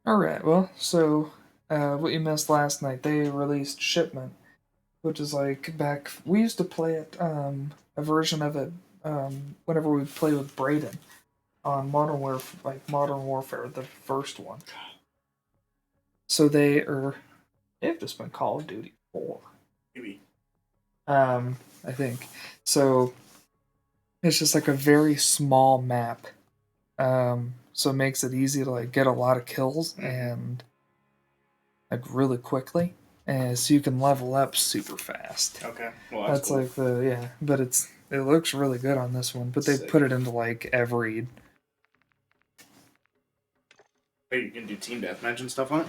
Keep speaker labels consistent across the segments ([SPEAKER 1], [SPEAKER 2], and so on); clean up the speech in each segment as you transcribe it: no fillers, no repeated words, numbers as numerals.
[SPEAKER 1] Alright, well, so what you missed last night, they released Shipment, which is like back. We used to play it, a version of it, whenever we play with Brayden on Modern Warfare, the first one. So they've just been Call of Duty 4.
[SPEAKER 2] Maybe.
[SPEAKER 1] I think. So it's just like a very small map. So it makes it easy to like get a lot of kills and like really quickly. And so you can level up super fast.
[SPEAKER 2] Okay. Well,
[SPEAKER 1] That's
[SPEAKER 2] cool.
[SPEAKER 1] like but it looks really good on this one. But they
[SPEAKER 2] Sick.
[SPEAKER 1] put it into like every.
[SPEAKER 2] Hey, you can do team deathmatch and stuff on it.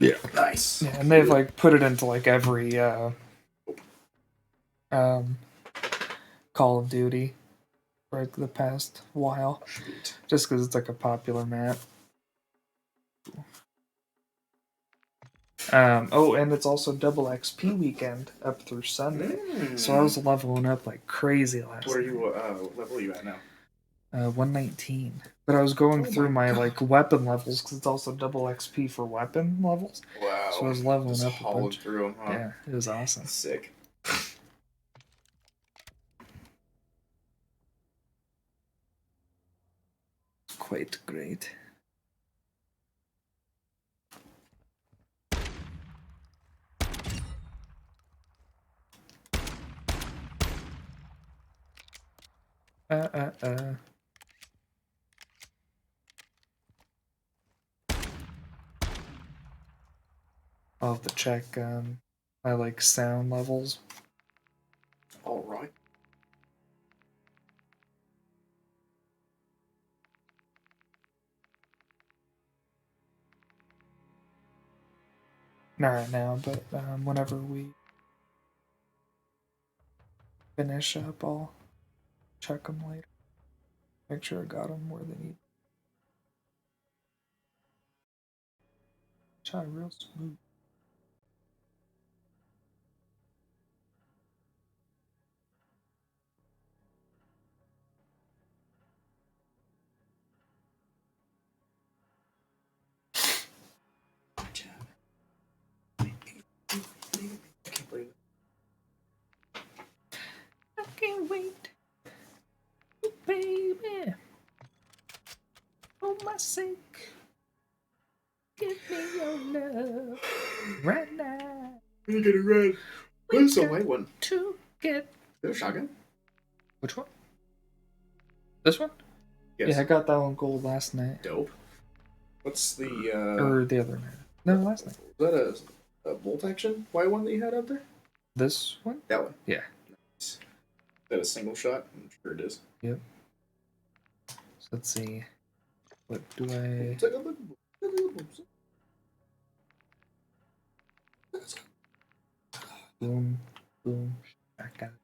[SPEAKER 1] Yeah.
[SPEAKER 2] Nice.
[SPEAKER 1] Yeah, and they've like put it into like every Call of Duty for like the past while, just because it's like a popular map. And it's also double XP weekend up through Sunday, so I was leveling up like crazy last.
[SPEAKER 2] What are you? What level are you at now?
[SPEAKER 1] 119. But I was going through my like weapon levels because it's also double XP for weapon levels.
[SPEAKER 2] Wow.
[SPEAKER 1] So I was leveling
[SPEAKER 2] just
[SPEAKER 1] up a bunch.
[SPEAKER 2] Through them, huh?
[SPEAKER 1] Yeah, it was awesome.
[SPEAKER 2] Sick.
[SPEAKER 1] Quite great. I'll have to check my like sound levels.
[SPEAKER 2] All right.
[SPEAKER 1] Not right now, but whenever we finish up, I'll check them later. Make sure I got them where they need. Try real smooth. I can't wait, baby. For my sake, give me your love right now.
[SPEAKER 2] You get it red. Where's the white one?
[SPEAKER 1] To get.
[SPEAKER 2] Is there a shotgun?
[SPEAKER 1] Which one? This one?
[SPEAKER 2] Yes.
[SPEAKER 1] Yeah, I got that one gold last night.
[SPEAKER 2] Dope. What's the
[SPEAKER 1] or the other night? No, last night.
[SPEAKER 2] Was that a bolt action white one that you had out there?
[SPEAKER 1] This one?
[SPEAKER 2] That one.
[SPEAKER 1] Yeah.
[SPEAKER 2] Nice. Is that a single shot? I'm sure it is.
[SPEAKER 1] Yep. So let's see. What do I? Boom, boom. I got it.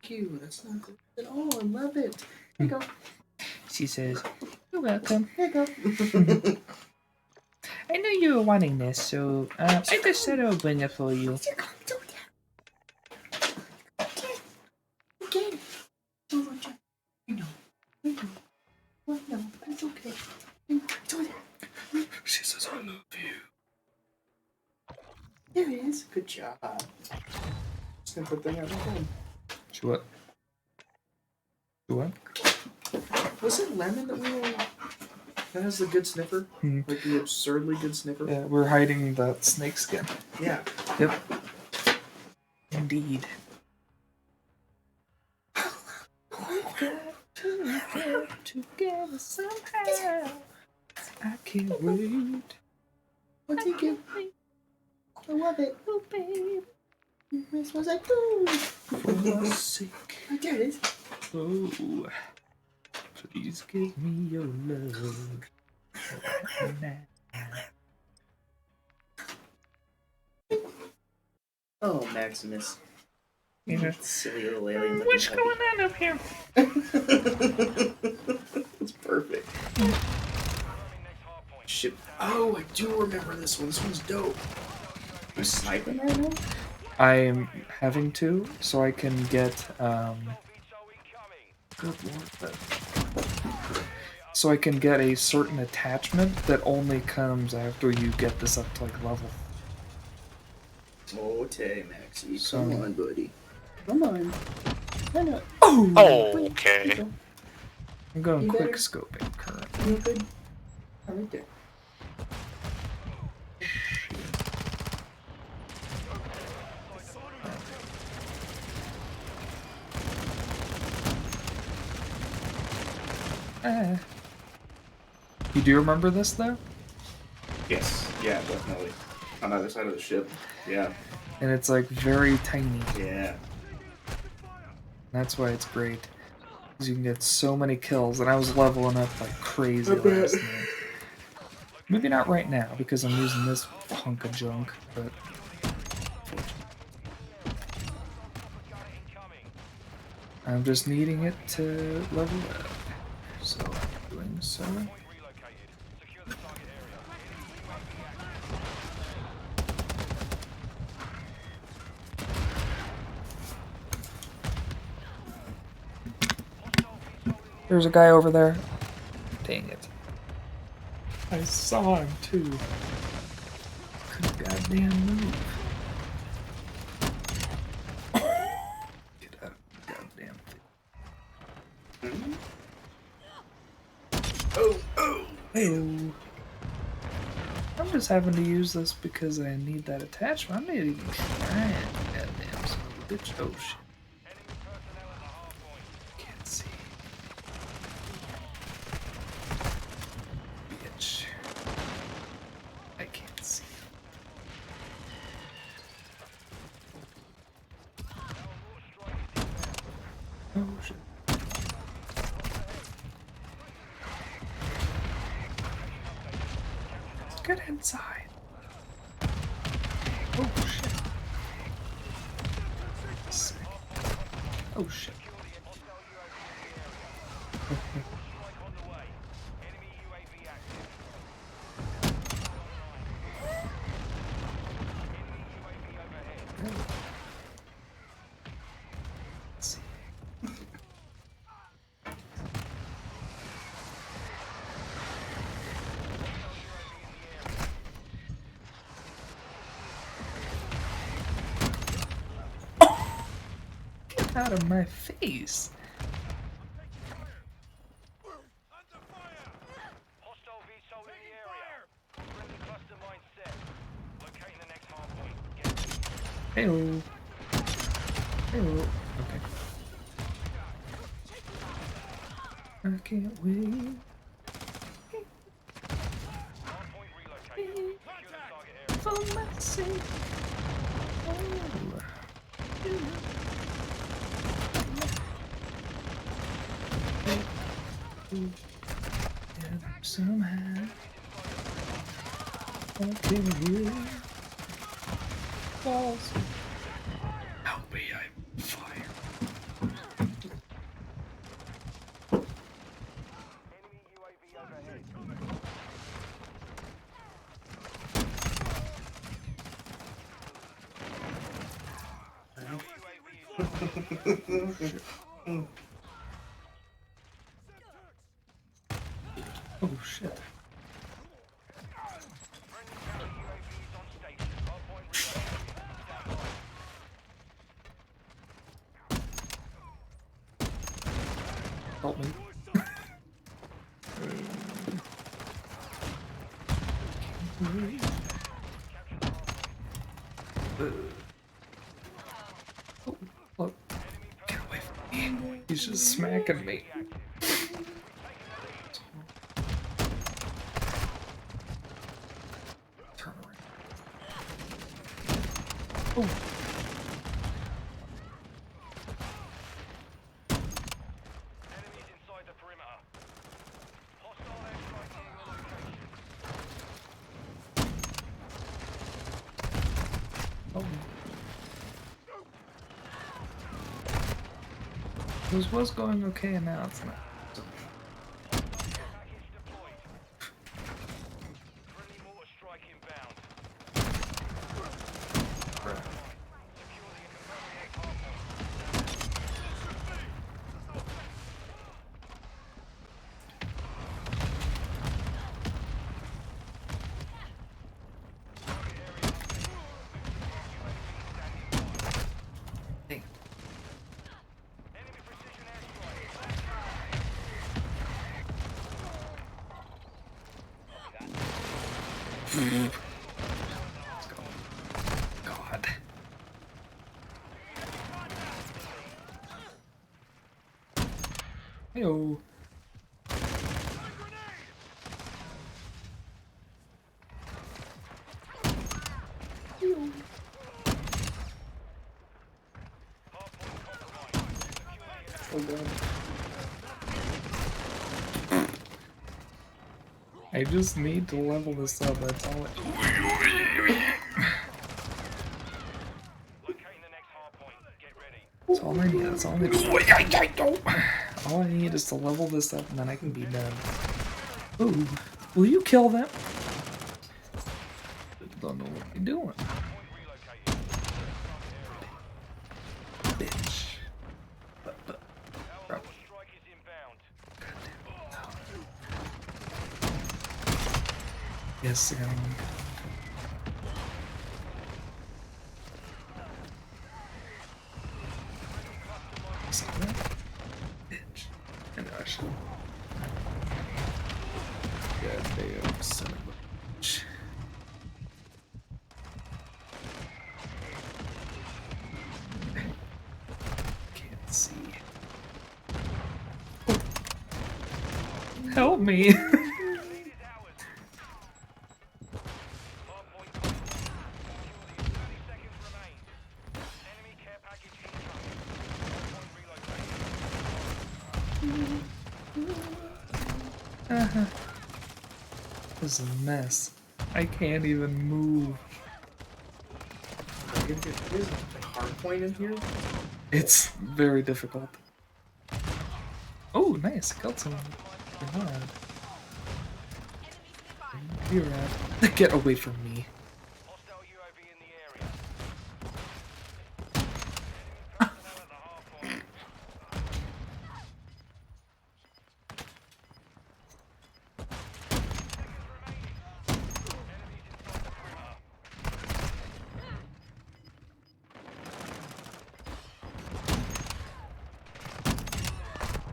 [SPEAKER 2] You. That's not good at all. I love it. Here you go.
[SPEAKER 1] She says, "You're welcome."
[SPEAKER 2] Here you go.
[SPEAKER 1] I knew you were wanting this, so I just said I'll bring it for you.
[SPEAKER 2] Again. No, it's okay.
[SPEAKER 1] She says, "I love you."
[SPEAKER 2] There it is. Good job. Just gonna put that out again.
[SPEAKER 1] She what? She what?
[SPEAKER 2] Was it lemon that we were? That has the good sniffer, like the absurdly good sniffer.
[SPEAKER 1] Yeah, we're hiding that snake skin.
[SPEAKER 2] Yeah.
[SPEAKER 1] Yep. Indeed. Get together somehow. I can't wait.
[SPEAKER 2] What do you get? I love it.
[SPEAKER 1] Oh, baby.
[SPEAKER 2] It smells like food.
[SPEAKER 1] For my sake.
[SPEAKER 2] Oh, there it is.
[SPEAKER 1] Oh, please give me your love.
[SPEAKER 2] Oh, Maximus.
[SPEAKER 1] Yeah.
[SPEAKER 2] Silly little alien.
[SPEAKER 1] What's going on up here?
[SPEAKER 2] It's perfect. do remember this one. This one's dope. You sniping right now?
[SPEAKER 1] I'm having to, so I can get good lord, so I can get a certain attachment that only comes after you get this up to like level.
[SPEAKER 2] Okay, Maxie,
[SPEAKER 1] So-
[SPEAKER 2] come on, buddy. Come on. I know.
[SPEAKER 3] Oh, okay.
[SPEAKER 1] I'm going
[SPEAKER 2] You
[SPEAKER 1] quick
[SPEAKER 2] better-
[SPEAKER 1] scoping currently.
[SPEAKER 2] You good? Oh, right there.
[SPEAKER 1] You do remember this though?
[SPEAKER 2] Yes. Yeah, definitely. On the other side of the ship. Yeah.
[SPEAKER 1] And it's like very tiny.
[SPEAKER 2] Yeah.
[SPEAKER 1] That's why it's great. Because you can get so many kills, and I was leveling up like crazy
[SPEAKER 2] I bet.
[SPEAKER 1] last night. Maybe not right now, because I'm using this hunk of junk, but... I'm just needing it to level up. So I'm doing so. There's a guy over there. Dang it. I saw him too. Couldn't goddamn move. Get out of the goddamn thing.
[SPEAKER 2] Oh.
[SPEAKER 1] Hey-o. I'm just having to use this because I need that attachment. I'm not even trying. Goddamn son of a bitch. Oh shit. Can't see. Bitch. I can't see. Oh shit. Get inside. Oh shit. Sick. Oh shit. Let's see. Get out of my face. Hey-o. Hey-o. Okay. I can't wait. For my sake. Oh. And somehow I can hear falls. Help me, I'm fire. Oh shit. Help me. Oh, look. Get away from me. He's just smacking me. Turn around. Oh. Oh. This was going okay, and now it's not. So. Let's go. God. Heyo.
[SPEAKER 2] Oh god.
[SPEAKER 1] I just need to level this up, that's all That's all I need, that's all I need. All I need is to level this up and then I can be done. Ooh, will you kill them? Don't know what you're doing. Bitch. Yes, See that? Bitch. I know I should. Goddamn son of a bitch. Can't see. Help me! This is a mess. I can't even move.
[SPEAKER 2] Is a hard point in here?
[SPEAKER 1] It's very difficult. Oh, nice. Killed someone. God. Be rad. Get away from me.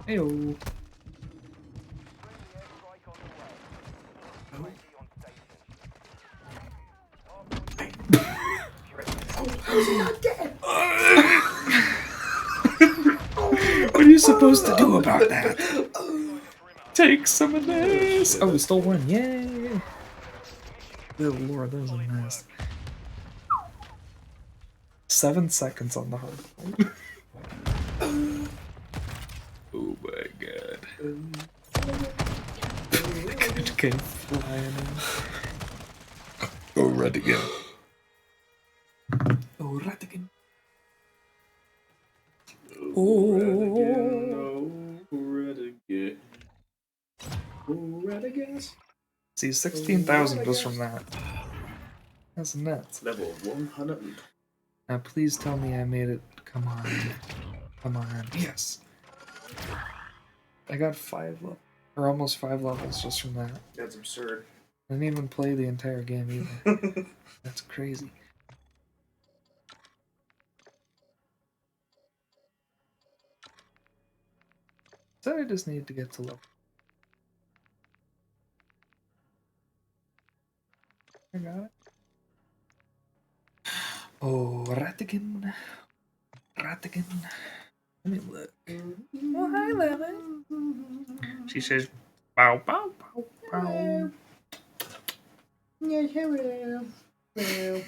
[SPEAKER 1] Heyo.
[SPEAKER 2] How's he not dead?
[SPEAKER 1] What are you supposed to do about that? Take some of this! Oh, we stole one. Yay! Good lord, that was a mess. 7 seconds on the hard point. Oh my god. Good game flying in. Oh, red again. Oh, red again. Oh,
[SPEAKER 2] red again. Oh, red again.
[SPEAKER 1] see, 16,000 just from that. That's nuts.
[SPEAKER 2] Level 100.
[SPEAKER 1] Now, please tell me I made it. Come on. Come on. Yes. I got 5 levels. Or almost 5 levels just from that.
[SPEAKER 2] That's absurd.
[SPEAKER 1] I didn't even play the entire game either. That's crazy. So I just need to get to level. I got it. Oh, Ratigan. Ratigan. Let me look. Oh, hi, Lily. She says, bow, bow, bow, bow.
[SPEAKER 2] Yeah, hello. Well.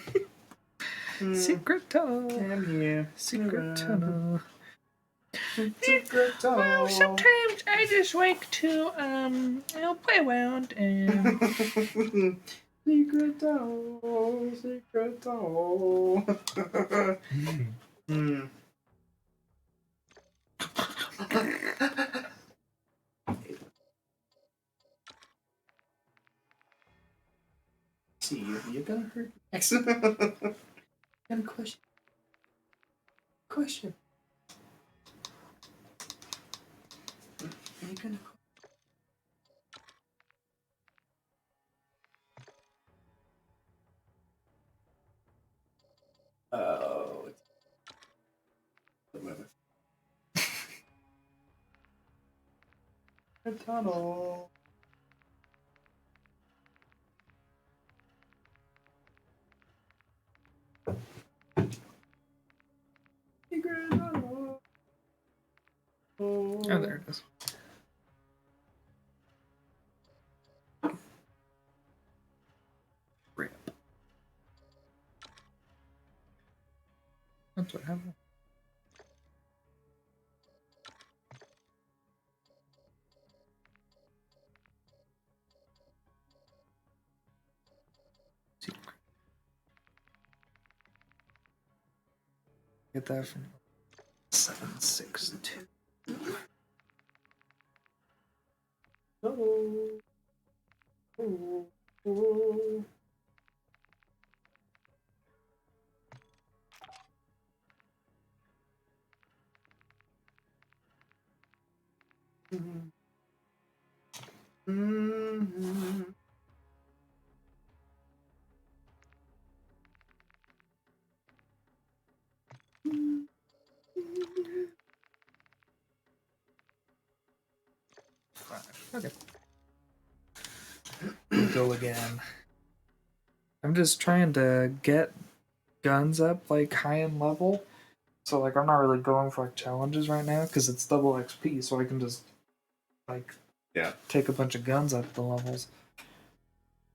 [SPEAKER 1] Secret tunnel.
[SPEAKER 2] I'm here.
[SPEAKER 1] Secret tunnel.
[SPEAKER 2] Secret tunnel.
[SPEAKER 1] Well, sometimes I just like to, play around and...
[SPEAKER 2] Secret tunnel. Secret tunnel. See, you're gonna hurt. Excellent. Got a question. Question. Are you gonna? Oh. Whatever. A tunnel.
[SPEAKER 1] this. Rip. That's what happened. Get that from 762.
[SPEAKER 2] Oh. Oh. Oh. Mm-hmm.
[SPEAKER 1] Okay. We'll go again. I'm just trying to get guns up like high in level. So like I'm not really going for like challenges right now because it's double XP, so I can just like take a bunch of guns up the levels.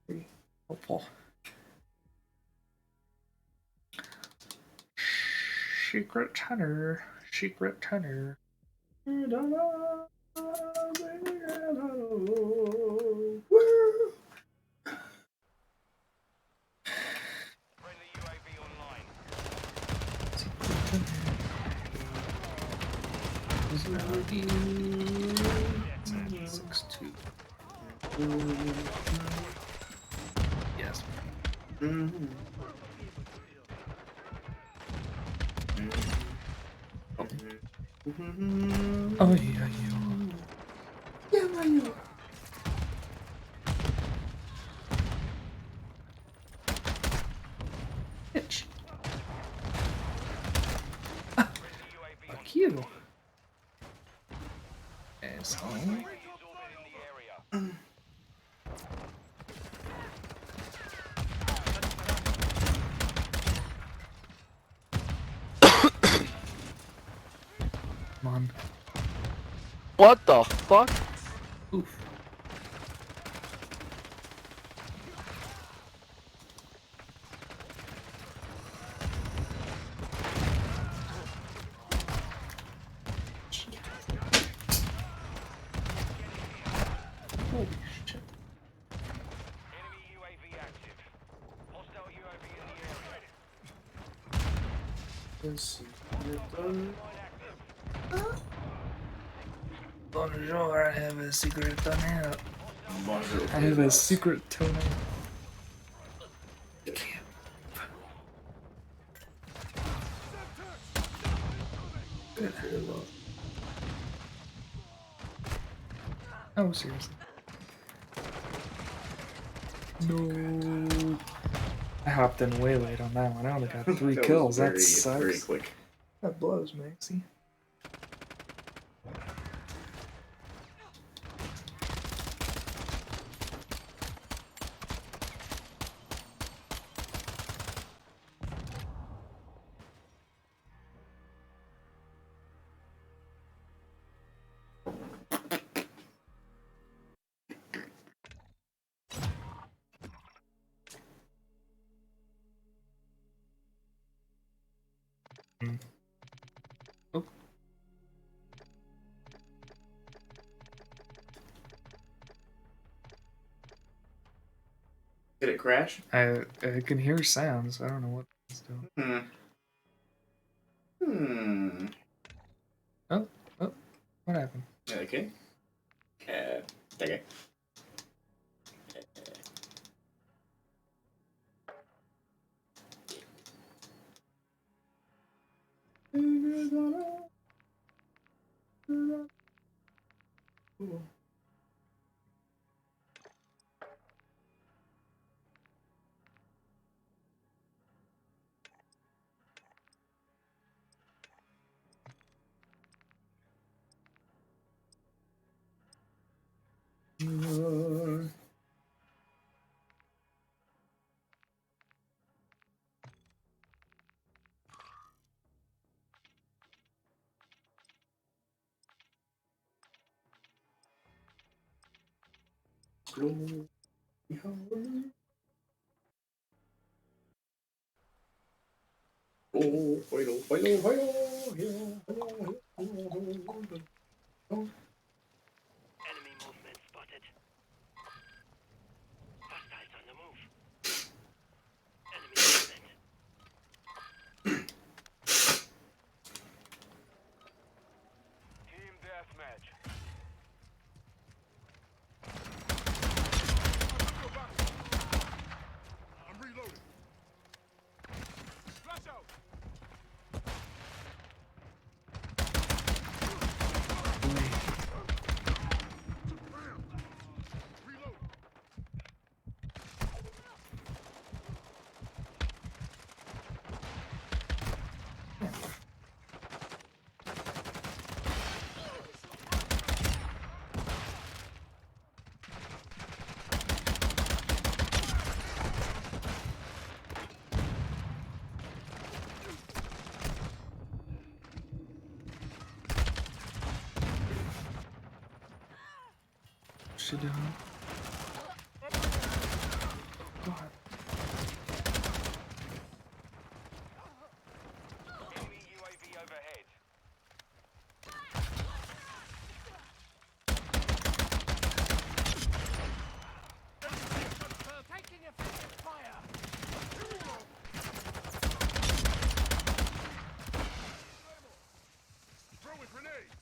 [SPEAKER 1] Pretty helpful. Secret Hunter. Secret Hunter. Is it be 762? Yes. Oh yeah, you.
[SPEAKER 2] Yeah, you.
[SPEAKER 1] Bitch. Fuck you. Asshole. Come on.
[SPEAKER 3] What the fuck?
[SPEAKER 1] Oof. Holy shit.
[SPEAKER 4] Enemy UAV active. Hostile UAV in the area.
[SPEAKER 2] Yes, you're done.
[SPEAKER 1] Bonjour, I have a secret toenail.
[SPEAKER 2] Bonjour.
[SPEAKER 1] I have a secret toenail. You can't. Oh, seriously. No. I hopped in way late on that one. I only got 3
[SPEAKER 2] That was
[SPEAKER 1] kills.
[SPEAKER 2] very,
[SPEAKER 1] That sucks.
[SPEAKER 2] very quick.
[SPEAKER 1] That blows, Maxie. Oh.
[SPEAKER 2] Did it crash?
[SPEAKER 1] I can hear sounds. I don't know what it's doing. Oh, what happened?
[SPEAKER 2] Okay. Okay.
[SPEAKER 4] Enemy movement spotted. Hostiles on the move. Enemy movement. Team deathmatch. I'm reloading. Flash out. Reload.
[SPEAKER 1] What's she doing? God.
[SPEAKER 4] Enemy UAV overhead. Taking effective fire. Throwing grenade.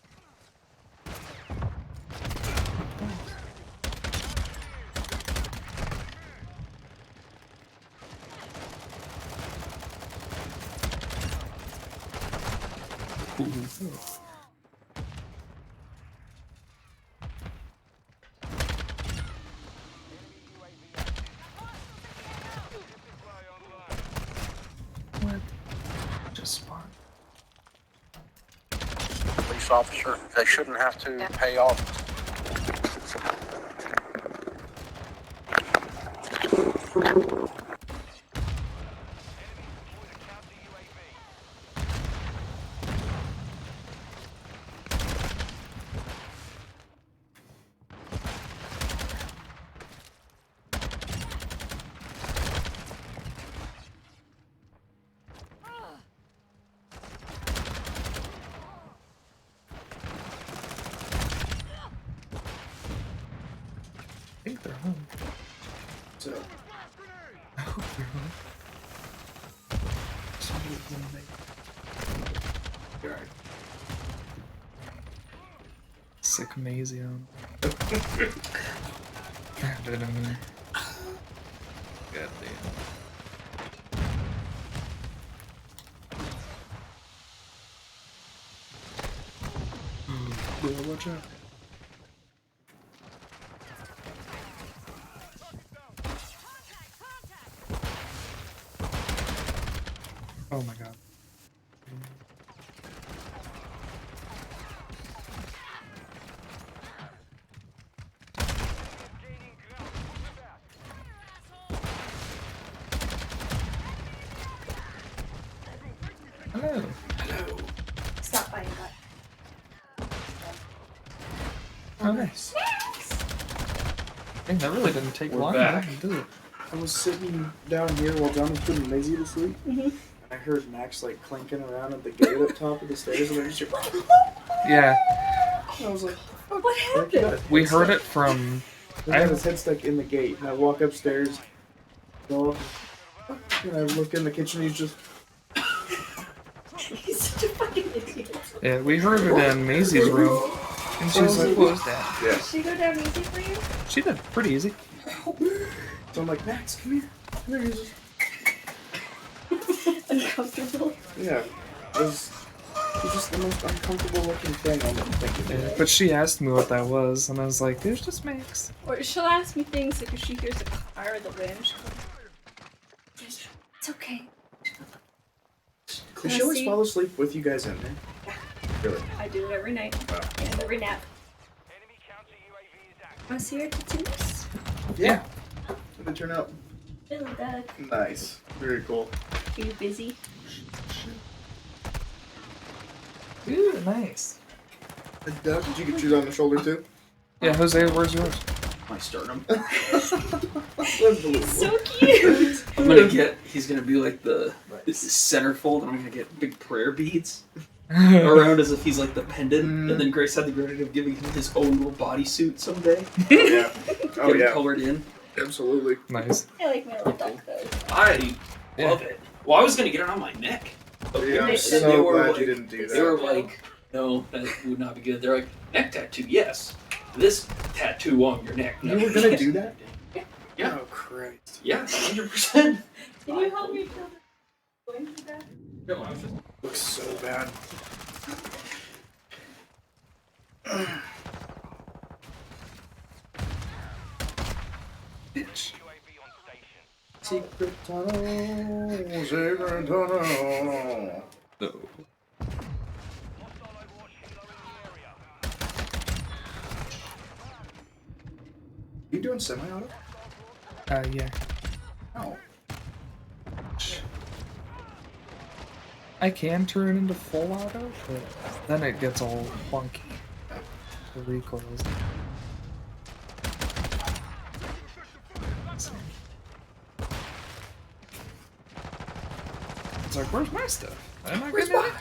[SPEAKER 1] What? Just spawned.
[SPEAKER 5] Police officer, they shouldn't have to pay off.
[SPEAKER 1] I think they're home.
[SPEAKER 2] So,
[SPEAKER 1] I hope they're home. Somebody's gonna make
[SPEAKER 2] alright.
[SPEAKER 1] sick Maisie on. God damn. Yeah, watch out. Oh my god.
[SPEAKER 4] Gaining ground. Push back.
[SPEAKER 1] Hello.
[SPEAKER 6] Stop buying that.
[SPEAKER 1] Oh, nice. Dang, that really didn't take
[SPEAKER 2] We're
[SPEAKER 1] long,
[SPEAKER 2] back.
[SPEAKER 1] did it?
[SPEAKER 2] I was sitting down here while John was putting Maisie to sleep, and I heard Max like clinking around at the gate up top of the stairs, and I just
[SPEAKER 1] Yeah,
[SPEAKER 2] I was like,
[SPEAKER 6] What happened?
[SPEAKER 1] we heard it from.
[SPEAKER 2] I had his head stuck in the gate, and I walk upstairs, go up, and I look in the kitchen, he's just
[SPEAKER 6] He's such a fucking idiot.
[SPEAKER 1] Yeah, we heard it in Maisie's room, and she was like, "What was that?"
[SPEAKER 2] yeah.
[SPEAKER 6] Did she go down easy for you?
[SPEAKER 1] She did pretty easy.
[SPEAKER 2] So I'm like, Max, come here. Come here. He's just,
[SPEAKER 6] Uncomfortable.
[SPEAKER 2] yeah. He's just the most uncomfortable looking thing I'm thinking.
[SPEAKER 1] Yeah, but she asked me what that was, and I was like, "There's just Max."
[SPEAKER 6] Or she'll ask me things like if she hears a car or the wind. She'll go, it's okay.
[SPEAKER 2] Does she always fall asleep with you guys in there? Really?
[SPEAKER 6] I do it every night.
[SPEAKER 2] Wow.
[SPEAKER 6] And every nap.
[SPEAKER 4] Enemy counter UAV is active.
[SPEAKER 6] Want to see her tattoos?
[SPEAKER 2] Yeah. Did it turn out?
[SPEAKER 6] Really good.
[SPEAKER 2] Nice. Very cool.
[SPEAKER 6] Are you busy?
[SPEAKER 1] Ooh, nice.
[SPEAKER 2] Did you get yours on the shoulder too?
[SPEAKER 1] Yeah, Jose, where's yours?
[SPEAKER 7] my sternum.
[SPEAKER 6] He's so cute.
[SPEAKER 7] He's gonna be like the centerfold, and I'm gonna get big prayer beads around as if he's like the pendant. And then Grace had the gratitude of giving him his own little bodysuit someday.
[SPEAKER 2] Yeah. Oh
[SPEAKER 7] Get
[SPEAKER 2] yeah.
[SPEAKER 7] colored in.
[SPEAKER 2] Absolutely.
[SPEAKER 1] Nice.
[SPEAKER 6] I like my little duck though.
[SPEAKER 7] I love it. Well, I was gonna get it on my neck.
[SPEAKER 2] Yeah, I'm
[SPEAKER 6] They
[SPEAKER 2] so
[SPEAKER 7] were
[SPEAKER 2] glad
[SPEAKER 7] like-
[SPEAKER 2] you didn't do
[SPEAKER 7] They were
[SPEAKER 2] that.
[SPEAKER 7] like, no, that would not be good. They're like, neck tattoo, yes. This tattoo on your neck.
[SPEAKER 2] You were gonna do that?
[SPEAKER 7] Yeah.
[SPEAKER 2] Oh Christ.
[SPEAKER 7] Yeah, 100%.
[SPEAKER 6] Can you help me feel going through that?
[SPEAKER 7] No, I was just...
[SPEAKER 2] Looks so bad.
[SPEAKER 1] Bitch.
[SPEAKER 4] UAV on station.
[SPEAKER 2] Secret tunnel. Secret tunnel.
[SPEAKER 1] No.
[SPEAKER 4] Hostile Overwatch Hilo in the area.
[SPEAKER 2] You doing semi-auto?
[SPEAKER 1] Yeah.
[SPEAKER 2] Oh.
[SPEAKER 1] I can turn into full auto, but then it gets all funky. The recoils. It's like, where's my stuff? Am I gonna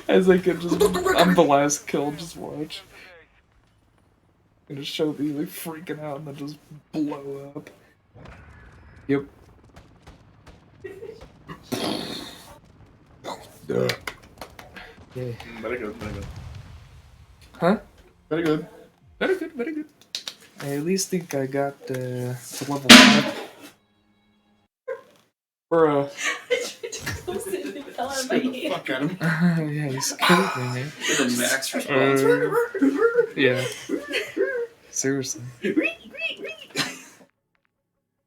[SPEAKER 1] As I could just, I'm the last kill, just watch. And just show me like freaking out and then just blow up. Yep. Yeah.
[SPEAKER 2] Very good, very good.
[SPEAKER 1] Huh?
[SPEAKER 2] Very good.
[SPEAKER 1] Very good, very good. I at least think I got to level 5. Or,
[SPEAKER 6] I tried to close it and it fell out of my hand.
[SPEAKER 2] Fuck at him.
[SPEAKER 1] yeah, he's scared me, man.
[SPEAKER 7] The max response.
[SPEAKER 1] Yeah. Seriously.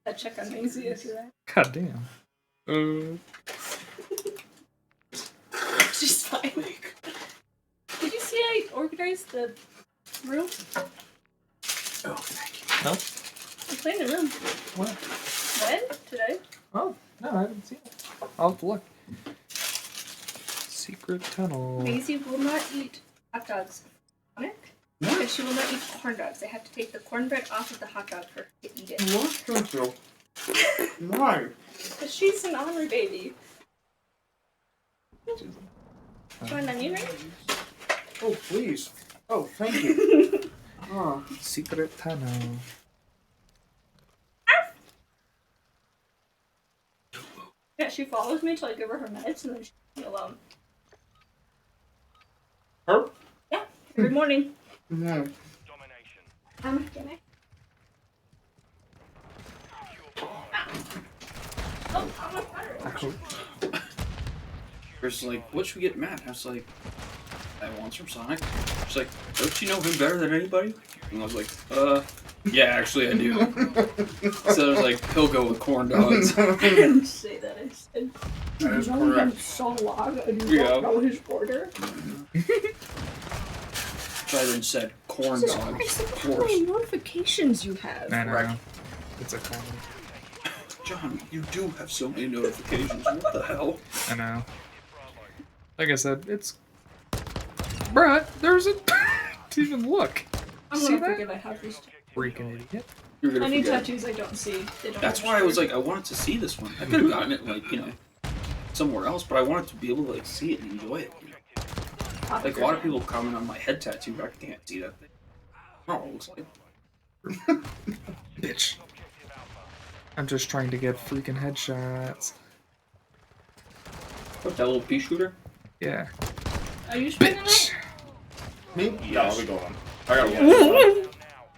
[SPEAKER 6] I check on Maisie after that.
[SPEAKER 1] God damn.
[SPEAKER 6] She's fine. Did you see I organized the room?
[SPEAKER 2] Oh, thank
[SPEAKER 1] No?
[SPEAKER 6] I cleaned the room.
[SPEAKER 1] What?
[SPEAKER 6] When? Today?
[SPEAKER 1] Oh, no, I haven't seen it. I'll have to look. Secret tunnel.
[SPEAKER 6] Maisie will not eat hot dogs. Sonic? Because she will not eat corn dogs. They have to take the cornbread off of the hot dog for her to eat it.
[SPEAKER 2] you. What? Thank you. Why?
[SPEAKER 6] Because she's an honor baby. Do you want an onion ring?
[SPEAKER 2] Oh, please. Oh, thank you. Oh.
[SPEAKER 1] Secret tunnel.
[SPEAKER 6] Yeah, she follows me till I give her her meds and then she leaves me alone.
[SPEAKER 2] Her?
[SPEAKER 6] Yeah, every morning.
[SPEAKER 2] No.
[SPEAKER 4] Domination.
[SPEAKER 6] Can I? Oh, I'm on fire.
[SPEAKER 7] Chris was like, what should we get Matt? I was like, I want some Sonic. She's like, don't you know him better than anybody? And I was like, yeah, actually I do. So I was like, he'll go with corn dogs.
[SPEAKER 6] I didn't say that. I said,
[SPEAKER 2] That is
[SPEAKER 6] "You've known him
[SPEAKER 2] correct.
[SPEAKER 6] so long and you
[SPEAKER 7] Yeah.
[SPEAKER 6] don't know his order."
[SPEAKER 7] So I then said, corn
[SPEAKER 6] Jesus
[SPEAKER 7] dogs,
[SPEAKER 6] Christ,
[SPEAKER 7] of
[SPEAKER 6] look how
[SPEAKER 7] course.
[SPEAKER 6] many notifications you have.
[SPEAKER 1] I know.
[SPEAKER 7] Right.
[SPEAKER 1] It's a common.
[SPEAKER 7] John, you do have so many notifications. What the hell?
[SPEAKER 1] I know. Like I said, it's. Bruh, there's a. To even look.
[SPEAKER 6] I'm
[SPEAKER 1] See
[SPEAKER 6] gonna
[SPEAKER 1] that?
[SPEAKER 6] forget I have these.
[SPEAKER 1] Freaking idiot.
[SPEAKER 7] You're gonna
[SPEAKER 6] Any
[SPEAKER 7] forget.
[SPEAKER 6] tattoos I don't see. They don't
[SPEAKER 7] That's why I was like, I wanted to see this one. I could have gotten it, like, you know, somewhere else, but I wanted to be able to, like, see it and enjoy it. Like, a lot of people comment on my head tattoo, but I can't see that thing. I don't know what it looks like.
[SPEAKER 1] Bitch. I'm just trying to get freaking headshots.
[SPEAKER 7] What, that little pea shooter?
[SPEAKER 1] Yeah.
[SPEAKER 6] Are you spending
[SPEAKER 1] Bitch.
[SPEAKER 6] it?
[SPEAKER 2] Me?
[SPEAKER 7] Yes.
[SPEAKER 2] Yeah, I'll be going. I gotta go.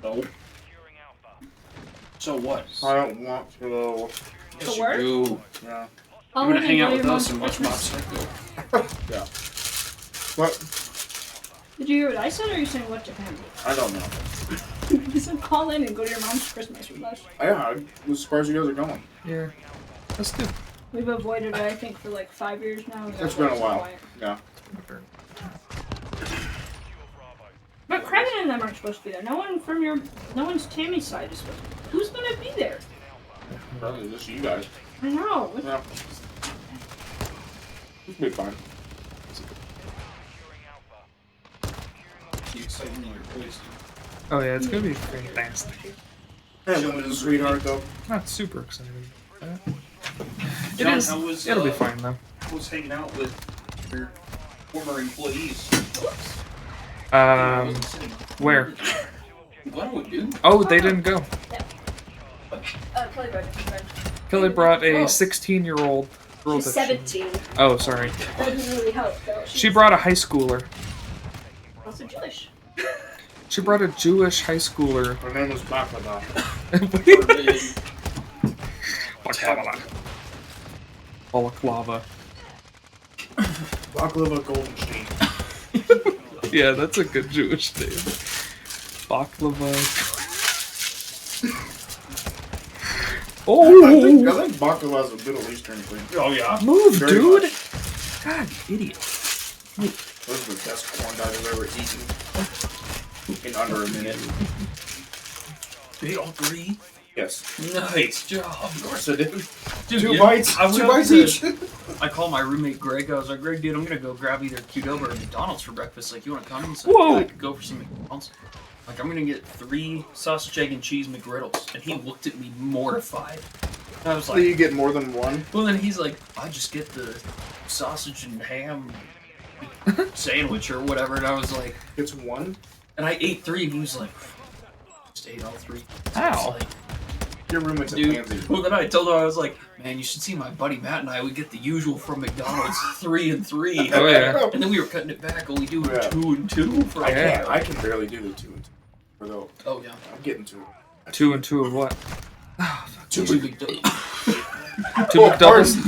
[SPEAKER 7] No.
[SPEAKER 4] Securing Alpha.
[SPEAKER 7] So what?
[SPEAKER 2] I don't want to.
[SPEAKER 7] Yes,
[SPEAKER 6] work?
[SPEAKER 7] you do.
[SPEAKER 2] Yeah.
[SPEAKER 6] Oh,
[SPEAKER 7] You're gonna hang out
[SPEAKER 6] go to
[SPEAKER 7] with
[SPEAKER 6] your
[SPEAKER 7] us and
[SPEAKER 6] mom's
[SPEAKER 7] watch Mob
[SPEAKER 6] Christmas.
[SPEAKER 7] Psycho.
[SPEAKER 2] Yeah. What?
[SPEAKER 6] Did you hear what I said, or are you saying what Japan
[SPEAKER 2] I don't know.
[SPEAKER 6] did? You said call in and go to your mom's Christmas with us.
[SPEAKER 2] Yeah, I was surprised you guys are going.
[SPEAKER 1] Yeah. Let's do.
[SPEAKER 6] We've avoided it, I think, for like 5 years now.
[SPEAKER 2] It's been a while. Yeah.
[SPEAKER 6] But Kraken and them aren't supposed to be there. No one's Tammy's side is supposed to be there. Who's gonna be there?
[SPEAKER 2] Probably just you guys.
[SPEAKER 6] I know.
[SPEAKER 2] Yeah. It'll be fine.
[SPEAKER 7] the excitement in your voice.
[SPEAKER 1] Oh yeah, it's gonna be fantastic.
[SPEAKER 2] Hey, Linda's a sweetheart, though.
[SPEAKER 1] Not super excited about that. It
[SPEAKER 7] John,
[SPEAKER 1] is.
[SPEAKER 7] how was,
[SPEAKER 1] It'll be fine though.
[SPEAKER 7] How was hanging out with your former employees?
[SPEAKER 1] Where?
[SPEAKER 7] Glenwood, dude.
[SPEAKER 1] Oh, they didn't go.
[SPEAKER 6] Kelly brought a friend.
[SPEAKER 1] Kelly brought a 16-year-old girl.
[SPEAKER 6] She's 17.
[SPEAKER 1] Oh, sorry.
[SPEAKER 6] That doesn't really help, though.
[SPEAKER 1] She brought a high schooler.
[SPEAKER 6] Also Jewish.
[SPEAKER 1] She brought a Jewish high schooler.
[SPEAKER 2] Her name was Baklava.
[SPEAKER 1] Balaclava.
[SPEAKER 2] Baklava Goldenstein.
[SPEAKER 1] Yeah, that's a good Jewish name. Baklava. Oh!
[SPEAKER 2] I think baklava is a Middle Eastern thing.
[SPEAKER 7] Oh yeah.
[SPEAKER 1] Move,
[SPEAKER 2] Very
[SPEAKER 1] dude!
[SPEAKER 2] much.
[SPEAKER 1] God, idiot.
[SPEAKER 2] Those are the best corn dogs I've ever eaten. In under a minute.
[SPEAKER 7] They all three.
[SPEAKER 2] Yes.
[SPEAKER 7] Nice job.
[SPEAKER 2] Of course I did.
[SPEAKER 7] Dude,
[SPEAKER 2] Two
[SPEAKER 7] yeah,
[SPEAKER 2] bites.
[SPEAKER 7] I went
[SPEAKER 2] Two
[SPEAKER 7] up
[SPEAKER 2] bites
[SPEAKER 7] to-
[SPEAKER 2] each.
[SPEAKER 7] I called my roommate Greg. I was like, Greg, dude, I'm gonna go grab either Qdoba or McDonald's for breakfast. Like, you wanna come? He's like,
[SPEAKER 1] Whoa.
[SPEAKER 7] yeah, I could go for some McDonald's. Like, I'm gonna get 3 sausage, egg, and cheese McGriddles. And he looked at me mortified. And I was
[SPEAKER 2] So
[SPEAKER 7] like,
[SPEAKER 2] you get more than one?
[SPEAKER 7] well, then he's like, I just get the sausage and ham sandwich or whatever. And I was like,
[SPEAKER 2] It's one?
[SPEAKER 7] and I ate 3, and he was like, just ate all 3. So
[SPEAKER 1] Ow.
[SPEAKER 7] I was like,
[SPEAKER 2] Your roommate's a
[SPEAKER 7] dude.
[SPEAKER 2] pansy.
[SPEAKER 7] Well, then I told him, I was like, man, you should see my buddy Matt and I. We get the usual from McDonald's, 3 and 3.
[SPEAKER 1] Oh, yeah.
[SPEAKER 7] And then we were cutting it back, only doing
[SPEAKER 2] Yeah.
[SPEAKER 7] 2 and 2 for
[SPEAKER 1] Yeah.
[SPEAKER 2] I can barely do the 2 and 2. Although,
[SPEAKER 7] Oh yeah.
[SPEAKER 2] I'm getting to it.
[SPEAKER 1] 2 and 2 of what?
[SPEAKER 7] 2 McDonald's.
[SPEAKER 1] 2 McDoubles?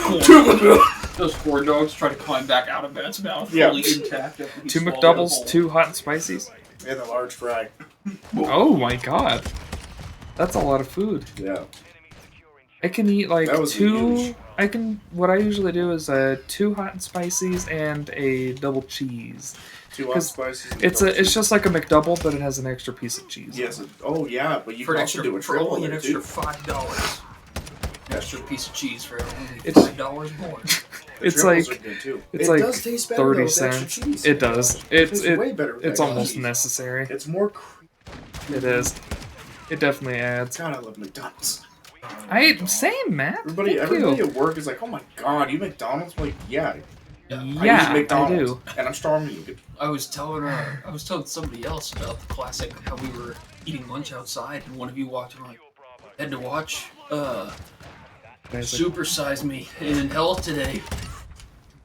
[SPEAKER 1] Oh,
[SPEAKER 7] Those corn dogs try to climb back out of Matt's mouth,
[SPEAKER 2] Yeah.
[SPEAKER 7] fully intact. After he
[SPEAKER 1] 2
[SPEAKER 7] swallowed
[SPEAKER 1] McDoubles,
[SPEAKER 7] a whole-
[SPEAKER 1] 2 hot and spicies?
[SPEAKER 2] And a large fry.
[SPEAKER 1] Oh my god. That's a lot of food.
[SPEAKER 2] Yeah.
[SPEAKER 1] I can eat like
[SPEAKER 2] That was
[SPEAKER 1] 2.
[SPEAKER 2] huge.
[SPEAKER 1] What I usually do is 2 hot and spicies and a double cheese.
[SPEAKER 2] 2 hot
[SPEAKER 1] 'Cause
[SPEAKER 2] spices. and
[SPEAKER 1] It's
[SPEAKER 2] double
[SPEAKER 1] it's
[SPEAKER 2] cheese.
[SPEAKER 1] just like a McDouble, but it has an extra piece of cheese.
[SPEAKER 2] Yes. Oh, yeah, but you
[SPEAKER 7] For
[SPEAKER 2] can
[SPEAKER 7] an
[SPEAKER 2] also
[SPEAKER 7] extra,
[SPEAKER 2] do a
[SPEAKER 7] for
[SPEAKER 2] triple
[SPEAKER 7] only an
[SPEAKER 2] there,
[SPEAKER 7] extra
[SPEAKER 2] too.
[SPEAKER 7] $5. Extra piece of cheese for only
[SPEAKER 1] It's-
[SPEAKER 7] $5 more.
[SPEAKER 2] The
[SPEAKER 1] It's
[SPEAKER 2] triples
[SPEAKER 1] like-
[SPEAKER 2] are good, too.
[SPEAKER 1] it's
[SPEAKER 2] it
[SPEAKER 1] like
[SPEAKER 2] does taste better
[SPEAKER 1] 30
[SPEAKER 2] though, with extra
[SPEAKER 1] cents.
[SPEAKER 2] cheese.
[SPEAKER 1] It does.
[SPEAKER 2] It's way better with
[SPEAKER 1] It's
[SPEAKER 2] extra
[SPEAKER 1] almost
[SPEAKER 2] cheese.
[SPEAKER 1] necessary.
[SPEAKER 2] It's more creamy.
[SPEAKER 1] It is. It definitely adds.
[SPEAKER 2] God, I love McDonald's.
[SPEAKER 1] Same, Matt.
[SPEAKER 2] Everybody
[SPEAKER 1] Thank
[SPEAKER 2] at
[SPEAKER 1] you.
[SPEAKER 2] work is like, oh my god, you McDonald's? I'm like, yeah. I
[SPEAKER 1] Yeah,
[SPEAKER 2] use McDonald's.
[SPEAKER 1] I do.
[SPEAKER 2] And I'm starving you.
[SPEAKER 7] I was telling somebody else about the classic how we were eating lunch outside and one of you walked in like had to watch Super Size Me in hell today.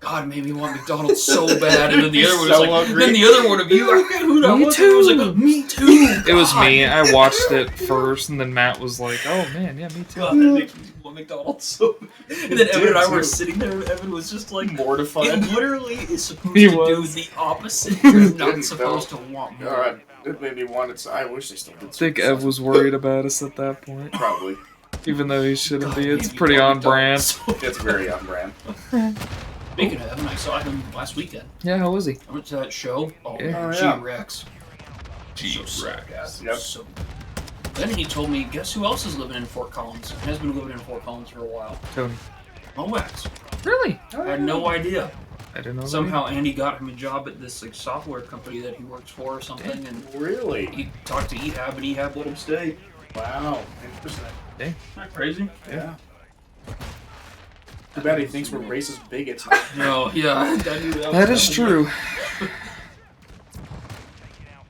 [SPEAKER 7] God, it made me want McDonald's so bad, and then the other one was
[SPEAKER 2] So
[SPEAKER 7] like,
[SPEAKER 2] hungry.
[SPEAKER 7] then the other one of you, I forget who that
[SPEAKER 1] Me
[SPEAKER 7] was. It was like, me too.
[SPEAKER 1] It was
[SPEAKER 7] God.
[SPEAKER 1] me. I watched it first, and then Matt was like, "Oh man, yeah, me too."
[SPEAKER 7] God, that makes me want McDonald's so bad. And then Evan and I were
[SPEAKER 2] too.
[SPEAKER 7] sitting there, and Evan was just like,
[SPEAKER 2] Mortified.
[SPEAKER 7] it literally is supposed
[SPEAKER 1] He
[SPEAKER 7] to do
[SPEAKER 1] was.
[SPEAKER 7] the opposite. You're not
[SPEAKER 2] Didn't
[SPEAKER 7] supposed to want more.
[SPEAKER 2] God, it made me want it. I wish they still did.
[SPEAKER 1] I think Ev was worried about us at that point,
[SPEAKER 2] Probably.
[SPEAKER 1] even though he shouldn't
[SPEAKER 7] God,
[SPEAKER 1] be. It's
[SPEAKER 7] maybe
[SPEAKER 1] pretty
[SPEAKER 7] want
[SPEAKER 1] on brand.
[SPEAKER 7] McDonald's.
[SPEAKER 2] It's very on brand.
[SPEAKER 7] Speaking of Evan, I saw him last weekend.
[SPEAKER 1] Yeah, how was he?
[SPEAKER 7] I went to that show. Oh,
[SPEAKER 1] Yeah.
[SPEAKER 7] man,
[SPEAKER 2] Oh, yeah.
[SPEAKER 7] G-Rex.
[SPEAKER 1] G-Rex.
[SPEAKER 2] Yep.
[SPEAKER 7] So, then he told me, guess who else is living in Fort Collins? Has been living in Fort Collins for a while.
[SPEAKER 1] Tony.
[SPEAKER 7] Mowax.
[SPEAKER 1] Really?
[SPEAKER 7] I had no idea.
[SPEAKER 1] I didn't know. that
[SPEAKER 7] Somehow Andy got him a job at this like software company that he works for or something, and
[SPEAKER 2] Really?
[SPEAKER 7] he talked to Ehab, and Ehab let him stay.
[SPEAKER 2] Wow. Interesting.
[SPEAKER 7] Isn't that crazy?
[SPEAKER 2] Yeah. Too bad he thinks we're racist bigots.
[SPEAKER 7] No, yeah, I knew that.
[SPEAKER 1] That
[SPEAKER 7] was
[SPEAKER 1] is
[SPEAKER 7] coming.
[SPEAKER 1] true.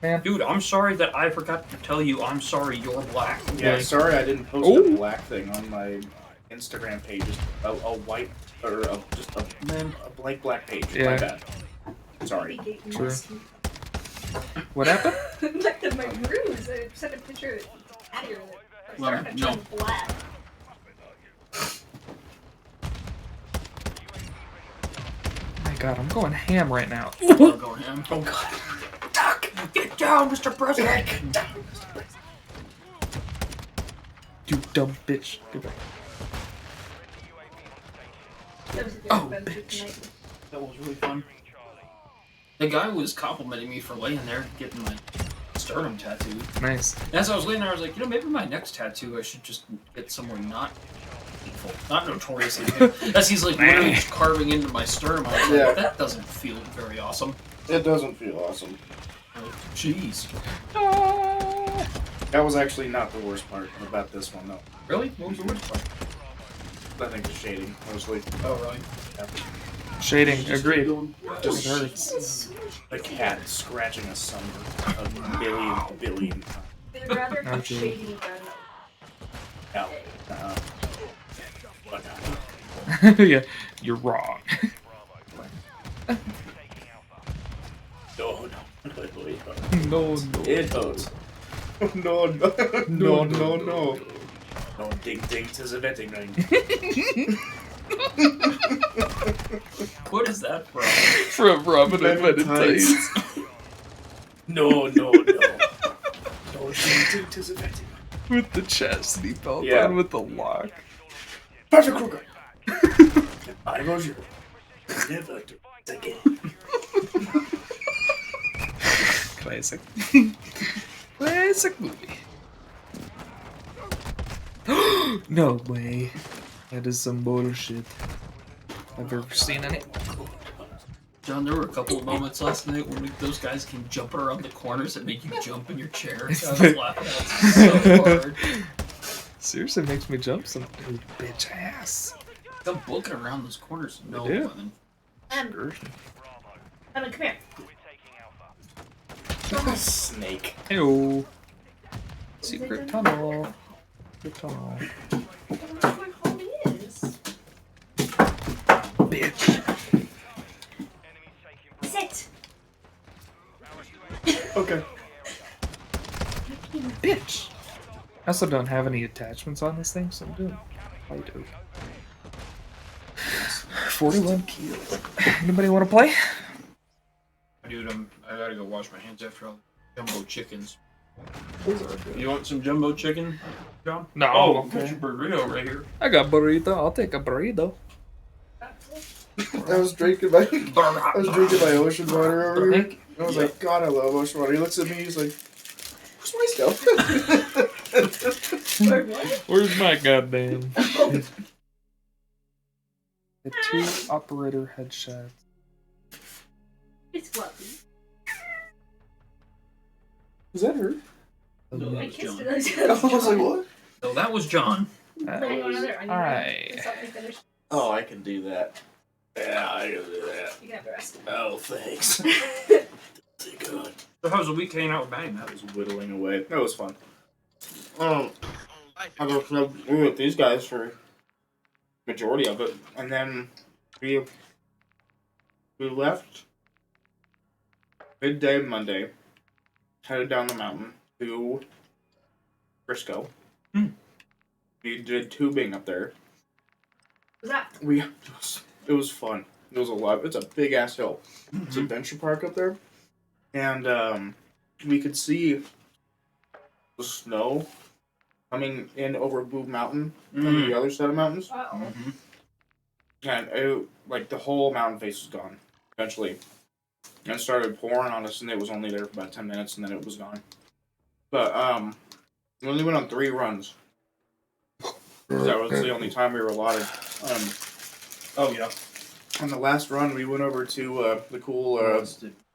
[SPEAKER 1] Man.
[SPEAKER 7] Dude, I'm sorry that I forgot to tell you I'm sorry you're black.
[SPEAKER 2] Yeah,
[SPEAKER 1] Like-
[SPEAKER 2] sorry I didn't post
[SPEAKER 1] Oh.
[SPEAKER 2] a black thing on my Instagram page. Just a white, or just a blank black page. My
[SPEAKER 1] Yeah.
[SPEAKER 2] bad. Sorry.
[SPEAKER 1] True. What happened?
[SPEAKER 6] Like my ruse. I sent a picture of Patty or
[SPEAKER 7] Well,
[SPEAKER 6] like,
[SPEAKER 7] no.
[SPEAKER 6] black.
[SPEAKER 1] My God, I'm going ham right now.
[SPEAKER 7] We're going in.
[SPEAKER 2] Oh god.
[SPEAKER 7] Get down, Mr. President!
[SPEAKER 1] You dumb bitch. Get back.
[SPEAKER 6] That was a good
[SPEAKER 7] Oh,
[SPEAKER 6] adventure
[SPEAKER 1] bitch.
[SPEAKER 6] tonight.
[SPEAKER 7] That was really fun. The guy was complimenting me for laying there getting my sternum tattooed.
[SPEAKER 1] Nice.
[SPEAKER 7] And as I was laying there, I was like, you know, maybe my next tattoo I should just get somewhere not painful, not notoriously painful. As he's like literally carving into my sternum, I was like,
[SPEAKER 2] Yeah.
[SPEAKER 7] that doesn't feel very awesome.
[SPEAKER 2] It doesn't feel awesome.
[SPEAKER 7] Jeez.
[SPEAKER 2] That was actually not the worst part about this one, though.
[SPEAKER 7] Really? What was the worst part?
[SPEAKER 2] I think the shading, mostly.
[SPEAKER 7] Oh, really?
[SPEAKER 1] Shading, agreed.
[SPEAKER 2] Just
[SPEAKER 1] It hurts.
[SPEAKER 2] the cat scratching a sunburn a billion times.
[SPEAKER 6] They'd rather have
[SPEAKER 1] Okay.
[SPEAKER 6] shading than
[SPEAKER 2] No. But,
[SPEAKER 1] Yeah, you're wrong.
[SPEAKER 2] no.
[SPEAKER 1] No,
[SPEAKER 2] It hurts. No. No, ding, tis a betting ring.
[SPEAKER 7] What is that from?
[SPEAKER 1] From Robin and Men in
[SPEAKER 2] Tights.
[SPEAKER 1] Tights.
[SPEAKER 2] No. No, ding, tis a betting ring.
[SPEAKER 1] With the chastity belt
[SPEAKER 2] Yeah.
[SPEAKER 1] on with the lock.
[SPEAKER 2] Patrick Kruger. I was you. Never do it again.
[SPEAKER 1] Classic. Classic movie. No way. That is some bullshit I've ever seen in it.
[SPEAKER 7] John, there were a couple of moments last night when those guys came jumping around the corners that make you jump in your chair. I was laughing at so hard.
[SPEAKER 1] Seriously makes me jump some bitch ass.
[SPEAKER 7] I'm booking around those corners. No,
[SPEAKER 1] Yeah.
[SPEAKER 7] women.
[SPEAKER 6] Emma, come here.
[SPEAKER 2] Snake.
[SPEAKER 1] Ew. Secret tunnel. Secret tunnel.
[SPEAKER 6] I don't know where home is.
[SPEAKER 1] Bitch.
[SPEAKER 6] Sit.
[SPEAKER 2] Okay.
[SPEAKER 1] Bitch. I also don't have any attachments on this thing, so I'm doing quite okay. 41 kills. Anybody want to play?
[SPEAKER 7] Dude, I gotta go wash my hands after all the jumbo chickens. You want some jumbo chicken, John?
[SPEAKER 1] No.
[SPEAKER 7] Oh,
[SPEAKER 1] Okay.
[SPEAKER 7] got your burrito right here.
[SPEAKER 1] I got burrito. I'll take a burrito.
[SPEAKER 2] I was drinking my ocean water over here.
[SPEAKER 1] Thank you.
[SPEAKER 2] I was like, God, I love ocean water. He looks at me, he's like, where's my stuff?
[SPEAKER 1] Where's my goddamn? The 2 operator headshots.
[SPEAKER 6] It's fluffy.
[SPEAKER 2] Was that her?
[SPEAKER 7] No,
[SPEAKER 6] I
[SPEAKER 7] that was
[SPEAKER 6] kissed
[SPEAKER 7] John.
[SPEAKER 6] it.
[SPEAKER 2] I was like, what?
[SPEAKER 7] So that was John.
[SPEAKER 1] Alright.
[SPEAKER 2] Oh, I can do that. Yeah, I can do that.
[SPEAKER 6] You can have the rest.
[SPEAKER 2] Oh, thanks. Thank God.
[SPEAKER 7] So how was the week hanging out with Batty?
[SPEAKER 2] That was whittling away. That was fun. I was with these guys for majority of it, and then we left midday Monday, headed down the mountain to Frisco. We did tubing up there.
[SPEAKER 6] What's that?
[SPEAKER 2] It was fun. It was a lot. It's a big ass hill. It's a adventure park up there, and we could see the snow coming in over Boob Mountain from the other side of the mountains.
[SPEAKER 6] Uh-oh.
[SPEAKER 2] And it, like, the whole mountain face was gone, eventually. And it started pouring on us, and it was only there for about 10 minutes, and then it was gone. But, we only went on 3 runs. 'Cause that was the only time we were allotted.
[SPEAKER 7] Oh, yeah.
[SPEAKER 2] On the last run, we went over to, the cool,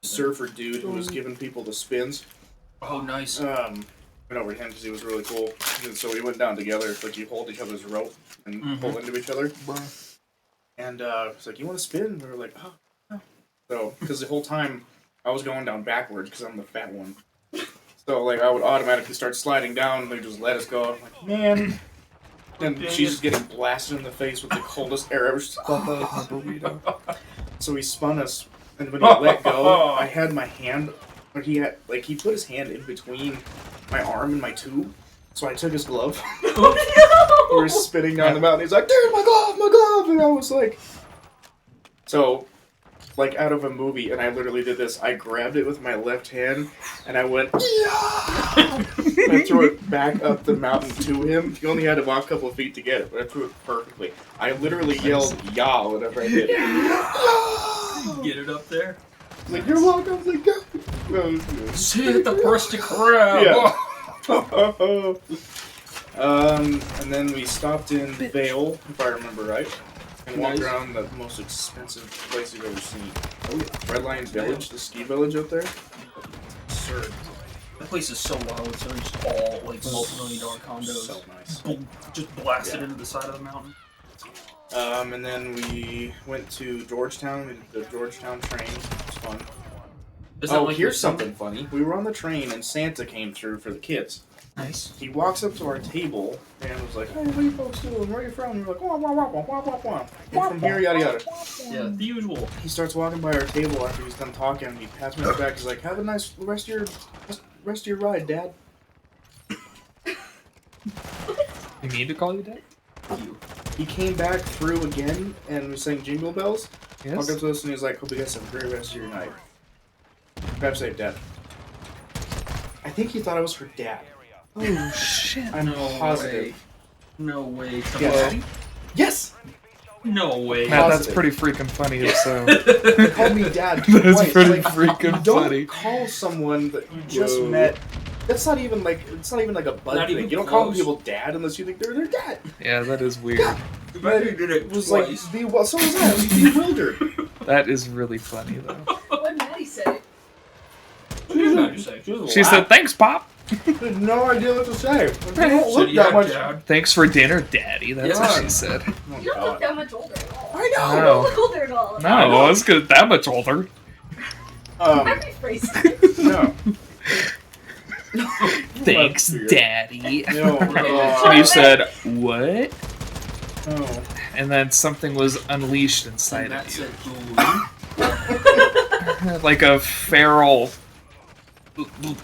[SPEAKER 2] surfer dude who was giving people the spins.
[SPEAKER 7] Oh, nice.
[SPEAKER 2] Went over to him because he was really cool. And so we went down together. It's like you hold each other's rope and pull into each other. And it's like, you want to spin? And we were like, oh, no. So, because the whole time I was going down backwards because I'm the fat one. So, like, I would automatically start sliding down and they just let us go. I'm like, man. And she's just getting blasted in the face with the coldest air ever.
[SPEAKER 1] Thought that was my burrito.
[SPEAKER 2] So he spun us, and when he let go, I had my hand, or he put his hand in between my arm and my tube. So I took his glove. We were spinning down the mountain. He's like, dude, my glove! And I was like, so, like out of a movie, and I literally did this. I grabbed it with my left hand, and I went, yeah! And I threw it back up the mountain to him. He only had to walk a couple of feet to get it, but I threw it perfectly. I literally yelled, "Yah!" whenever I did it. Yeah!
[SPEAKER 7] Get it up there.
[SPEAKER 2] Like, you're welcome. I was like, go.
[SPEAKER 7] See it, the Krusty Krab.
[SPEAKER 2] Yeah. And then we stopped in Vale, if I remember right. And walked
[SPEAKER 7] Nice.
[SPEAKER 2] around the most expensive place you've ever seen. Oh yeah, Red Lion Village, the ski village up there. Absurd.
[SPEAKER 7] That place is so wild. It's just all like multi-million-dollar condos.
[SPEAKER 2] So nice.
[SPEAKER 7] Just blasted into the side of the mountain.
[SPEAKER 2] And then we went to Georgetown. We did the Georgetown train. It was fun.
[SPEAKER 7] Is that
[SPEAKER 2] Oh,
[SPEAKER 7] like
[SPEAKER 2] here's something funny. We were on the train and Santa came through for the kids.
[SPEAKER 7] Nice.
[SPEAKER 2] He walks up to our table and was like, "Hey, what are you folks doing? Where are you from?" And we're like, "Wah, wah, wah, wah, wah, wah, wah. We're from here, yada yada."
[SPEAKER 7] Yeah, the usual.
[SPEAKER 2] He starts walking by our table after he's done talking, and he pats me on the back. He's like, "Have a nice rest of your ride, Dad."
[SPEAKER 1] You need to call you dad?
[SPEAKER 2] He came back through again and was saying Jingle Bells.
[SPEAKER 1] Yes.
[SPEAKER 2] Walked up to us and he's like, "Hope you guys have a great rest of your night." Grab safe, Dad. I think he thought I was her dad.
[SPEAKER 1] Oh shit.
[SPEAKER 2] I'm positive.
[SPEAKER 7] Way. No way.
[SPEAKER 2] Yes. Yes.
[SPEAKER 7] No way.
[SPEAKER 1] Matt, that's
[SPEAKER 2] Positive.
[SPEAKER 1] pretty freaking funny. So
[SPEAKER 2] He called me Dad
[SPEAKER 1] that's
[SPEAKER 2] twice.
[SPEAKER 1] pretty
[SPEAKER 2] Like,
[SPEAKER 1] freaking
[SPEAKER 2] don't
[SPEAKER 1] funny.
[SPEAKER 2] call someone that you just
[SPEAKER 7] Whoa.
[SPEAKER 2] met. That's not even like it's not even like a bud
[SPEAKER 7] Not
[SPEAKER 2] thing.
[SPEAKER 7] even
[SPEAKER 2] You don't call
[SPEAKER 7] close.
[SPEAKER 2] people Dad unless you think they're their dad.
[SPEAKER 1] Yeah, that is weird.
[SPEAKER 7] The fact that you did it
[SPEAKER 2] It was
[SPEAKER 7] twice.
[SPEAKER 2] like well, so was I. I was bewildered.
[SPEAKER 1] That is really funny though.
[SPEAKER 6] What Maddie said.
[SPEAKER 7] What did Maddie say?
[SPEAKER 1] She said, "Thanks, Pop.
[SPEAKER 2] I had no idea what to say. Like, you don't
[SPEAKER 7] So
[SPEAKER 2] look
[SPEAKER 7] yeah,
[SPEAKER 2] that much.
[SPEAKER 7] Dad.
[SPEAKER 1] Thanks for dinner, Daddy." That's what
[SPEAKER 2] Yeah.
[SPEAKER 1] she said.
[SPEAKER 2] Oh,
[SPEAKER 6] You don't look
[SPEAKER 2] God.
[SPEAKER 6] that much older at all.
[SPEAKER 2] I
[SPEAKER 6] You
[SPEAKER 2] know.
[SPEAKER 1] No.
[SPEAKER 6] don't look older at all.
[SPEAKER 1] No, I was good. That much older.
[SPEAKER 6] I'm rephrasing it.
[SPEAKER 2] No.
[SPEAKER 1] Thanks,
[SPEAKER 2] weird.
[SPEAKER 1] Daddy.
[SPEAKER 2] No.
[SPEAKER 1] And you said, "What?"
[SPEAKER 2] Oh.
[SPEAKER 1] And then something was unleashed inside
[SPEAKER 7] And that
[SPEAKER 1] of you,
[SPEAKER 7] said, ooh.
[SPEAKER 1] like a feral,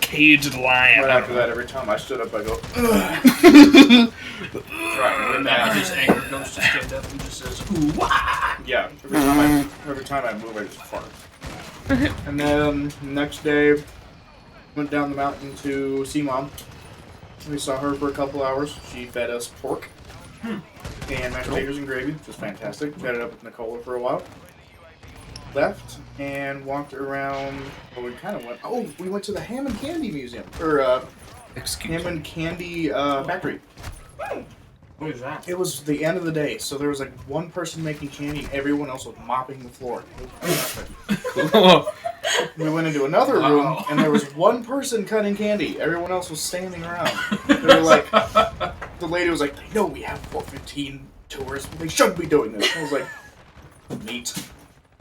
[SPEAKER 1] caged lion.
[SPEAKER 2] Right
[SPEAKER 1] I
[SPEAKER 2] after
[SPEAKER 1] don't
[SPEAKER 2] that, every time I stood up, I go.
[SPEAKER 1] know.
[SPEAKER 2] Right.
[SPEAKER 7] And Maddie just anger goes to stand up and just says, ooh, wah!
[SPEAKER 2] Yeah. Every time I move, I just fart. And then next day, went down the mountain to see Mom. We saw her for a couple hours. She fed us pork and mashed potatoes and gravy, which was fantastic. Chatted up with Nicola for a while. Left and walked around. Well, we kind of went. Oh, we went to the Ham and Candy Museum or
[SPEAKER 1] Excuse
[SPEAKER 2] Ham
[SPEAKER 1] me.
[SPEAKER 2] and Candy Factory.
[SPEAKER 7] What is that?
[SPEAKER 2] It was the end of the day, so there was like one person making candy, and everyone else was mopping the floor. It was perfect. We went into another room,
[SPEAKER 7] Wow.
[SPEAKER 2] and there was one person cutting candy. Everyone else was standing around. They were like, the lady was like, "They know we have 15 tours. They shouldn't be doing this." I was like, "Neat."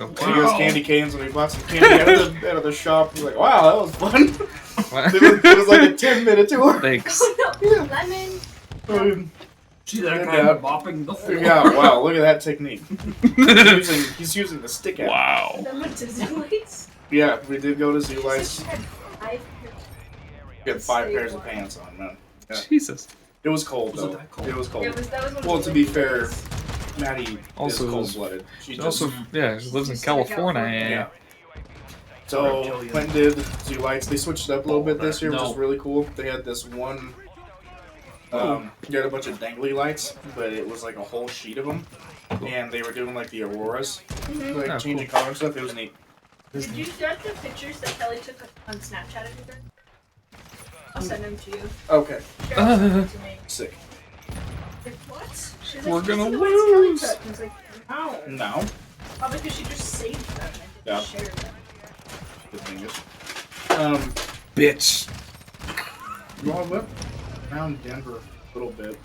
[SPEAKER 1] Okay.
[SPEAKER 2] He goes candy canes, and we bought some candy out of the shop. He's like, "Wow, that was fun."
[SPEAKER 1] What?
[SPEAKER 2] It was like a 10-minute tour.
[SPEAKER 1] Thanks.
[SPEAKER 6] Oh no.
[SPEAKER 2] Yeah.
[SPEAKER 6] Lemon.
[SPEAKER 7] See that
[SPEAKER 2] Yeah.
[SPEAKER 7] guy mopping the floor?
[SPEAKER 2] Yeah, wow, look at that technique. He's using the stick out.
[SPEAKER 1] Wow.
[SPEAKER 6] Then went to Zoo Lights.
[SPEAKER 2] Yeah, we did go to Zoo
[SPEAKER 6] So
[SPEAKER 2] Lights.
[SPEAKER 6] she had 5
[SPEAKER 2] We had 5 pairs of pants on, man. Yeah.
[SPEAKER 1] Jesus.
[SPEAKER 2] It was cold,
[SPEAKER 7] Was it
[SPEAKER 2] though.
[SPEAKER 7] that cold?
[SPEAKER 2] It was cold.
[SPEAKER 6] That was one
[SPEAKER 2] Well,
[SPEAKER 6] of the
[SPEAKER 2] to be
[SPEAKER 6] lucky
[SPEAKER 2] fair,
[SPEAKER 6] days.
[SPEAKER 2] Maddie
[SPEAKER 1] Also,
[SPEAKER 2] is cold-blooded. She just,
[SPEAKER 1] Also, yeah, she lives in
[SPEAKER 6] She's from
[SPEAKER 1] California.
[SPEAKER 2] yeah.
[SPEAKER 1] Yeah.
[SPEAKER 2] So,
[SPEAKER 7] Reptilian.
[SPEAKER 2] went and did Zoo Lights. They switched it up a little bit this year, which
[SPEAKER 7] No.
[SPEAKER 2] was really cool. They had this one... they had a bunch of dangly lights, but it was like a whole sheet of them. And they were doing like the auroras, like
[SPEAKER 1] Oh,
[SPEAKER 2] changing color and stuff. It was neat.
[SPEAKER 6] Did you get the pictures that Kelly took on Snapchat of your birthday? I'll send them to you.
[SPEAKER 2] Okay,
[SPEAKER 6] Cheryl sent them to me.
[SPEAKER 2] sick.
[SPEAKER 6] Like, what? She's
[SPEAKER 1] We're
[SPEAKER 6] like,
[SPEAKER 1] gonna
[SPEAKER 6] "These are the ones Kelly
[SPEAKER 1] lose."
[SPEAKER 6] took." I was like, no.
[SPEAKER 2] Now,
[SPEAKER 6] Probably because she just saved them and
[SPEAKER 2] Yeah.
[SPEAKER 6] didn't share them.
[SPEAKER 2] good thing is.
[SPEAKER 1] Bitch.
[SPEAKER 2] Well, I went around Denver a little bit.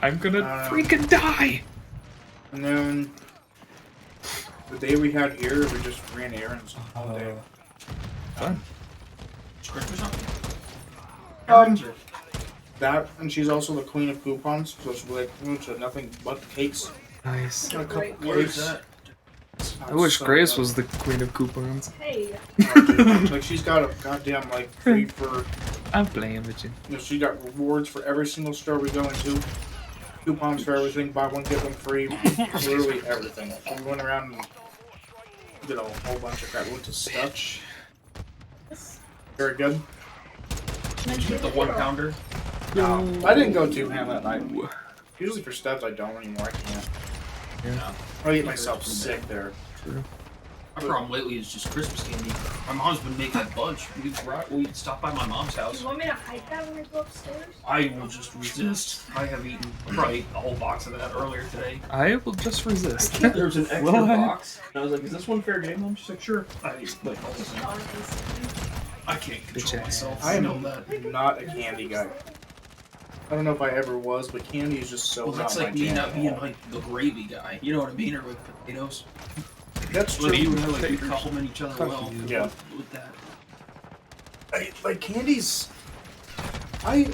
[SPEAKER 1] I'm gonna freaking die.
[SPEAKER 2] And then the day we had here, we just ran errands all day.
[SPEAKER 1] Fun.
[SPEAKER 7] Script or something?
[SPEAKER 2] That, and she's also the queen of coupons, so she'll be like, to nothing but cakes.
[SPEAKER 1] Nice.
[SPEAKER 2] Got a couple
[SPEAKER 6] Great.
[SPEAKER 7] Where is
[SPEAKER 2] cakes.
[SPEAKER 7] that?
[SPEAKER 1] I wish Grace was the queen of coupons.
[SPEAKER 6] Hey,
[SPEAKER 2] Like, she's got a goddamn, like, free for,
[SPEAKER 1] I'm playing with you.
[SPEAKER 2] she got rewards for every single store we go into. Coupons for everything, buy one, get one free. Literally everything. So we went around and did a whole bunch of crap. We went to Stutch. Very good.
[SPEAKER 7] Did you get the 1 pounder?
[SPEAKER 2] No, I didn't go too ham that night. Usually for Stutch I don't anymore. I can't.
[SPEAKER 1] Yeah.
[SPEAKER 2] I get myself sick there.
[SPEAKER 1] True.
[SPEAKER 7] My problem lately is just Christmas candy. My mom's been making a bunch. We stop by my mom's
[SPEAKER 6] Do
[SPEAKER 7] house.
[SPEAKER 6] you want me to hide that when I go upstairs?
[SPEAKER 7] I will just resist. I have eaten probably a whole box of that earlier today.
[SPEAKER 1] I will just resist.
[SPEAKER 7] There was an extra
[SPEAKER 1] Well,
[SPEAKER 7] box, and I was like, "Is this one fair game?" Mom? She's like, "Sure." I ate like all the same. I can't control myself.
[SPEAKER 2] I
[SPEAKER 7] know
[SPEAKER 2] am
[SPEAKER 7] that.
[SPEAKER 2] not a candy guy. I don't know if I ever was, but candy is just so
[SPEAKER 7] Well, that's
[SPEAKER 2] not
[SPEAKER 7] like
[SPEAKER 2] my
[SPEAKER 7] me
[SPEAKER 2] jam
[SPEAKER 7] not
[SPEAKER 2] at
[SPEAKER 7] being
[SPEAKER 2] all.
[SPEAKER 7] like the gravy guy. You know what I mean? Or with potatoes.
[SPEAKER 2] That's
[SPEAKER 7] But you
[SPEAKER 2] true.
[SPEAKER 7] know, like we complement each other
[SPEAKER 1] Fuck
[SPEAKER 7] well.
[SPEAKER 1] you.
[SPEAKER 2] Yeah.
[SPEAKER 7] With that.
[SPEAKER 2] Like candies. I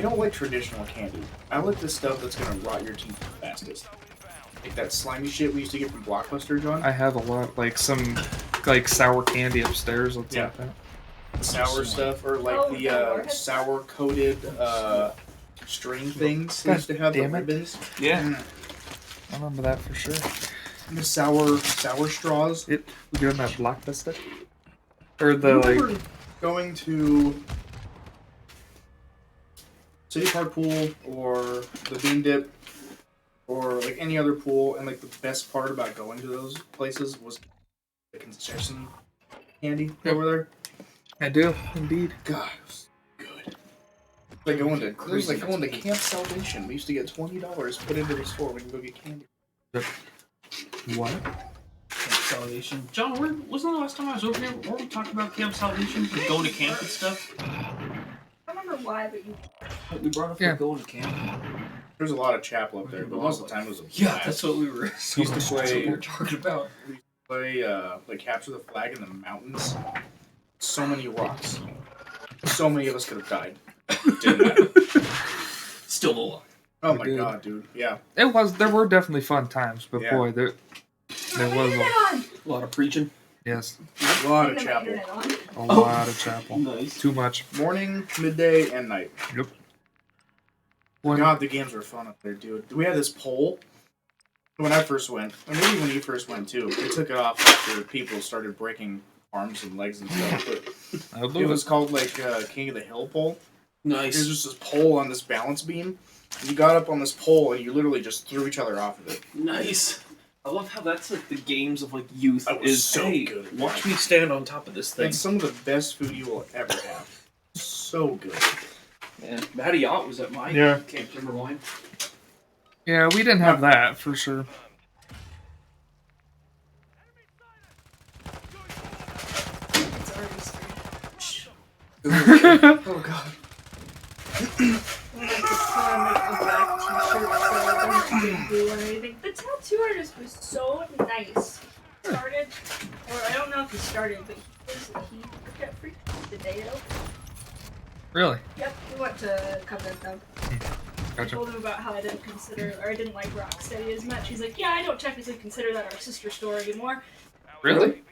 [SPEAKER 2] don't like traditional candy. I like the stuff that's gonna rot your teeth the fastest. Like that slimy shit we used to get from Blockbuster, John.
[SPEAKER 1] I have a lot, like some, like sour candy upstairs. Let's
[SPEAKER 2] Yeah.
[SPEAKER 1] like that.
[SPEAKER 2] Sour stuff, or like
[SPEAKER 6] Oh,
[SPEAKER 2] the
[SPEAKER 6] the Warhead
[SPEAKER 2] sour coated string things they
[SPEAKER 1] God
[SPEAKER 2] used to have, the
[SPEAKER 1] damn it.
[SPEAKER 2] ribbons.
[SPEAKER 1] Yeah, I remember that for sure.
[SPEAKER 2] And the sour straws.
[SPEAKER 1] We doing that Blockbuster, or the
[SPEAKER 2] You
[SPEAKER 1] like.
[SPEAKER 2] remember going to City Park Pool or the Bean Dip or like any other pool, and like the best part about going to those places was the concession candy over there.
[SPEAKER 1] I do indeed.
[SPEAKER 2] God, it was good. Like going to, it was like going to Camp Salvation. We used to get $20 put into the store when you go get candy.
[SPEAKER 1] What?
[SPEAKER 7] Camp Salvation. John, wasn't the last time I was over here? Weren't we talking about Camp Salvation? Like going to camp and stuff?
[SPEAKER 6] I don't remember why, but you.
[SPEAKER 7] We brought up
[SPEAKER 1] Yeah.
[SPEAKER 7] going to camp.
[SPEAKER 2] There's a lot of chapel up there, but most of the time it was a
[SPEAKER 7] Yeah,
[SPEAKER 2] blast.
[SPEAKER 7] that's what we were.
[SPEAKER 1] So
[SPEAKER 2] used to
[SPEAKER 1] much
[SPEAKER 2] play-
[SPEAKER 7] That's what we were talking about.
[SPEAKER 2] Play like capture the flag in the mountains. So many rocks. So many of us could have died. Didn't matter.
[SPEAKER 7] Still alive.
[SPEAKER 2] Oh
[SPEAKER 1] We
[SPEAKER 2] my
[SPEAKER 1] did.
[SPEAKER 2] god, dude. Yeah.
[SPEAKER 1] There were definitely fun times, but
[SPEAKER 2] Yeah.
[SPEAKER 1] boy, there was
[SPEAKER 6] on.
[SPEAKER 7] A lot of preaching.
[SPEAKER 1] yes,
[SPEAKER 2] A lot of
[SPEAKER 6] Turn my
[SPEAKER 2] chapel.
[SPEAKER 6] internet on.
[SPEAKER 1] a lot of chapel.
[SPEAKER 7] Nice.
[SPEAKER 1] Too much.
[SPEAKER 2] Morning, midday, and night.
[SPEAKER 1] Yep. When,
[SPEAKER 2] God, the games were fun up there, dude. We had this pole when I first went, or maybe when you first went too. They took it off after people started breaking arms and legs and stuff. But
[SPEAKER 1] I
[SPEAKER 2] it
[SPEAKER 1] believe
[SPEAKER 2] was called like King of the Hill pole.
[SPEAKER 7] Nice.
[SPEAKER 2] There's just this pole on this balance beam. And you got up on this pole and you literally just threw each other off of it.
[SPEAKER 7] Nice. I love how that's like the games of like youth.
[SPEAKER 2] That was
[SPEAKER 7] Is
[SPEAKER 2] so
[SPEAKER 7] hey,
[SPEAKER 2] good at
[SPEAKER 7] watch
[SPEAKER 2] that.
[SPEAKER 7] me stand on top of this thing.
[SPEAKER 2] It's some of the best food you will ever have. So good.
[SPEAKER 7] Man, Matty Yacht was at my
[SPEAKER 1] Yeah.
[SPEAKER 7] Camp Timberline.
[SPEAKER 1] Yeah, we didn't have that for sure.
[SPEAKER 6] It's already screwed.
[SPEAKER 2] Oh god.
[SPEAKER 6] Like this time, like a black t-shirt, so I don't do anything. The tattoo artist was so nice. He started, or I don't know if he started, but he worked at Free the day it opened.
[SPEAKER 1] Really?
[SPEAKER 6] Yep, we went to Covenant though. I
[SPEAKER 1] Gotcha.
[SPEAKER 6] told him about how I didn't consider, or I didn't like Rocksteady as much. He's like, yeah, I don't technically consider that our sister store anymore.
[SPEAKER 1] Really?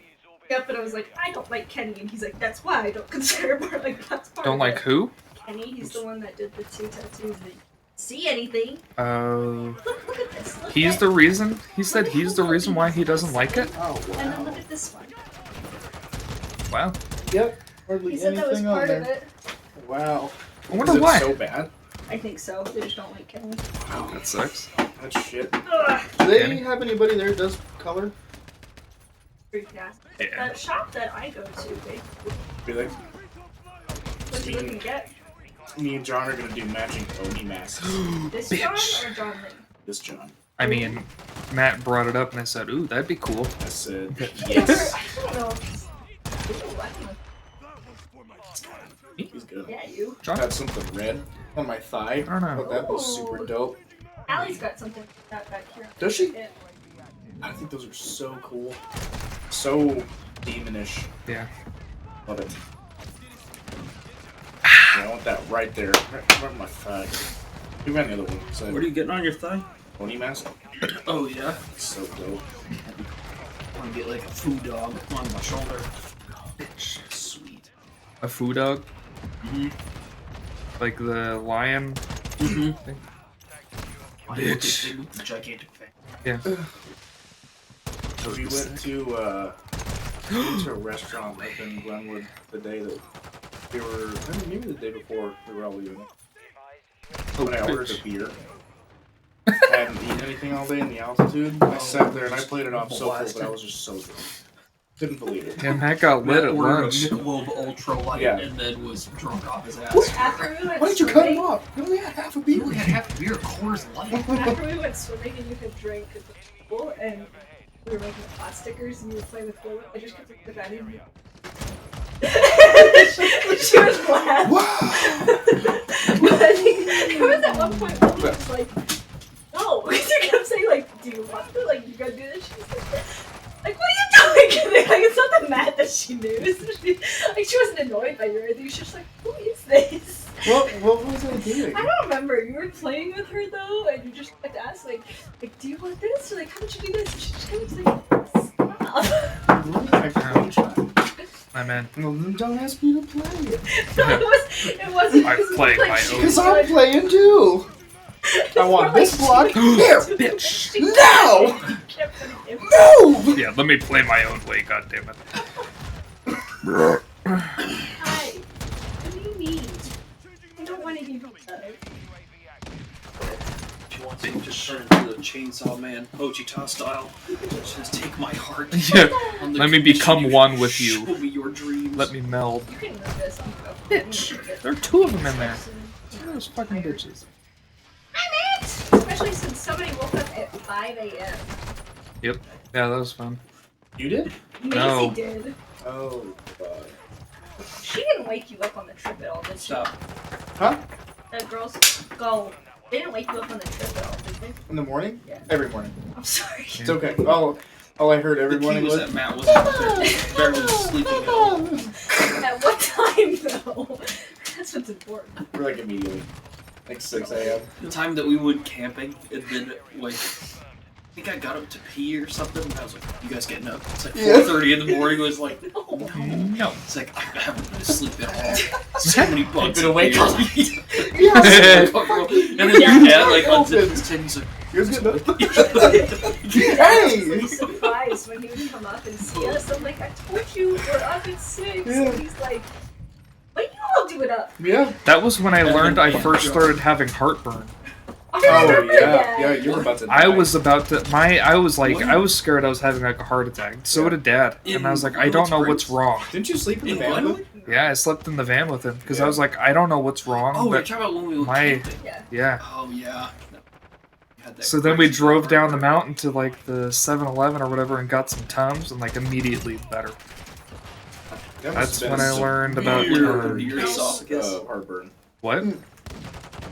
[SPEAKER 6] Yep, and I was like, I don't like Kenny, and he's like, that's why I don't consider more like that's part
[SPEAKER 1] Don't
[SPEAKER 6] of
[SPEAKER 1] like
[SPEAKER 6] it.
[SPEAKER 1] who?
[SPEAKER 6] Kenny, he's the one that did the 2 tattoos that see anything. Look at this. Look
[SPEAKER 1] He's
[SPEAKER 6] at,
[SPEAKER 1] the reason. He said he's the reason why he doesn't like it.
[SPEAKER 2] Oh
[SPEAKER 6] and then
[SPEAKER 2] wow.
[SPEAKER 6] look at this one.
[SPEAKER 1] Wow.
[SPEAKER 2] Yep. Hardly
[SPEAKER 6] He said that was
[SPEAKER 2] anything on
[SPEAKER 6] part
[SPEAKER 2] there.
[SPEAKER 6] of it.
[SPEAKER 2] Wow.
[SPEAKER 1] I wonder
[SPEAKER 2] Is it
[SPEAKER 1] why.
[SPEAKER 2] so bad?
[SPEAKER 6] I think so. They just don't like Kenny.
[SPEAKER 1] That sucks.
[SPEAKER 2] That's shit.
[SPEAKER 6] Ugh.
[SPEAKER 2] Do they
[SPEAKER 1] Kenny?
[SPEAKER 2] have anybody there that does color?
[SPEAKER 6] Freak nasty.
[SPEAKER 1] Yeah.
[SPEAKER 6] The shop that I go to, they
[SPEAKER 2] Really?
[SPEAKER 6] what you looking to get?
[SPEAKER 2] Me and John are gonna do matching Oni masks.
[SPEAKER 6] This
[SPEAKER 1] Bitch.
[SPEAKER 6] John or John Lynn?
[SPEAKER 2] This John.
[SPEAKER 1] I mean, Matt brought it up and I said, "Ooh, that'd be cool."
[SPEAKER 2] I said
[SPEAKER 6] Yes.
[SPEAKER 2] yes.
[SPEAKER 6] I don't know. Ooh, I don't know.
[SPEAKER 2] He's good.
[SPEAKER 6] Yeah, you.
[SPEAKER 1] John?
[SPEAKER 2] Got something red on my thigh.
[SPEAKER 1] I don't know.
[SPEAKER 2] Thought that was super dope.
[SPEAKER 6] Allie's got something like that back here.
[SPEAKER 2] Does she?
[SPEAKER 6] Yeah.
[SPEAKER 2] I think those are so cool. So demonish.
[SPEAKER 1] Yeah.
[SPEAKER 2] Love it. Yeah, I want that right there. Right on my thigh. You got the other one. So,
[SPEAKER 7] What are you getting on your thigh?
[SPEAKER 2] Oni mask?
[SPEAKER 7] Oh yeah.
[SPEAKER 2] It's so dope.
[SPEAKER 7] I want to get like a food dog on my shoulder. Sweet.
[SPEAKER 1] A foo dog,
[SPEAKER 7] Mm-hmm.
[SPEAKER 1] like the lion.
[SPEAKER 7] Mm-hmm.
[SPEAKER 1] thing.
[SPEAKER 7] Bitch. With the gigantic thing.
[SPEAKER 1] Yeah.
[SPEAKER 2] We went to a restaurant up in Glenwood the day that we were, maybe the day before we were all leaving.
[SPEAKER 1] Oh,
[SPEAKER 2] When I ordered a
[SPEAKER 1] bitch.
[SPEAKER 2] beer. Hadn't eaten anything all day in the altitude. I sat there and I played it off so cool, but I was just so drunk. Couldn't believe it.
[SPEAKER 1] Yeah, Matt got lit
[SPEAKER 7] Matt
[SPEAKER 1] at
[SPEAKER 7] ordered
[SPEAKER 1] lunch.
[SPEAKER 7] a Michelob Ultra Light
[SPEAKER 2] Yeah.
[SPEAKER 7] and then was drunk off his ass.
[SPEAKER 6] After we went
[SPEAKER 2] Why did you cut him
[SPEAKER 6] swimming,
[SPEAKER 2] off? You only had half a
[SPEAKER 7] You
[SPEAKER 2] beer.
[SPEAKER 7] only had half a beer, Coors Light.
[SPEAKER 6] after we went swimming and you had drank at the pool and we were making pot stickers and you were playing with Flora, I just kept looking at you. She was laughing.
[SPEAKER 2] Wow!
[SPEAKER 6] But I think there was at one point Lily was like, no, because you kept saying like, do you want to? Like, you gotta do this? She was like, what are you doing? Like, it's not the Matt that she knew. She wasn't annoyed by you or anything. She was like, who is this?
[SPEAKER 2] What was I doing?
[SPEAKER 6] I don't remember. You were playing with her though, and you just had to ask like, do you want this? Or like, how would you do this? And she just kind of was like, stop.
[SPEAKER 1] My man.
[SPEAKER 2] Well, then don't ask me to play.
[SPEAKER 6] No, it wasn't.
[SPEAKER 1] I'm
[SPEAKER 6] because it
[SPEAKER 1] playing
[SPEAKER 6] was
[SPEAKER 1] my
[SPEAKER 6] she
[SPEAKER 1] own.
[SPEAKER 2] Because
[SPEAKER 6] was
[SPEAKER 2] I'm
[SPEAKER 6] like-
[SPEAKER 2] playing too. I want this block. Here!
[SPEAKER 1] Bitch.
[SPEAKER 2] Now!
[SPEAKER 6] She kept putting it-
[SPEAKER 2] Move!
[SPEAKER 1] Yeah, let me play my own way, goddammit.
[SPEAKER 6] Hi. What do you need? I don't want to give you
[SPEAKER 7] She wants to just turn into the Chainsaw Man, Ochita style. Just take my heart.
[SPEAKER 1] Yeah,
[SPEAKER 7] On the
[SPEAKER 1] let me
[SPEAKER 7] condition
[SPEAKER 1] become one with you.
[SPEAKER 7] Show me your dreams.
[SPEAKER 1] Let me meld.
[SPEAKER 6] You can move this on
[SPEAKER 1] Bitch. There are two of them in there. Those fucking bitches.
[SPEAKER 6] I'm it! Especially since somebody woke up at 5 a.m.
[SPEAKER 1] Yep. Yeah, that was fun.
[SPEAKER 2] You did?
[SPEAKER 6] Maisie
[SPEAKER 1] No.
[SPEAKER 6] did.
[SPEAKER 2] Oh, God.
[SPEAKER 6] She didn't wake you up on the trip at all, did she?
[SPEAKER 7] Stop.
[SPEAKER 2] Huh?
[SPEAKER 6] The girls go. They didn't wake you up on the trip at all, did they?
[SPEAKER 2] In the morning?
[SPEAKER 6] Yeah.
[SPEAKER 2] Every morning.
[SPEAKER 6] I'm sorry.
[SPEAKER 2] It's okay. All I heard every
[SPEAKER 7] The key
[SPEAKER 2] morning
[SPEAKER 7] was
[SPEAKER 2] was...
[SPEAKER 7] that Matt wasn't out there, barely sleeping at all.
[SPEAKER 6] At what time, though? That's what's important.
[SPEAKER 2] We're like immediately. Like 6 a.m.
[SPEAKER 7] The time that we went camping, and then like, I think I got up to pee or something, and I was like, "You guys getting up?" It's like
[SPEAKER 2] Yeah.
[SPEAKER 7] 4:30 in the morning. It was like,
[SPEAKER 6] No.
[SPEAKER 1] No.
[SPEAKER 7] it's like I haven't been asleep at all. So many bugs.
[SPEAKER 2] Been awake
[SPEAKER 7] in
[SPEAKER 2] all
[SPEAKER 7] here.
[SPEAKER 2] Yeah.
[SPEAKER 7] And then your dad like unzipped his tin. He's like,
[SPEAKER 2] You guys getting up?
[SPEAKER 6] I
[SPEAKER 2] Hey!
[SPEAKER 6] was surprised when he would come up and see us. I'm like, I told you we're up at 6.
[SPEAKER 2] Yeah.
[SPEAKER 6] And he's like, why do you all do it up?
[SPEAKER 2] Yeah.
[SPEAKER 1] That was when I learned I first started having heartburn.
[SPEAKER 6] I
[SPEAKER 2] Oh,
[SPEAKER 6] remember
[SPEAKER 2] yeah.
[SPEAKER 6] that.
[SPEAKER 2] Yeah, you were about to die.
[SPEAKER 1] I was about to I was scared I was having like a heart attack. So did Dad. And I was like, I don't know what's wrong.
[SPEAKER 2] Didn't you sleep in the
[SPEAKER 7] in
[SPEAKER 2] van?
[SPEAKER 7] Glenwood?
[SPEAKER 1] Yeah, I slept in the van with him because
[SPEAKER 2] Yeah.
[SPEAKER 1] I was like, I don't know what's wrong.
[SPEAKER 7] Oh, you're
[SPEAKER 1] but
[SPEAKER 7] talking about when we went
[SPEAKER 1] my-
[SPEAKER 7] camping.
[SPEAKER 6] Yeah.
[SPEAKER 1] yeah.
[SPEAKER 7] Oh yeah. You had that
[SPEAKER 1] So then we
[SPEAKER 7] crazy
[SPEAKER 1] drove down the
[SPEAKER 7] heartburn.
[SPEAKER 1] mountain to like the 7-Eleven or whatever and got some Tums and like immediately better.
[SPEAKER 2] That must
[SPEAKER 1] That's
[SPEAKER 2] have
[SPEAKER 1] when
[SPEAKER 2] been
[SPEAKER 1] I
[SPEAKER 2] some
[SPEAKER 1] learned about
[SPEAKER 7] weird
[SPEAKER 1] carbs.
[SPEAKER 7] your esophagus.
[SPEAKER 2] heartburn.
[SPEAKER 1] What?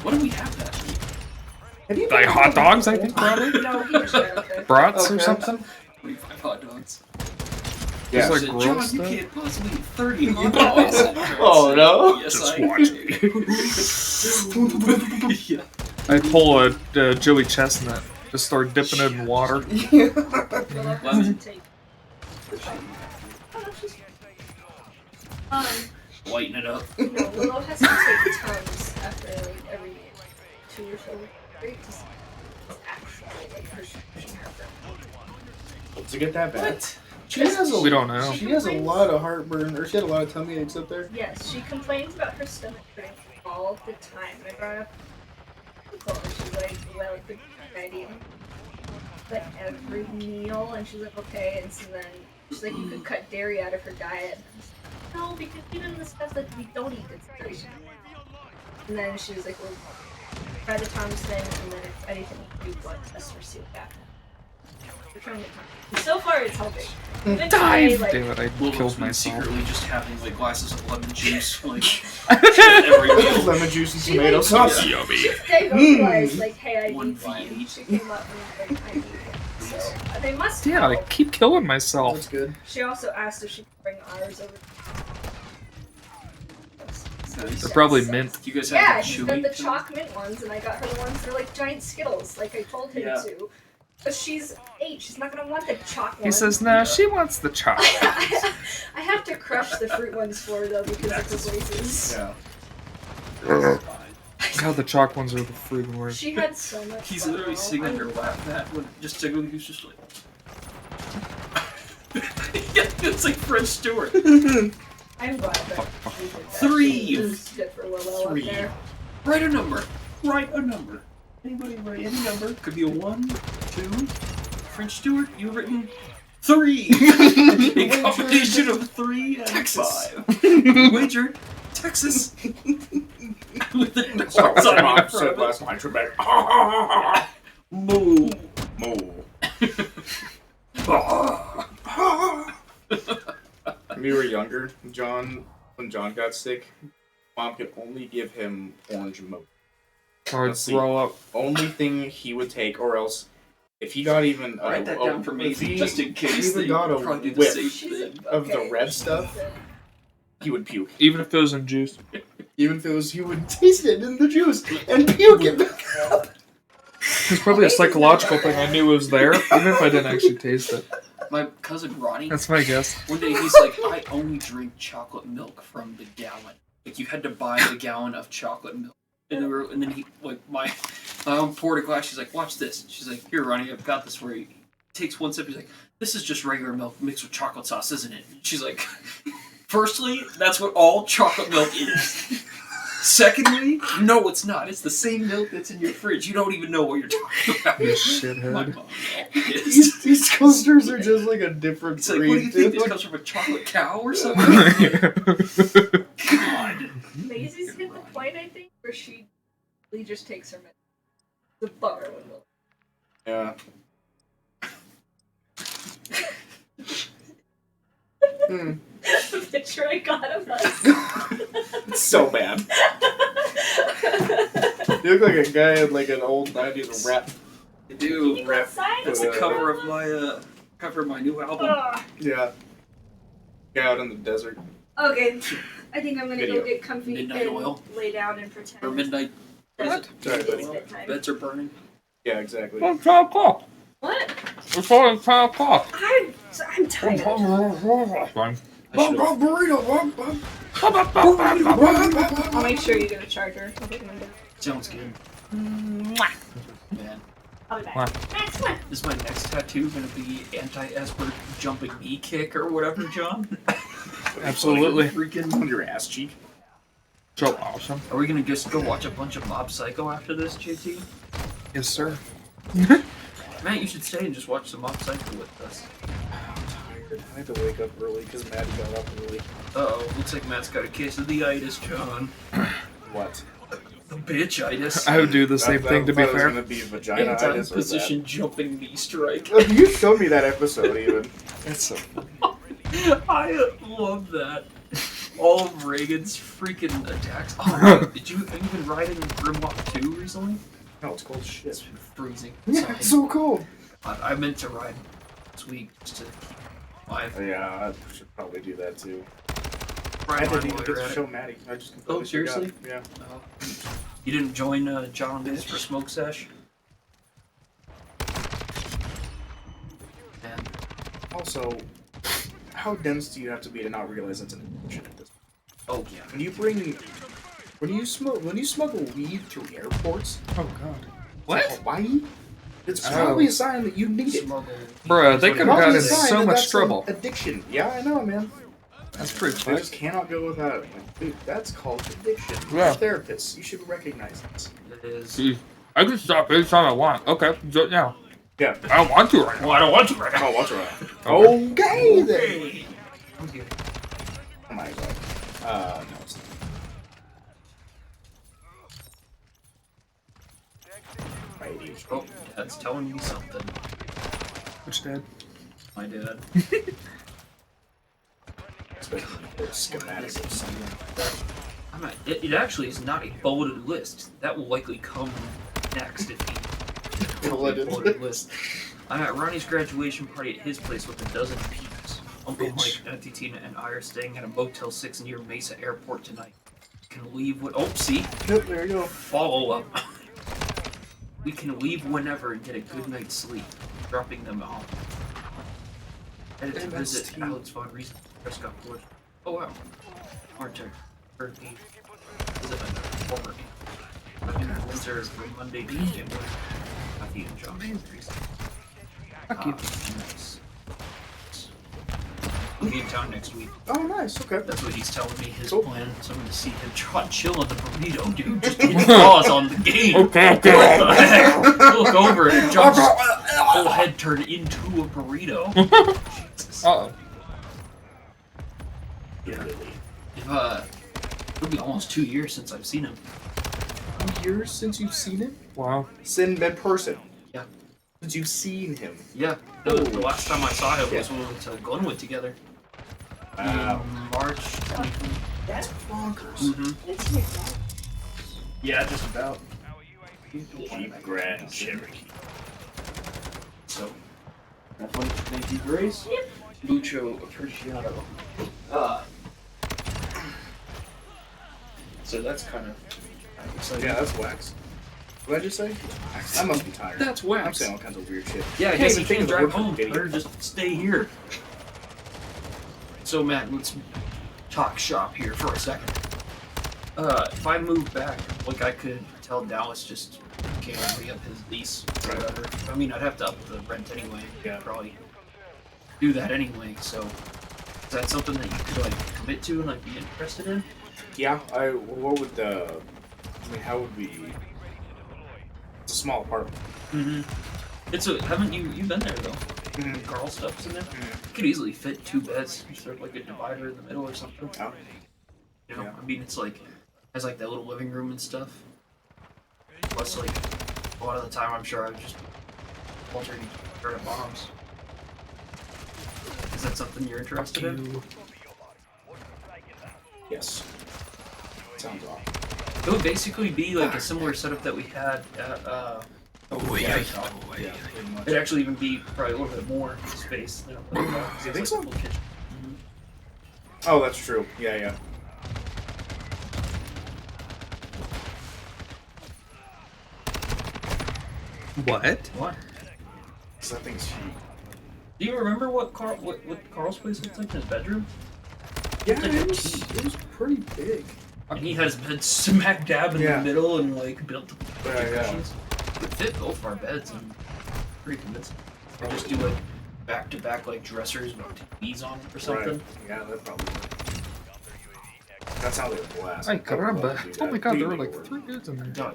[SPEAKER 7] What do we have that week?
[SPEAKER 2] Have you
[SPEAKER 1] Like
[SPEAKER 2] been-
[SPEAKER 1] hot dogs, I think probably.
[SPEAKER 6] No, he was there. Okay.
[SPEAKER 1] Brats or
[SPEAKER 2] Okay.
[SPEAKER 1] something.
[SPEAKER 7] 45 hot dogs.
[SPEAKER 2] Yeah.
[SPEAKER 1] Just
[SPEAKER 7] I
[SPEAKER 1] like
[SPEAKER 7] said,
[SPEAKER 1] grilled
[SPEAKER 7] John, you
[SPEAKER 1] stuff?
[SPEAKER 7] can't possibly eat 30 hot dogs.
[SPEAKER 2] Oh, no.
[SPEAKER 7] Yes,
[SPEAKER 1] Just
[SPEAKER 7] I
[SPEAKER 1] watch
[SPEAKER 7] do.
[SPEAKER 1] me.
[SPEAKER 7] Yeah.
[SPEAKER 1] I pull a Joey Chestnut, just start dipping it in water.
[SPEAKER 6] Willow has to take.
[SPEAKER 7] Lighten it up.
[SPEAKER 6] No, Willow has to take Tums after like every 2 or so weeks to see if it's actually like prescription heartburn.
[SPEAKER 2] To get that bad.
[SPEAKER 6] What?
[SPEAKER 2] She has a,
[SPEAKER 1] We don't know.
[SPEAKER 2] She has a lot of heartburn, or she had a lot of tummy aches up there.
[SPEAKER 6] Yes, she complains about her stomach hurting all the time. And I brought up she's like, well, the ready but every meal, and she's like, okay, and so then she's like, you could cut dairy out of her diet. No, because we didn't discuss that we don't eat this dairy. And then she was like, well, try the Tums thing, and then if anything, we do blood tests or see what happens. We're trying to and so far, it's helping. Even today, like,
[SPEAKER 1] Damn it, I
[SPEAKER 7] Willow's
[SPEAKER 1] killed
[SPEAKER 7] been
[SPEAKER 1] myself.
[SPEAKER 7] secretly just having like glasses of lemon juice, like every meal.
[SPEAKER 2] Lemon juice and
[SPEAKER 6] She
[SPEAKER 2] tomato
[SPEAKER 6] like-
[SPEAKER 2] sauce.
[SPEAKER 1] Yummy.
[SPEAKER 6] they realized, like, hey, I
[SPEAKER 7] One
[SPEAKER 6] need
[SPEAKER 7] bite.
[SPEAKER 6] food. She came up and was like, I need it. So they must
[SPEAKER 1] Damn, I
[SPEAKER 6] help.
[SPEAKER 1] keep killing myself.
[SPEAKER 2] That's good.
[SPEAKER 6] She also asked if she could bring ours over.
[SPEAKER 7] Nice.
[SPEAKER 1] They're probably mint.
[SPEAKER 7] You guys have
[SPEAKER 6] Yeah,
[SPEAKER 7] the
[SPEAKER 6] she's got
[SPEAKER 7] chewy
[SPEAKER 6] the
[SPEAKER 7] Tums?
[SPEAKER 6] chalk mint ones, and I got her the ones that are like giant Skittles, like I told him
[SPEAKER 7] Yeah.
[SPEAKER 6] to. But she's 8, she's not gonna want the chalk
[SPEAKER 1] He
[SPEAKER 6] ones.
[SPEAKER 1] says, no, she wants the chocolate.
[SPEAKER 6] I have to crush the fruit ones for her though because of the braces.
[SPEAKER 2] Yeah.
[SPEAKER 1] God, the chalk ones are the freaking worst.
[SPEAKER 6] She had so much
[SPEAKER 7] He's
[SPEAKER 6] fun,
[SPEAKER 7] literally
[SPEAKER 6] though.
[SPEAKER 7] sitting on her lap, Matt, when just tickling. He's just like, yeah, it's like French Stewart.
[SPEAKER 6] I'm glad that we did that.
[SPEAKER 7] 3.
[SPEAKER 6] It was good for Willow
[SPEAKER 2] 3.
[SPEAKER 6] up there.
[SPEAKER 7] Write a number. Write a number. Anybody write any number? Could be a 1, 2. French Stewart, you've written 3! A combination of 3 and
[SPEAKER 2] Texas.
[SPEAKER 7] 5. Wager, Texas. With the dogs on
[SPEAKER 2] My mom
[SPEAKER 7] in front
[SPEAKER 2] said
[SPEAKER 7] of
[SPEAKER 2] last night, you're back.
[SPEAKER 7] Moo.
[SPEAKER 2] Moo. When we were younger, when John got sick, Mom could only give him orange milk.
[SPEAKER 1] Or
[SPEAKER 2] Let's see.
[SPEAKER 1] throw up.
[SPEAKER 2] Only thing he would take, or else if he got even
[SPEAKER 7] Write that down for me,
[SPEAKER 2] if he
[SPEAKER 7] just in case
[SPEAKER 2] even
[SPEAKER 7] they
[SPEAKER 2] got a
[SPEAKER 7] probably do the
[SPEAKER 2] whiff
[SPEAKER 7] same
[SPEAKER 6] She's
[SPEAKER 7] thing.
[SPEAKER 2] of the red stuff, he would puke.
[SPEAKER 1] Even if it was in juice.
[SPEAKER 2] Even if it was, he would taste it in the juice and puke it back up.
[SPEAKER 1] It's probably a psychological thing. I knew it was there, even if I didn't actually taste it.
[SPEAKER 7] My cousin Ronnie,
[SPEAKER 1] That's my guess.
[SPEAKER 7] one day he's like, I only drink chocolate milk from the gallon. Like, you had to buy the gallon of chocolate milk. And then he, like, my mom poured a glass. She's like, watch this. She's like, here, Ronnie, I've got this for you. He takes one sip. He's like, this is just regular milk mixed with chocolate sauce, isn't it? She's like, firstly, that's what all chocolate milk is. Secondly, no, it's not. It's the same milk that's in your fridge. You don't even know what you're talking about.
[SPEAKER 1] You
[SPEAKER 7] My
[SPEAKER 1] shithead.
[SPEAKER 7] mom got pissed.
[SPEAKER 2] These coasters are just like a different
[SPEAKER 7] It's like, what do you think? This comes from a chocolate cow or something? God.
[SPEAKER 6] Maisie's hit the point, I think, where she just takes her medicine. The butter with milk.
[SPEAKER 2] Yeah.
[SPEAKER 6] The picture I got of us.
[SPEAKER 2] It's so bad. You look like a guy in like an old 90s rap.
[SPEAKER 7] I do.
[SPEAKER 6] You go outside?
[SPEAKER 7] That's the cover of my new album.
[SPEAKER 6] Ugh.
[SPEAKER 2] Yeah. Guy out in the desert.
[SPEAKER 6] Okay, I think I'm gonna
[SPEAKER 2] Video.
[SPEAKER 6] go get comfy
[SPEAKER 7] Midnight
[SPEAKER 6] and
[SPEAKER 7] oil.
[SPEAKER 6] lay down and pretend.
[SPEAKER 7] Or midnight. What is it?
[SPEAKER 2] Sorry, buddy.
[SPEAKER 6] It's bedtime.
[SPEAKER 7] Beds are burning.
[SPEAKER 2] Yeah, exactly.
[SPEAKER 1] It's 10 o'clock.
[SPEAKER 6] What?
[SPEAKER 1] It's only 10 o'clock.
[SPEAKER 6] I'm tired.
[SPEAKER 1] Fine.
[SPEAKER 2] Bum, bum, burrito, bum, bum.
[SPEAKER 6] I'll make sure you get a charger.
[SPEAKER 7] Sounds good. Man,
[SPEAKER 6] I'll be back.
[SPEAKER 1] Why?
[SPEAKER 6] Max, come on.
[SPEAKER 7] is my next tattoo gonna be anti-Esper jumping knee kick or whatever, John?
[SPEAKER 1] Absolutely.
[SPEAKER 7] Freaking.
[SPEAKER 2] On your ass cheek.
[SPEAKER 1] So awesome.
[SPEAKER 7] Are we gonna just go watch a bunch of Mob Psycho after this, JT?
[SPEAKER 1] Yes, sir.
[SPEAKER 7] Matt, you should stay and just watch some Mob Psycho with us.
[SPEAKER 2] I had to wake up early because Maddie got up early.
[SPEAKER 7] Uh-oh, looks like Matt's got a case of the itis, John.
[SPEAKER 2] What?
[SPEAKER 7] The bitch-itis.
[SPEAKER 1] I would do the same thing, to be
[SPEAKER 2] It was
[SPEAKER 1] fair.
[SPEAKER 2] gonna be vagina-itis or
[SPEAKER 7] Anti-position jumping knee strike.
[SPEAKER 2] that. You showed me that episode even.
[SPEAKER 1] It's so
[SPEAKER 7] I love that. All of Reagan's freaking attacks. Oh, have you been riding Grimlock 2 recently?
[SPEAKER 2] No, it's cold as
[SPEAKER 7] It's
[SPEAKER 2] shit.
[SPEAKER 7] been freezing.
[SPEAKER 2] Yeah, it's so cold.
[SPEAKER 7] I meant to ride this week just to keep alive.
[SPEAKER 2] Yeah, I should probably do that too. I
[SPEAKER 7] Ride
[SPEAKER 2] didn't
[SPEAKER 7] mine
[SPEAKER 2] even
[SPEAKER 7] while
[SPEAKER 2] get
[SPEAKER 7] you're
[SPEAKER 2] to
[SPEAKER 7] at
[SPEAKER 2] show
[SPEAKER 7] it.
[SPEAKER 2] Maddie. I just
[SPEAKER 7] Oh,
[SPEAKER 2] completely
[SPEAKER 7] seriously?
[SPEAKER 2] forgot. Yeah.
[SPEAKER 7] You didn't join John Liz for Smoke Sesh? Man.
[SPEAKER 2] Also, how dense do you have to be to not realize it's an addiction at this point?
[SPEAKER 7] Oh, yeah.
[SPEAKER 2] When you smuggle weed through airports
[SPEAKER 1] Oh, God.
[SPEAKER 2] to Hawaii, it's
[SPEAKER 1] Oh.
[SPEAKER 2] probably a sign that you need it.
[SPEAKER 7] Smuggle.
[SPEAKER 1] Bruh, they
[SPEAKER 7] That's
[SPEAKER 1] could've
[SPEAKER 7] what it
[SPEAKER 1] gotten
[SPEAKER 7] is.
[SPEAKER 1] in so
[SPEAKER 2] that
[SPEAKER 1] much
[SPEAKER 2] that's
[SPEAKER 1] trouble.
[SPEAKER 2] an addiction. Yeah, I know, man.
[SPEAKER 1] That's pretty
[SPEAKER 2] I
[SPEAKER 1] quick.
[SPEAKER 2] just cannot go without it. Like, dude, that's called addiction.
[SPEAKER 1] Yeah.
[SPEAKER 2] You're therapists. You should recognize this.
[SPEAKER 7] It is.
[SPEAKER 1] Jeez. I can stop anytime I want. Okay, do it now.
[SPEAKER 2] Yeah.
[SPEAKER 1] I don't want to right now.
[SPEAKER 7] Well, I don't want to right now.
[SPEAKER 2] Oh, watch it. Okay, then.
[SPEAKER 7] Hey. Okay.
[SPEAKER 2] Oh my god. No, it's not. My ADHD.
[SPEAKER 7] Oh, Dad's telling me something.
[SPEAKER 1] Which dad?
[SPEAKER 7] My dad.
[SPEAKER 2] Especially the schematic of something.
[SPEAKER 7] It actually is not a bulleted list. That will likely come next if he bulleted list. I'm at Ronnie's graduation party at his place with a dozen peeps. Uncle Mike, Auntie Tina, and I are staying at a Motel 6 near Mesa Airport tonight. Can leave when... Oh, see?
[SPEAKER 2] Yep, there you go.
[SPEAKER 7] Follow up. We can leave whenever and get a good night's sleep. Dropping them off. Headed to
[SPEAKER 2] And that's
[SPEAKER 7] visit
[SPEAKER 2] tea.
[SPEAKER 7] Alex Von Reese Prescott Wood. Oh wow. Archer. Heard me. Visit my former aunt. I'm in Windsor from Monday to January. Matthew and John.
[SPEAKER 1] Fuck you.
[SPEAKER 7] Nice. I'll be in town next week.
[SPEAKER 2] Oh, nice. Okay.
[SPEAKER 7] That's what he's telling me his
[SPEAKER 2] Cool.
[SPEAKER 7] plan. So I'm gonna see him try chill on the burrito, dude. Just put pause on the game.
[SPEAKER 1] Okay,
[SPEAKER 7] What the heck? Look over and John's whole head turned into a burrito. Jesus.
[SPEAKER 1] Uh-oh.
[SPEAKER 2] Yeah.
[SPEAKER 7] It'll be almost 2 years since I've seen him.
[SPEAKER 2] 2 years since you've seen him?
[SPEAKER 1] Wow.
[SPEAKER 2] Sin in person.
[SPEAKER 7] Yeah.
[SPEAKER 2] Since you've seen him.
[SPEAKER 7] Yeah. The last time I saw him was when we went to Glenwood together.
[SPEAKER 2] Wow.
[SPEAKER 7] In March 2020.
[SPEAKER 2] That's bonkers.
[SPEAKER 7] Mm-hmm.
[SPEAKER 2] Yeah, just about. Jeep Grand Cherokee.
[SPEAKER 7] So, definitely thank you, Grace. Mucho appreciado. So that's kind of exciting.
[SPEAKER 2] Yeah, that's wax. What did I just say? I must be tired.
[SPEAKER 7] That's
[SPEAKER 2] I'm
[SPEAKER 7] wax.
[SPEAKER 2] saying all kinds of weird shit.
[SPEAKER 7] Yeah, I
[SPEAKER 2] Can't
[SPEAKER 7] guess
[SPEAKER 2] even
[SPEAKER 7] you
[SPEAKER 2] think
[SPEAKER 7] can't
[SPEAKER 2] of the
[SPEAKER 7] drive
[SPEAKER 2] word for
[SPEAKER 7] home.
[SPEAKER 2] idiot.
[SPEAKER 7] Better just stay here. So, Matt, let's talk shop here for a second. If I move back, like I could tell Dallas just can't re-up his lease or whatever. I mean, I'd have to up the rent anyway.
[SPEAKER 2] Yeah.
[SPEAKER 7] Probably do that anyway. So, is that something that you could like commit to and like be interested in?
[SPEAKER 2] Yeah, what would the... I mean, how would we... It's a small apartment.
[SPEAKER 7] Mm-hmm. It's a. Haven't you've been there though?
[SPEAKER 2] Mm-hmm.
[SPEAKER 7] Carl stuff's in there. You could easily fit 2 beds. Just sort of like a divider in the middle or something.
[SPEAKER 2] Oh.
[SPEAKER 7] You know,
[SPEAKER 2] Yeah.
[SPEAKER 7] I mean, it's like has like that little living room and stuff. Plus, like a lot of the time, I'm sure I would just alternating at bombs. Is that something you're interested in?
[SPEAKER 2] Yes. Sounds awesome.
[SPEAKER 7] It would basically be like a similar setup that we had at.
[SPEAKER 2] Yeah,
[SPEAKER 7] Yeah.
[SPEAKER 2] pretty much.
[SPEAKER 7] It'd actually even be probably a little bit more space than a
[SPEAKER 2] You think so?
[SPEAKER 7] little kitchen.
[SPEAKER 2] Oh, that's true. Yeah, yeah.
[SPEAKER 1] What?
[SPEAKER 7] What?
[SPEAKER 2] So that thing's cheap.
[SPEAKER 7] Do you remember what Carl's place looked like in his bedroom?
[SPEAKER 2] Yeah,
[SPEAKER 7] Like
[SPEAKER 2] it
[SPEAKER 7] a
[SPEAKER 2] was pretty big.
[SPEAKER 7] And he had his bed smack dab in
[SPEAKER 2] Yeah.
[SPEAKER 7] the middle and like built the
[SPEAKER 2] Yeah.
[SPEAKER 7] cushions. It fit both of our beds and pretty convincing. Or just do like back to back like dressers with TVs on it or something.
[SPEAKER 2] Right. Yeah, that probably would. That sounds like a blast.
[SPEAKER 1] Ay,
[SPEAKER 2] I would love
[SPEAKER 1] caramba.
[SPEAKER 2] to do
[SPEAKER 1] Oh my
[SPEAKER 2] that.
[SPEAKER 1] god,
[SPEAKER 2] We
[SPEAKER 1] there were
[SPEAKER 2] can
[SPEAKER 1] like
[SPEAKER 2] make it
[SPEAKER 1] 3
[SPEAKER 2] work.
[SPEAKER 1] dudes in there.
[SPEAKER 7] No,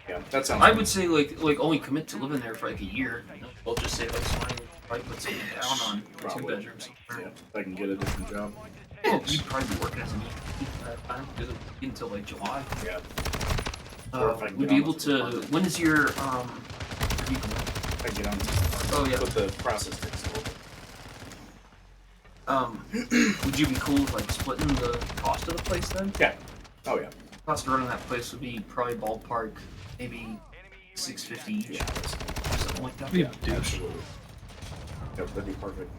[SPEAKER 2] Yeah, that sounds.
[SPEAKER 7] I would say like only commit to living there for like a year. We'll just say like someone probably put something down on 2
[SPEAKER 2] Probably.
[SPEAKER 7] bedrooms.
[SPEAKER 2] Yeah, if I can get a different job.
[SPEAKER 7] Well, you'd probably be working as an EMT at that time because it would be until like July.
[SPEAKER 2] Yeah. Or if I can
[SPEAKER 7] Would
[SPEAKER 2] get
[SPEAKER 7] be
[SPEAKER 2] on
[SPEAKER 7] able
[SPEAKER 2] the
[SPEAKER 7] to.
[SPEAKER 2] department.
[SPEAKER 7] When is your you can,
[SPEAKER 2] If I get on.
[SPEAKER 7] Oh, yeah.
[SPEAKER 2] But the process takes a little bit.
[SPEAKER 7] would you be cool with like splitting the cost of the place then?
[SPEAKER 2] Yeah. Oh yeah.
[SPEAKER 7] Cost of running that place would be probably ballpark maybe $650 each,
[SPEAKER 2] Yeah.
[SPEAKER 7] something like that.
[SPEAKER 1] You douche.
[SPEAKER 2] Absolutely. Yep, that'd be perfect.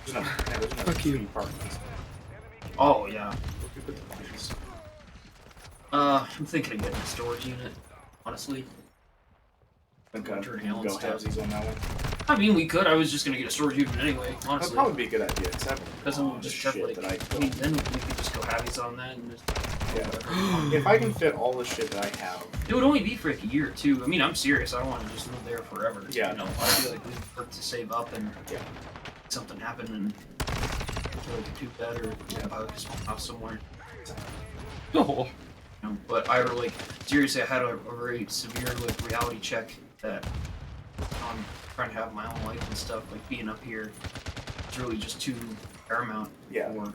[SPEAKER 2] There's no, there's no
[SPEAKER 1] Fuck you.
[SPEAKER 2] free parking.
[SPEAKER 7] Oh yeah.
[SPEAKER 2] We put the places.
[SPEAKER 7] I'm thinking of getting a storage unit. Honestly,
[SPEAKER 2] Okay.
[SPEAKER 7] Turn
[SPEAKER 2] Go
[SPEAKER 7] Hill and stuff.
[SPEAKER 2] halvesies on that one.
[SPEAKER 7] I mean we could. I was just gonna get a storage unit anyway.
[SPEAKER 2] That'd
[SPEAKER 7] Honestly,
[SPEAKER 2] probably be a good idea. Cause
[SPEAKER 7] because then we'll just have
[SPEAKER 2] shit
[SPEAKER 7] like.
[SPEAKER 2] that I
[SPEAKER 7] I mean, then we could just go halvies on that and just.
[SPEAKER 2] Yeah. If I can fit all the shit that I have,
[SPEAKER 7] It would only be for like a year or 2. I mean, I'm serious. I don't want to just live there forever.
[SPEAKER 2] Yeah.
[SPEAKER 7] You know, I feel like we've worked to save up and
[SPEAKER 2] Yeah.
[SPEAKER 7] something happened and feel like a 2-bed or buy like a small house somewhere.
[SPEAKER 1] Oh.
[SPEAKER 7] You know, but I like seriously, I had a very severe like reality check that I'm trying to have my own life and stuff. Like being up here, it's really just too paramount.
[SPEAKER 2] Yeah.
[SPEAKER 7] For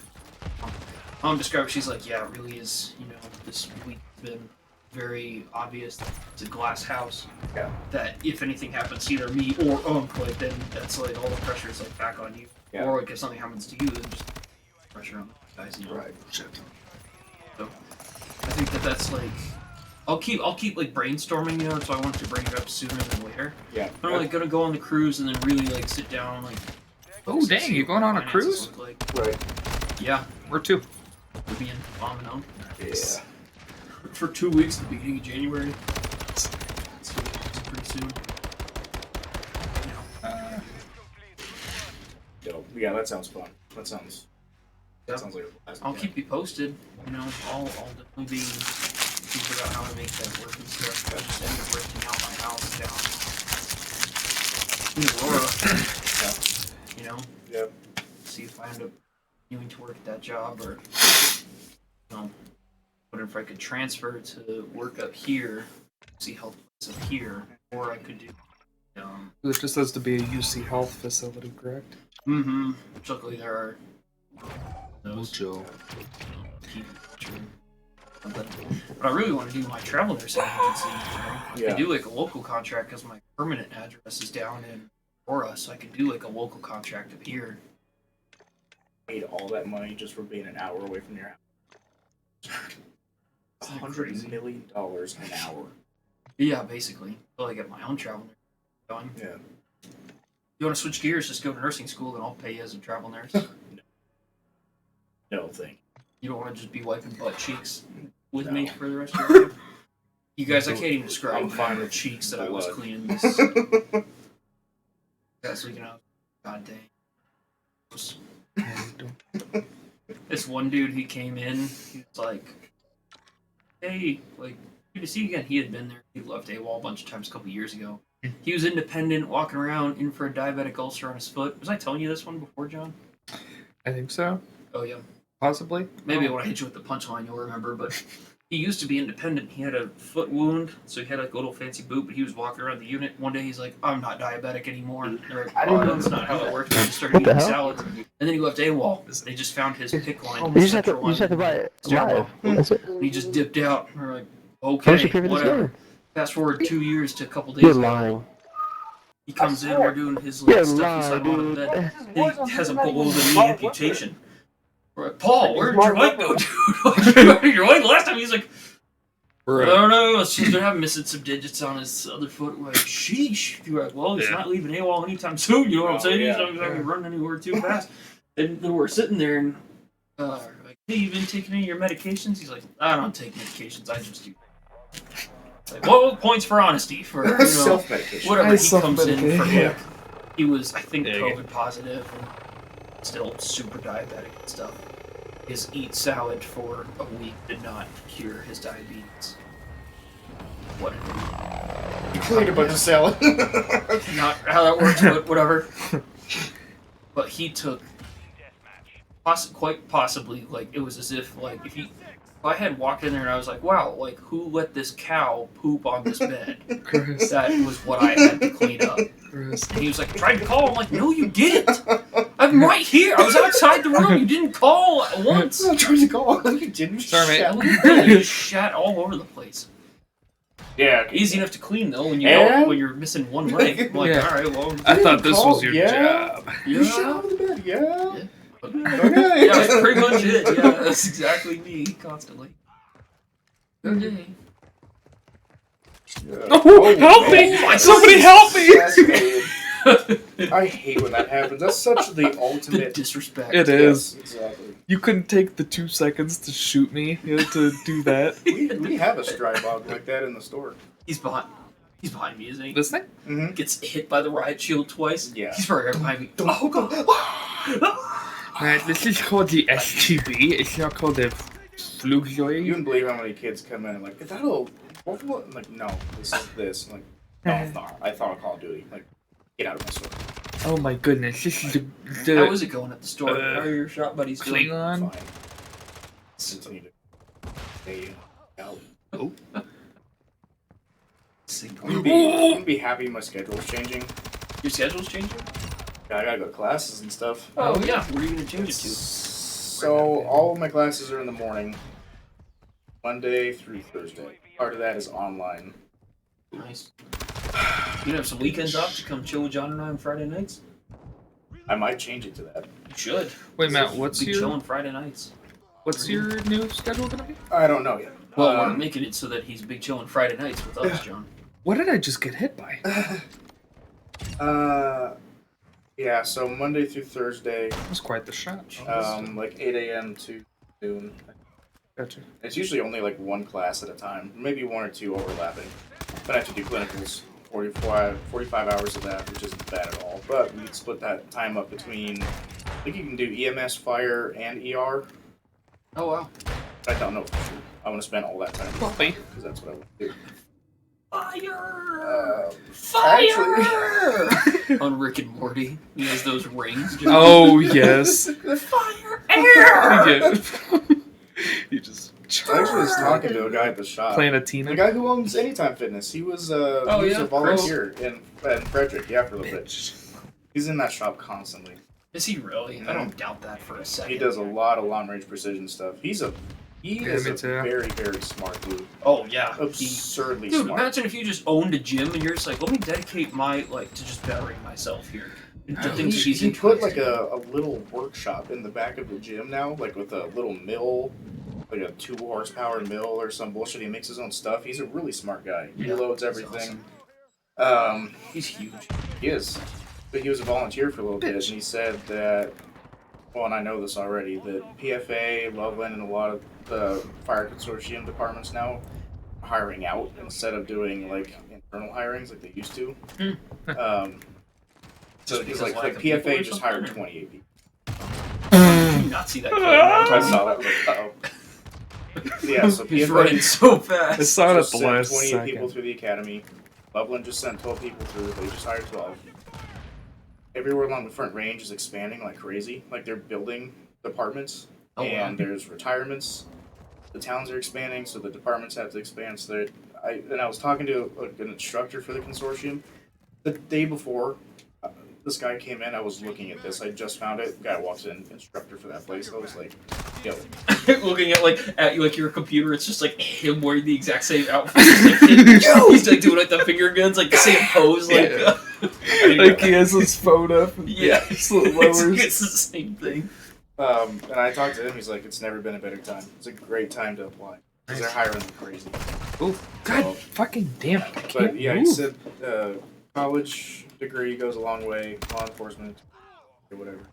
[SPEAKER 7] Mom described. She's like, yeah, it really is. You know, this week's been very obvious that it's a glass house.
[SPEAKER 2] Yeah.
[SPEAKER 7] That if anything happens to either me or Unk, like then that's like all the pressure is like back on you.
[SPEAKER 2] Yeah.
[SPEAKER 7] Or like if something happens to you, then just pressure on the guys. You know?
[SPEAKER 2] right.
[SPEAKER 7] So I think that's like I'll keep like brainstorming, you know. So I want to bring it up sooner than later.
[SPEAKER 2] Yeah.
[SPEAKER 7] I'm like gonna go on the cruise and then really like sit down like.
[SPEAKER 1] Oh,
[SPEAKER 7] see
[SPEAKER 1] dang, you're
[SPEAKER 7] what
[SPEAKER 1] going on a
[SPEAKER 7] finances
[SPEAKER 1] cruise?
[SPEAKER 7] look Like.
[SPEAKER 2] Right.
[SPEAKER 7] Yeah,
[SPEAKER 1] Where to?
[SPEAKER 7] we'll be in Bombino
[SPEAKER 2] Yeah.
[SPEAKER 7] for 2 weeks at the beginning of January. It's pretty soon.
[SPEAKER 2] Yo, yeah, that sounds fun. That sounds.
[SPEAKER 7] Yeah.
[SPEAKER 2] That sounds like a blast.
[SPEAKER 7] I'll keep you posted. You know, I'll definitely be figure out how to make that work and stuff. I just ended up renting out my house down in Aurora. You know,
[SPEAKER 2] Yep.
[SPEAKER 7] see if I end up continuing to work at that job or, you know, what if I could transfer to work up here, see how it's up here, or I could do
[SPEAKER 1] It just has to be a UC Health facility, correct?
[SPEAKER 7] Mm-hmm. Luckily, there are those.
[SPEAKER 1] Joe.
[SPEAKER 7] But I really want to do my travel nursing agency. I could do like a local contract because my permanent address is down in Aurora, so I could do like a local contract up here.
[SPEAKER 2] Paid all that money just for being an hour away from your house. $100 million an hour.
[SPEAKER 7] Yeah, basically. Until I get my own travel nurse going.
[SPEAKER 2] Yeah.
[SPEAKER 7] You want to switch gears? Just go to nursing school, and I'll pay you as a travel nurse.
[SPEAKER 2] No thing.
[SPEAKER 7] You don't want to just be wiping butt cheeks with me for the rest of your life? You guys, I can't even describe
[SPEAKER 2] I'm fine
[SPEAKER 7] the
[SPEAKER 2] with
[SPEAKER 7] cheeks that I was
[SPEAKER 2] blood.
[SPEAKER 7] cleaning this. That's like, god dang. This one dude, he came in, he was like, hey, like, good to see you again. He had been there. He left AWOL a bunch of times a couple years ago. He was independent, walking around, in for a diabetic ulcer on his foot. Was I telling you this one before, John?
[SPEAKER 1] I think so.
[SPEAKER 7] Oh, yeah.
[SPEAKER 1] Possibly.
[SPEAKER 7] Maybe when I hit you with the punchline, you'll remember, but he used to be independent. He had a foot wound, so he had like a little fancy boot, but he was walking around the unit. One day he's like, I'm not diabetic anymore. They're like, oh, that's not how it works. He just started eating salads. And then he left AWOL. They just found his pick line.
[SPEAKER 3] You just have to buy it live. That's it.
[SPEAKER 7] He just dipped out. And we're like,
[SPEAKER 3] What's your
[SPEAKER 7] okay,
[SPEAKER 3] previous
[SPEAKER 7] whatever.
[SPEAKER 3] game?
[SPEAKER 7] Fast forward 2 years to a couple days
[SPEAKER 3] You're
[SPEAKER 7] ago.
[SPEAKER 3] lying.
[SPEAKER 7] He comes in, we're doing his
[SPEAKER 3] You're
[SPEAKER 7] little stuff. He's
[SPEAKER 3] lying,
[SPEAKER 7] like on the
[SPEAKER 3] dude.
[SPEAKER 7] bed. He has a below the knee amputation. We're like, Paul, where did your leg go, dude? Your leg last time? He's like, I don't know. It's just they're missing some digits on his other foot. We're like, sheesh. You're like, well, he's not leaving AWOL anytime soon. You know what I'm saying? He's not going to run anywhere too fast. And then we're sitting there and like, hey, you been taking any of your medications? He's like, I don't take medications. I just do. Like, what points for honesty for
[SPEAKER 2] Self-medication.
[SPEAKER 7] whatever he comes in for?
[SPEAKER 2] Yeah.
[SPEAKER 7] He was, I think, COVID positive and still super diabetic and stuff. His eat salad for a week did not cure his diabetes. Whatever.
[SPEAKER 2] You cleaned a bunch of salad.
[SPEAKER 7] Not how that works, but whatever. But he took, quite possibly, like, it was as if, like, if I had walked in there and I was like, wow, like, who let this cow poop on this bed?
[SPEAKER 1] Chris.
[SPEAKER 7] That was what I had to clean up.
[SPEAKER 1] Chris.
[SPEAKER 7] And he was like, tried to call. I'm like, no, you didn't. I'm right here. I was outside the room. You didn't call once.
[SPEAKER 2] I tried to call. You didn't.
[SPEAKER 1] Sorry,
[SPEAKER 2] Shut
[SPEAKER 1] mate.
[SPEAKER 7] You just shat all over the place.
[SPEAKER 2] Yeah.
[SPEAKER 7] Easy enough to clean though when when you're missing one leg. I'm like,
[SPEAKER 1] Yeah.
[SPEAKER 7] all right, well,
[SPEAKER 1] I thought this
[SPEAKER 2] call,
[SPEAKER 1] was your
[SPEAKER 2] yeah.
[SPEAKER 1] job.
[SPEAKER 2] You shit on the bed. Yeah.
[SPEAKER 7] Okay. Yeah, that's pretty much it. Yeah, that's exactly me constantly. Okay.
[SPEAKER 1] Oh, help me!
[SPEAKER 7] my
[SPEAKER 1] Somebody help me!
[SPEAKER 2] I hate when that happens. That's such the
[SPEAKER 7] The
[SPEAKER 2] ultimate.
[SPEAKER 7] disrespect.
[SPEAKER 1] It is.
[SPEAKER 2] Yes, exactly.
[SPEAKER 1] You couldn't take the 2 seconds to shoot me to do that.
[SPEAKER 2] We have a stray dog like that in the store.
[SPEAKER 7] He's behind me, isn't he?
[SPEAKER 1] This thing?
[SPEAKER 2] Mm-hmm.
[SPEAKER 7] Gets hit by the riot shield twice.
[SPEAKER 2] Yeah.
[SPEAKER 7] He's right behind me. Oh god.
[SPEAKER 1] This is called the STB. It's not called the
[SPEAKER 2] You
[SPEAKER 1] Flugzeug.
[SPEAKER 2] wouldn't believe how many kids come in and like, is that a I'm like, no, this is this. I'm like, no, it's not. I thought of Call of Duty. Like, get out of my store.
[SPEAKER 1] Oh my goodness, this is
[SPEAKER 7] How is it going at the store? How are your shop buddies doing?
[SPEAKER 1] Klingon.
[SPEAKER 2] Fine. Continue to stay out.
[SPEAKER 1] Oh.
[SPEAKER 2] I'm gonna be happy my schedule's changing.
[SPEAKER 7] Your schedule's changing?
[SPEAKER 2] Yeah, I gotta go to classes and stuff.
[SPEAKER 7] Oh yeah. What are you gonna change it to?
[SPEAKER 2] So all of my classes are in the morning, Monday through Thursday. Part of that is online.
[SPEAKER 7] Nice. You gonna have some weekends off to come chill with John and I on Friday nights?
[SPEAKER 2] I might change it to that.
[SPEAKER 7] You should.
[SPEAKER 1] Wait, Matt, what's
[SPEAKER 7] Be
[SPEAKER 1] your
[SPEAKER 7] chilling Friday nights.
[SPEAKER 1] new schedule gonna be?
[SPEAKER 2] I don't know yet.
[SPEAKER 7] Well, we're making it so that he's big chilling Friday nights with us, John.
[SPEAKER 1] What did I just get hit by?
[SPEAKER 2] Yeah. So Monday through Thursday,
[SPEAKER 1] That was quite the shot.
[SPEAKER 2] like 8 a.m. to noon.
[SPEAKER 1] Gotcha.
[SPEAKER 2] It's usually only like one class at a time, maybe one or two overlapping. But I have to do clinicals, 45 hours of that, which isn't bad at all. But we can split that time up between, I think you can do EMS, fire, and ER.
[SPEAKER 7] Oh wow.
[SPEAKER 2] I don't know for sure. I want to spend all that time
[SPEAKER 1] Puppy.
[SPEAKER 2] because that's what I want to do.
[SPEAKER 7] Fire!
[SPEAKER 2] Fire!
[SPEAKER 7] On Rick and Morty, he has those rings.
[SPEAKER 1] Oh yes.
[SPEAKER 7] Fire! Air!
[SPEAKER 1] Yeah. You just charge
[SPEAKER 2] I actually was talking to a guy at the shop.
[SPEAKER 1] Playing a Tina.
[SPEAKER 2] The guy who owns Anytime Fitness. He was a volunteer in Frederick, for a little bit. He's in that shop constantly.
[SPEAKER 7] Is he really? I don't doubt that for a second.
[SPEAKER 2] He does a lot of long range precision stuff. He is a very, very smart dude.
[SPEAKER 7] Oh yeah,
[SPEAKER 2] Absurdly
[SPEAKER 7] dude,
[SPEAKER 2] smart.
[SPEAKER 7] imagine if you just owned a gym and you're just like, let me dedicate my to just bettering myself here. To things he's
[SPEAKER 2] He put like
[SPEAKER 7] interested
[SPEAKER 2] a little workshop in the back of the gym now, like with a little mill, like a 2 horsepower mill or some bullshit. He makes his own stuff. He's a really smart guy. He loads everything.
[SPEAKER 7] Awesome. He's huge.
[SPEAKER 2] He is. But he was a volunteer for a little bit, and he said that, well, and I know this already, that PFA, Loveland, and a lot of the fire consortium departments now are hiring out instead of doing like internal hirings like they used to. So because like PFA just hired 28 people.
[SPEAKER 7] Did you not see that?
[SPEAKER 2] I saw that. Like, uh-oh. Yeah, so
[SPEAKER 7] He's
[SPEAKER 2] PFA
[SPEAKER 7] running so fast.
[SPEAKER 1] I saw it at
[SPEAKER 2] just
[SPEAKER 1] the
[SPEAKER 2] sent
[SPEAKER 1] last
[SPEAKER 2] 28
[SPEAKER 1] second.
[SPEAKER 2] people through the academy. Loveland just sent 12 people through. They just hired 12. Everywhere along the Front Range is expanding like crazy. Like they're building departments, and there's retirements. The towns are expanding, so the departments have to expand. So I was talking to an instructor for the consortium the day before. This guy came in. I was looking at this. I just found it. Guy walks in, instructor for that place. I was like, yo.
[SPEAKER 7] Looking at your computer, it's just like him wearing the exact same outfit. He's like doing like the finger guns, like the same pose, like.
[SPEAKER 1] Yeah. Like he has his phone up. And
[SPEAKER 7] Yeah,
[SPEAKER 1] it's the
[SPEAKER 7] it's the same thing.
[SPEAKER 2] And I talked to him. He's like, it's never been a better time. It's a great time to apply because they're hiring like crazy.
[SPEAKER 1] Oh, God,
[SPEAKER 2] So-
[SPEAKER 1] fucking damn it! I
[SPEAKER 2] But
[SPEAKER 1] can't
[SPEAKER 2] yeah, he
[SPEAKER 1] move.
[SPEAKER 2] said college degree goes a long way, law enforcement, or whatever.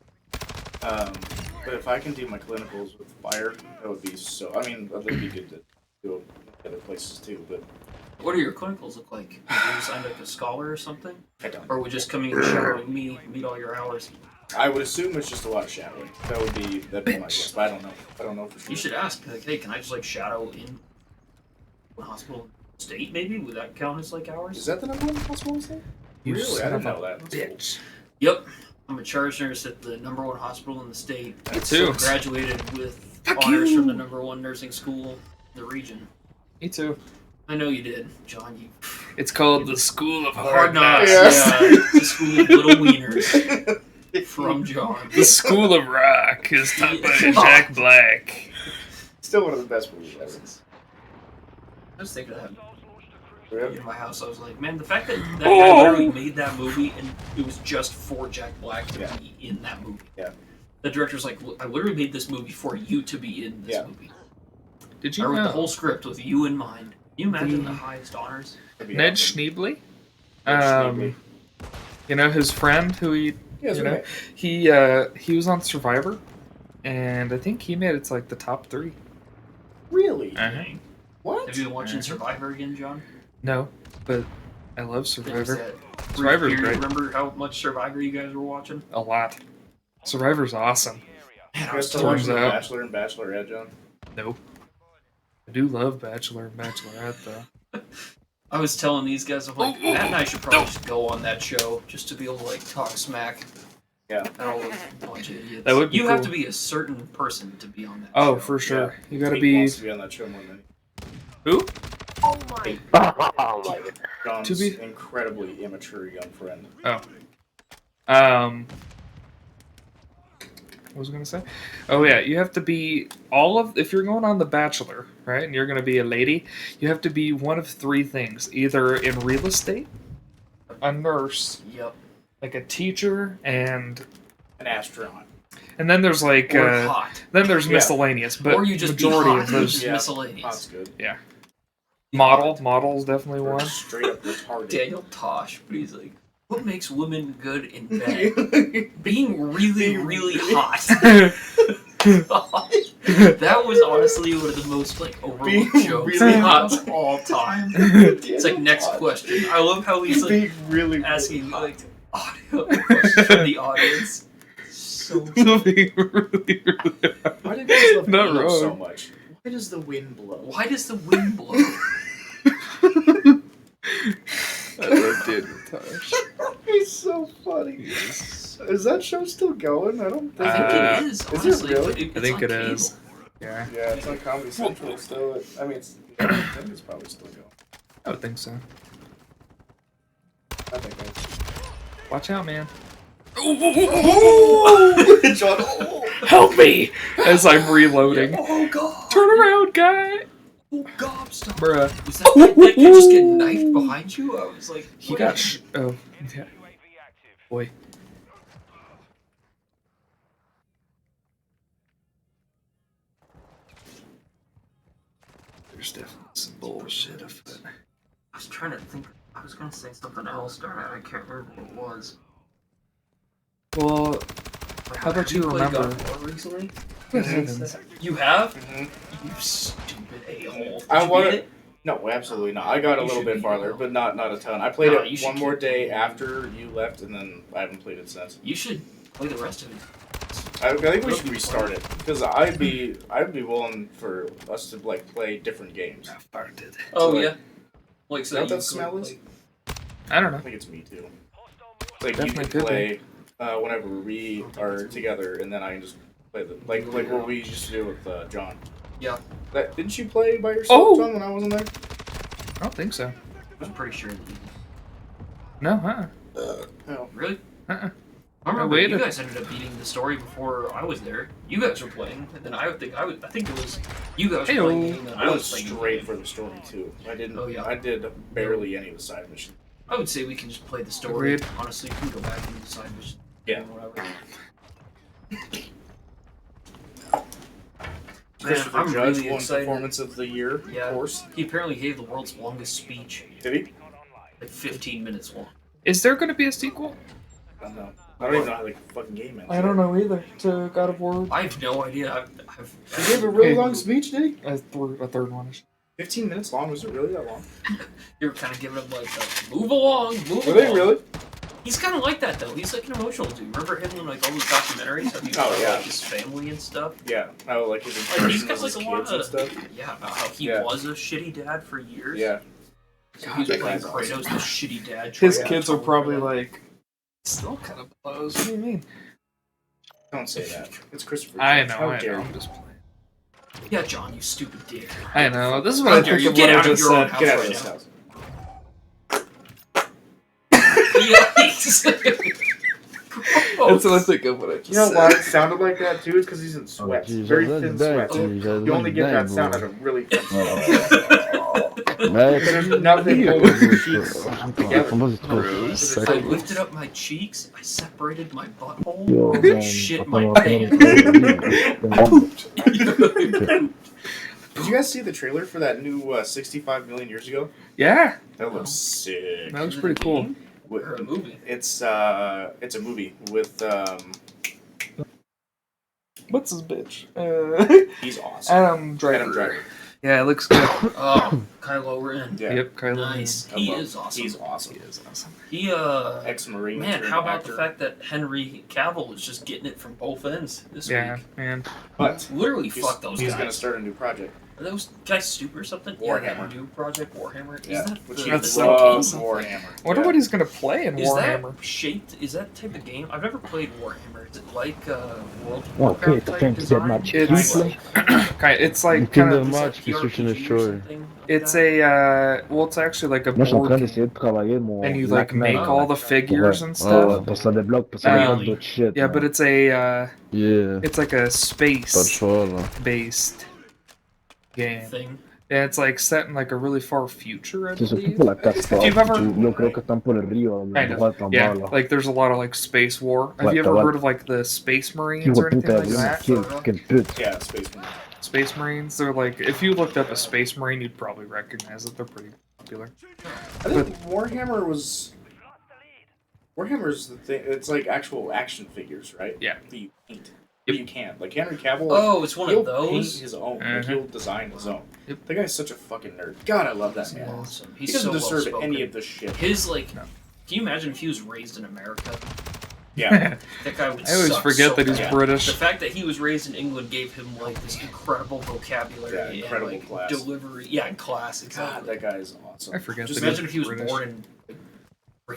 [SPEAKER 2] But if I can do my clinicals with fire, that would be so. I mean, that would be good to do other places too. But
[SPEAKER 7] What do your clinicals look like? Are you signed like a scholar or something?
[SPEAKER 2] I don't.
[SPEAKER 7] Or would just coming and shadowing me, meet all your hours?
[SPEAKER 2] I would assume it's just a lot of shadowing. That'd be my guess. But I don't know. I don't know for sure.
[SPEAKER 7] You should ask, like, hey, can I just like shadow in a hospital state? Maybe would that count as like hours?
[SPEAKER 2] Is that the number one hospital in the state?
[SPEAKER 1] You
[SPEAKER 2] Really? I
[SPEAKER 1] son
[SPEAKER 2] didn't
[SPEAKER 1] of
[SPEAKER 2] know
[SPEAKER 1] a
[SPEAKER 2] that.
[SPEAKER 1] Bitch.
[SPEAKER 7] Yep, I'm a charge nurse at the #1 hospital in the state.
[SPEAKER 1] Me too.
[SPEAKER 7] So graduated with
[SPEAKER 1] Fuck
[SPEAKER 7] honors
[SPEAKER 1] you.
[SPEAKER 7] from the #1 nursing school in the region.
[SPEAKER 1] Me too.
[SPEAKER 7] I know you did, John. You
[SPEAKER 1] It's called the School of
[SPEAKER 7] hard knocks.
[SPEAKER 2] Yes.
[SPEAKER 7] Yeah, the school of little wieners from John.
[SPEAKER 1] The School of Rock is taught by Jack Black.
[SPEAKER 2] Still one of the best movies ever.
[SPEAKER 7] I was thinking of that
[SPEAKER 2] Really?
[SPEAKER 7] in my house. I was like, man, the fact that that guy literally made that movie and it was just for Jack Black to be in that movie.
[SPEAKER 2] Yeah.
[SPEAKER 7] The director's like, I literally made this movie for you to be in this movie.
[SPEAKER 1] Did
[SPEAKER 7] I
[SPEAKER 1] you
[SPEAKER 7] wrote
[SPEAKER 1] know
[SPEAKER 7] the whole script with you in mind. Can you imagine the highest honors?
[SPEAKER 2] That'd be
[SPEAKER 1] Ned
[SPEAKER 2] awesome.
[SPEAKER 1] Schneebly?
[SPEAKER 2] Ned Schneebly.
[SPEAKER 1] You know his friend who he
[SPEAKER 2] Yeah,
[SPEAKER 1] you know he was on Survivor, and I think he made it to like the top 3.
[SPEAKER 2] Really?
[SPEAKER 7] Dang.
[SPEAKER 2] What?
[SPEAKER 7] Have you been watching Survivor again, John?
[SPEAKER 1] No, but I love
[SPEAKER 7] There's
[SPEAKER 1] Survivor.
[SPEAKER 7] that
[SPEAKER 1] Survivor's
[SPEAKER 7] brief period.
[SPEAKER 1] great.
[SPEAKER 7] Remember how much Survivor you guys were watching?
[SPEAKER 1] A lot. Survivor's awesome.
[SPEAKER 7] Man,
[SPEAKER 2] You
[SPEAKER 7] I
[SPEAKER 2] guys
[SPEAKER 7] was
[SPEAKER 2] still
[SPEAKER 7] telling
[SPEAKER 2] watching
[SPEAKER 1] Turns
[SPEAKER 2] The
[SPEAKER 1] out-
[SPEAKER 2] Bachelor and Bachelorette, John?
[SPEAKER 1] Nope. I do love Bachelor and Bachelorette though.
[SPEAKER 7] I was telling these guys, I'm like, Matt and I should probably just go on that show just to be able to like talk smack.
[SPEAKER 2] Yeah.
[SPEAKER 7] At all those bunch of idiots.
[SPEAKER 1] That would be
[SPEAKER 7] You have
[SPEAKER 1] cool.
[SPEAKER 7] to be a certain person to be on that.
[SPEAKER 1] Oh,
[SPEAKER 7] show.
[SPEAKER 1] for sure. You gotta
[SPEAKER 2] Tate
[SPEAKER 1] be
[SPEAKER 2] wants to be on that show more than
[SPEAKER 1] who?
[SPEAKER 6] Oh my.
[SPEAKER 3] Oh my god.
[SPEAKER 2] John's
[SPEAKER 1] To be-
[SPEAKER 2] incredibly immature young friend.
[SPEAKER 1] What was I gonna say? Oh yeah, you have to be if you're going on The Bachelor, right, and you're gonna be a lady, you have to be one of 3 things: either in real estate, a nurse,
[SPEAKER 7] Yep.
[SPEAKER 1] like a teacher, and
[SPEAKER 2] An astronaut.
[SPEAKER 1] then there's like
[SPEAKER 7] Or hot.
[SPEAKER 1] then there's
[SPEAKER 2] Yeah.
[SPEAKER 1] miscellaneous, but
[SPEAKER 7] Or you just
[SPEAKER 1] majority
[SPEAKER 7] be hot.
[SPEAKER 1] of those
[SPEAKER 7] Just
[SPEAKER 2] Yeah.
[SPEAKER 7] miscellaneous.
[SPEAKER 2] That's good.
[SPEAKER 1] model's definitely
[SPEAKER 2] Or
[SPEAKER 1] one.
[SPEAKER 2] straight up retarded.
[SPEAKER 7] Daniel Tosh, but he's like, what makes women good in bed? Being really, really hot. That was honestly one of the most like overlooked
[SPEAKER 2] Being
[SPEAKER 7] jokes
[SPEAKER 2] really
[SPEAKER 7] of all time. It's like next question. I love how he's like
[SPEAKER 2] Being really
[SPEAKER 7] asking
[SPEAKER 2] really
[SPEAKER 7] like audio questions from the audience. So
[SPEAKER 1] Being really, really hot.
[SPEAKER 2] Why do you guys love
[SPEAKER 1] Not
[SPEAKER 2] Daniel so
[SPEAKER 1] wrong.
[SPEAKER 2] much? Why does the wind blow?
[SPEAKER 7] why does the wind blow?
[SPEAKER 1] I love Daniel Tosh.
[SPEAKER 2] He's so funny. Is that show still going? I don't think
[SPEAKER 7] I think
[SPEAKER 1] Uh,
[SPEAKER 7] it is.
[SPEAKER 2] it
[SPEAKER 7] Honestly,
[SPEAKER 2] really?
[SPEAKER 7] but
[SPEAKER 1] I think
[SPEAKER 7] it's
[SPEAKER 1] it
[SPEAKER 7] on
[SPEAKER 1] is.
[SPEAKER 7] cable.
[SPEAKER 1] Yeah,
[SPEAKER 2] Yeah, it's on Comedy Central still. I mean, I think it's probably still going.
[SPEAKER 1] I would think so.
[SPEAKER 2] I think that's...
[SPEAKER 1] Watch out, man.
[SPEAKER 2] John, oh!
[SPEAKER 1] Help me! As I'm reloading.
[SPEAKER 7] Oh god!
[SPEAKER 1] Turn around, guy!
[SPEAKER 7] Oh god, stop.
[SPEAKER 1] Bruh.
[SPEAKER 7] Was that kid just get knifed behind you? I was like,
[SPEAKER 1] He
[SPEAKER 7] wait.
[SPEAKER 1] got oh, yeah. Boy. There's definitely some bullshit afoot.
[SPEAKER 7] I was trying to think. I was gonna say something else, darn it. I can't remember what it was.
[SPEAKER 1] Well, how about you
[SPEAKER 7] played
[SPEAKER 1] remember?
[SPEAKER 7] God of War recently?
[SPEAKER 1] Heavens.
[SPEAKER 7] You have?
[SPEAKER 2] Mhm.
[SPEAKER 7] You stupid a-hole.
[SPEAKER 2] I
[SPEAKER 7] Did you
[SPEAKER 2] want
[SPEAKER 7] beat
[SPEAKER 2] it. No, absolutely not. I got a
[SPEAKER 7] You
[SPEAKER 2] little
[SPEAKER 7] should
[SPEAKER 2] bit
[SPEAKER 7] beat
[SPEAKER 2] farther,
[SPEAKER 7] it.
[SPEAKER 2] but not a ton. I played
[SPEAKER 7] No, you
[SPEAKER 2] it
[SPEAKER 7] should
[SPEAKER 2] one more
[SPEAKER 7] keep
[SPEAKER 2] day
[SPEAKER 7] playing.
[SPEAKER 2] after you left, and then I haven't played it since.
[SPEAKER 7] You should play the rest of it.
[SPEAKER 2] I think we should restart it because I'd be willing for us to like play different games.
[SPEAKER 1] I farted.
[SPEAKER 7] Oh
[SPEAKER 2] Like-
[SPEAKER 7] yeah. Like so
[SPEAKER 2] You know what
[SPEAKER 7] you
[SPEAKER 2] that smell
[SPEAKER 7] could,
[SPEAKER 2] is?
[SPEAKER 7] like-
[SPEAKER 1] I don't
[SPEAKER 2] I
[SPEAKER 1] know.
[SPEAKER 2] think it's me too. Like
[SPEAKER 1] Definitely
[SPEAKER 2] you can
[SPEAKER 1] could be.
[SPEAKER 2] play whenever we are together, and then I can just play the like what we used to do with John.
[SPEAKER 7] Yeah.
[SPEAKER 2] That didn't you play by yourself,
[SPEAKER 1] Oh!
[SPEAKER 2] John, when I wasn't there?
[SPEAKER 1] I don't think so.
[SPEAKER 7] I'm pretty sure that you
[SPEAKER 1] No, huh?
[SPEAKER 2] No.
[SPEAKER 7] Really?
[SPEAKER 1] Uh-uh.
[SPEAKER 7] I remember
[SPEAKER 1] waited.
[SPEAKER 7] you guys ended up beating the story before I was there. You guys were playing, and then I think it was you guys were
[SPEAKER 1] Heyo.
[SPEAKER 7] playing, and then
[SPEAKER 2] I
[SPEAKER 7] I
[SPEAKER 2] went
[SPEAKER 7] was playing.
[SPEAKER 2] straight for the story too. I didn't.
[SPEAKER 7] Oh, yeah.
[SPEAKER 2] I did barely any of the side missions.
[SPEAKER 7] I would say we can just play the story.
[SPEAKER 1] Agreed.
[SPEAKER 7] Honestly, we can go back and decide which.
[SPEAKER 2] Yeah.
[SPEAKER 7] Whatever.
[SPEAKER 2] Christopher
[SPEAKER 7] I'm
[SPEAKER 2] Judge
[SPEAKER 7] really
[SPEAKER 2] won
[SPEAKER 7] excited.
[SPEAKER 2] Performance of the Year,
[SPEAKER 7] Yeah.
[SPEAKER 2] of course.
[SPEAKER 7] He apparently gave the world's longest speech,
[SPEAKER 2] Did he?
[SPEAKER 7] like 15 minutes long.
[SPEAKER 1] Is there going to be a sequel?
[SPEAKER 2] I don't know. I don't even know how the fucking game ends.
[SPEAKER 1] I don't know either. To God of War,
[SPEAKER 7] I have no idea.
[SPEAKER 2] He gave a really
[SPEAKER 1] Hey.
[SPEAKER 2] long speech, did he?
[SPEAKER 1] a third one.
[SPEAKER 2] 15 minutes long? Was it really that long?
[SPEAKER 7] You were kind of giving him like, move along, move
[SPEAKER 2] Were
[SPEAKER 7] along.
[SPEAKER 2] they really?
[SPEAKER 7] He's kind of like that though. He's like an emotional dude. Remember him in like all those documentaries? Have you
[SPEAKER 2] Oh, yeah.
[SPEAKER 7] like, his family and stuff?
[SPEAKER 2] Yeah. Oh, like his
[SPEAKER 7] Like, he's
[SPEAKER 2] impressions
[SPEAKER 7] got
[SPEAKER 2] of
[SPEAKER 7] like
[SPEAKER 2] his
[SPEAKER 7] a
[SPEAKER 2] kids
[SPEAKER 7] lot
[SPEAKER 2] and
[SPEAKER 7] of
[SPEAKER 2] stuff.
[SPEAKER 7] yeah about how he
[SPEAKER 2] Yeah.
[SPEAKER 7] was a shitty dad for years.
[SPEAKER 2] Yeah.
[SPEAKER 7] So he was
[SPEAKER 2] that
[SPEAKER 7] playing
[SPEAKER 2] guy's
[SPEAKER 7] Kratos,
[SPEAKER 2] awesome.
[SPEAKER 7] the shitty dad.
[SPEAKER 1] His
[SPEAKER 7] trying to
[SPEAKER 1] kids are
[SPEAKER 7] cover
[SPEAKER 1] probably
[SPEAKER 7] that.
[SPEAKER 1] like still kind of blows. What do you mean?
[SPEAKER 2] Don't say that. It's Christopher Judge.
[SPEAKER 1] I know.
[SPEAKER 2] How
[SPEAKER 1] I
[SPEAKER 2] dare
[SPEAKER 1] know.
[SPEAKER 2] you.
[SPEAKER 1] I'm just playing.
[SPEAKER 7] Yeah, John, you stupid dick.
[SPEAKER 1] I know. This is what
[SPEAKER 7] How
[SPEAKER 1] I
[SPEAKER 7] dare
[SPEAKER 1] think
[SPEAKER 7] you
[SPEAKER 1] of
[SPEAKER 7] get
[SPEAKER 1] what I
[SPEAKER 7] out of
[SPEAKER 1] just
[SPEAKER 7] your own
[SPEAKER 1] said.
[SPEAKER 7] house
[SPEAKER 2] Get out of
[SPEAKER 7] right
[SPEAKER 2] this
[SPEAKER 7] now.
[SPEAKER 2] house.
[SPEAKER 1] That's what I think of what I just
[SPEAKER 2] You know
[SPEAKER 1] said.
[SPEAKER 2] why it sounded like that too? It's because he's in sweats.
[SPEAKER 3] geez,
[SPEAKER 2] Very
[SPEAKER 3] that's
[SPEAKER 2] thin
[SPEAKER 3] bad,
[SPEAKER 2] sweats.
[SPEAKER 3] geez, that's
[SPEAKER 2] You only get
[SPEAKER 3] bad,
[SPEAKER 2] that sound
[SPEAKER 3] bro.
[SPEAKER 2] out of really thin
[SPEAKER 3] Mec,
[SPEAKER 2] There's nothing holding your cheeks together.
[SPEAKER 3] comment tu
[SPEAKER 1] Bruce.
[SPEAKER 7] I lifted up my cheeks, I separated my butthole,
[SPEAKER 3] Yo,
[SPEAKER 7] and
[SPEAKER 3] man,
[SPEAKER 7] shit
[SPEAKER 3] attends,
[SPEAKER 7] my
[SPEAKER 3] attends.
[SPEAKER 2] Did you guys see the trailer for that new 65 million years ago?
[SPEAKER 1] Yeah,
[SPEAKER 2] That looks sick.
[SPEAKER 1] that was pretty cool.
[SPEAKER 7] Or a movie.
[SPEAKER 2] It's a movie with
[SPEAKER 1] What's his bitch?
[SPEAKER 2] he's awesome.
[SPEAKER 1] Adam Driver.
[SPEAKER 2] Adam Driver.
[SPEAKER 1] Yeah, it looks good.
[SPEAKER 7] Oh, Kylo Ren.
[SPEAKER 2] Yeah.
[SPEAKER 1] Yep, Kylo.
[SPEAKER 7] Nice.
[SPEAKER 2] I
[SPEAKER 7] He
[SPEAKER 2] love-
[SPEAKER 7] is awesome.
[SPEAKER 2] He's awesome.
[SPEAKER 1] He is awesome.
[SPEAKER 7] He
[SPEAKER 2] Ex-marine.
[SPEAKER 7] man,
[SPEAKER 2] turned
[SPEAKER 7] how about
[SPEAKER 2] actor.
[SPEAKER 7] the fact that Henry Cavill is just getting it from both ends this
[SPEAKER 1] Yeah,
[SPEAKER 7] week?
[SPEAKER 1] man.
[SPEAKER 2] But
[SPEAKER 7] Literally,
[SPEAKER 2] he's,
[SPEAKER 7] fuck those
[SPEAKER 2] he's
[SPEAKER 7] guys.
[SPEAKER 2] gonna start a new project.
[SPEAKER 7] Are those guys stupid or something?
[SPEAKER 2] Warhammer.
[SPEAKER 7] Yeah, that new project Warhammer.
[SPEAKER 2] Yeah,
[SPEAKER 7] Is that
[SPEAKER 2] which
[SPEAKER 7] the,
[SPEAKER 2] he
[SPEAKER 1] That's
[SPEAKER 7] the
[SPEAKER 2] loves
[SPEAKER 7] game?
[SPEAKER 2] Warhammer.
[SPEAKER 1] I wonder
[SPEAKER 2] Yeah.
[SPEAKER 1] what he's gonna play in
[SPEAKER 7] Is
[SPEAKER 1] Warhammer.
[SPEAKER 7] that shaped? Is that type of game? I've never played Warhammer. Is it like World of
[SPEAKER 3] Ok,
[SPEAKER 7] Warcraft
[SPEAKER 3] t'as
[SPEAKER 7] type
[SPEAKER 3] fait un petit
[SPEAKER 7] design?
[SPEAKER 3] match.
[SPEAKER 1] It's
[SPEAKER 3] It's
[SPEAKER 1] like kind
[SPEAKER 3] de
[SPEAKER 1] of.
[SPEAKER 3] match qui switch in the
[SPEAKER 7] PRP or
[SPEAKER 3] shore.
[SPEAKER 7] something like
[SPEAKER 1] It's
[SPEAKER 7] that?
[SPEAKER 1] a well, it's actually like a
[SPEAKER 3] Moi, je suis en train
[SPEAKER 1] board
[SPEAKER 3] d'essayer de travailler mon.
[SPEAKER 1] and you like
[SPEAKER 3] Lac-Nord,
[SPEAKER 1] make
[SPEAKER 7] Oh.
[SPEAKER 1] all the figures and stuff.
[SPEAKER 3] Pour ça débloque, parce que ça
[SPEAKER 1] Ah.
[SPEAKER 3] débloque d'autres shit.
[SPEAKER 1] Yeah,
[SPEAKER 3] man.
[SPEAKER 1] but it's a
[SPEAKER 3] Yeah,
[SPEAKER 1] it's like a
[SPEAKER 3] pas de
[SPEAKER 1] space
[SPEAKER 3] choix, là.
[SPEAKER 1] based game.
[SPEAKER 7] Thing.
[SPEAKER 1] And it's like set in like a really far future, I
[SPEAKER 3] C'est surtout
[SPEAKER 1] believe.
[SPEAKER 3] pour la cascade.
[SPEAKER 1] You've ever-
[SPEAKER 3] Yo creo que están por el río,
[SPEAKER 1] Kind
[SPEAKER 3] de
[SPEAKER 1] of.
[SPEAKER 3] droite en
[SPEAKER 1] Yeah,
[SPEAKER 3] bas, là.
[SPEAKER 1] like there's a lot of like space war. Have
[SPEAKER 3] Ouais,
[SPEAKER 1] you ever
[SPEAKER 3] t'as-
[SPEAKER 1] heard of like the Space Marines
[SPEAKER 3] Hijo
[SPEAKER 1] or
[SPEAKER 3] de
[SPEAKER 1] anything
[SPEAKER 3] puta,
[SPEAKER 1] like
[SPEAKER 3] Dios,
[SPEAKER 1] that?
[SPEAKER 3] quel pute.
[SPEAKER 2] Yeah, Spaceman.
[SPEAKER 1] Space Marines, they're like if you looked up a Space Marine, you'd probably recognize it. They're pretty popular.
[SPEAKER 2] I think Warhammer was. Warhammer's the thing. It's like actual action figures, right?
[SPEAKER 1] Yeah.
[SPEAKER 2] That you paint.
[SPEAKER 1] Yep.
[SPEAKER 2] You can. Like Henry Cavill.
[SPEAKER 7] Oh, it's one
[SPEAKER 2] he'll
[SPEAKER 7] of
[SPEAKER 2] paint
[SPEAKER 7] those.
[SPEAKER 2] his own. Like
[SPEAKER 1] Mhm.
[SPEAKER 2] he'll design his own.
[SPEAKER 1] Yep.
[SPEAKER 2] The guy's such a fucking nerd. God, I love that man.
[SPEAKER 7] Awesome.
[SPEAKER 2] He
[SPEAKER 7] He's
[SPEAKER 2] doesn't
[SPEAKER 7] so
[SPEAKER 2] deserve
[SPEAKER 7] well-spoken.
[SPEAKER 2] any of this shit.
[SPEAKER 7] His like.
[SPEAKER 1] No.
[SPEAKER 7] Can you imagine if he was raised in America?
[SPEAKER 2] Yeah.
[SPEAKER 7] That guy would.
[SPEAKER 1] I always
[SPEAKER 7] suck
[SPEAKER 1] forget
[SPEAKER 7] so
[SPEAKER 1] that he's
[SPEAKER 7] bad.
[SPEAKER 1] British.
[SPEAKER 7] The fact that he was raised in England gave him like this incredible vocabulary
[SPEAKER 2] Yeah, incredible
[SPEAKER 7] and like
[SPEAKER 2] class.
[SPEAKER 7] delivery. Yeah, and class.
[SPEAKER 2] God,
[SPEAKER 7] Exactly.
[SPEAKER 2] that guy is awesome.
[SPEAKER 1] I forget
[SPEAKER 2] Just
[SPEAKER 1] that
[SPEAKER 7] Imagine if he was
[SPEAKER 1] British.
[SPEAKER 7] born in like,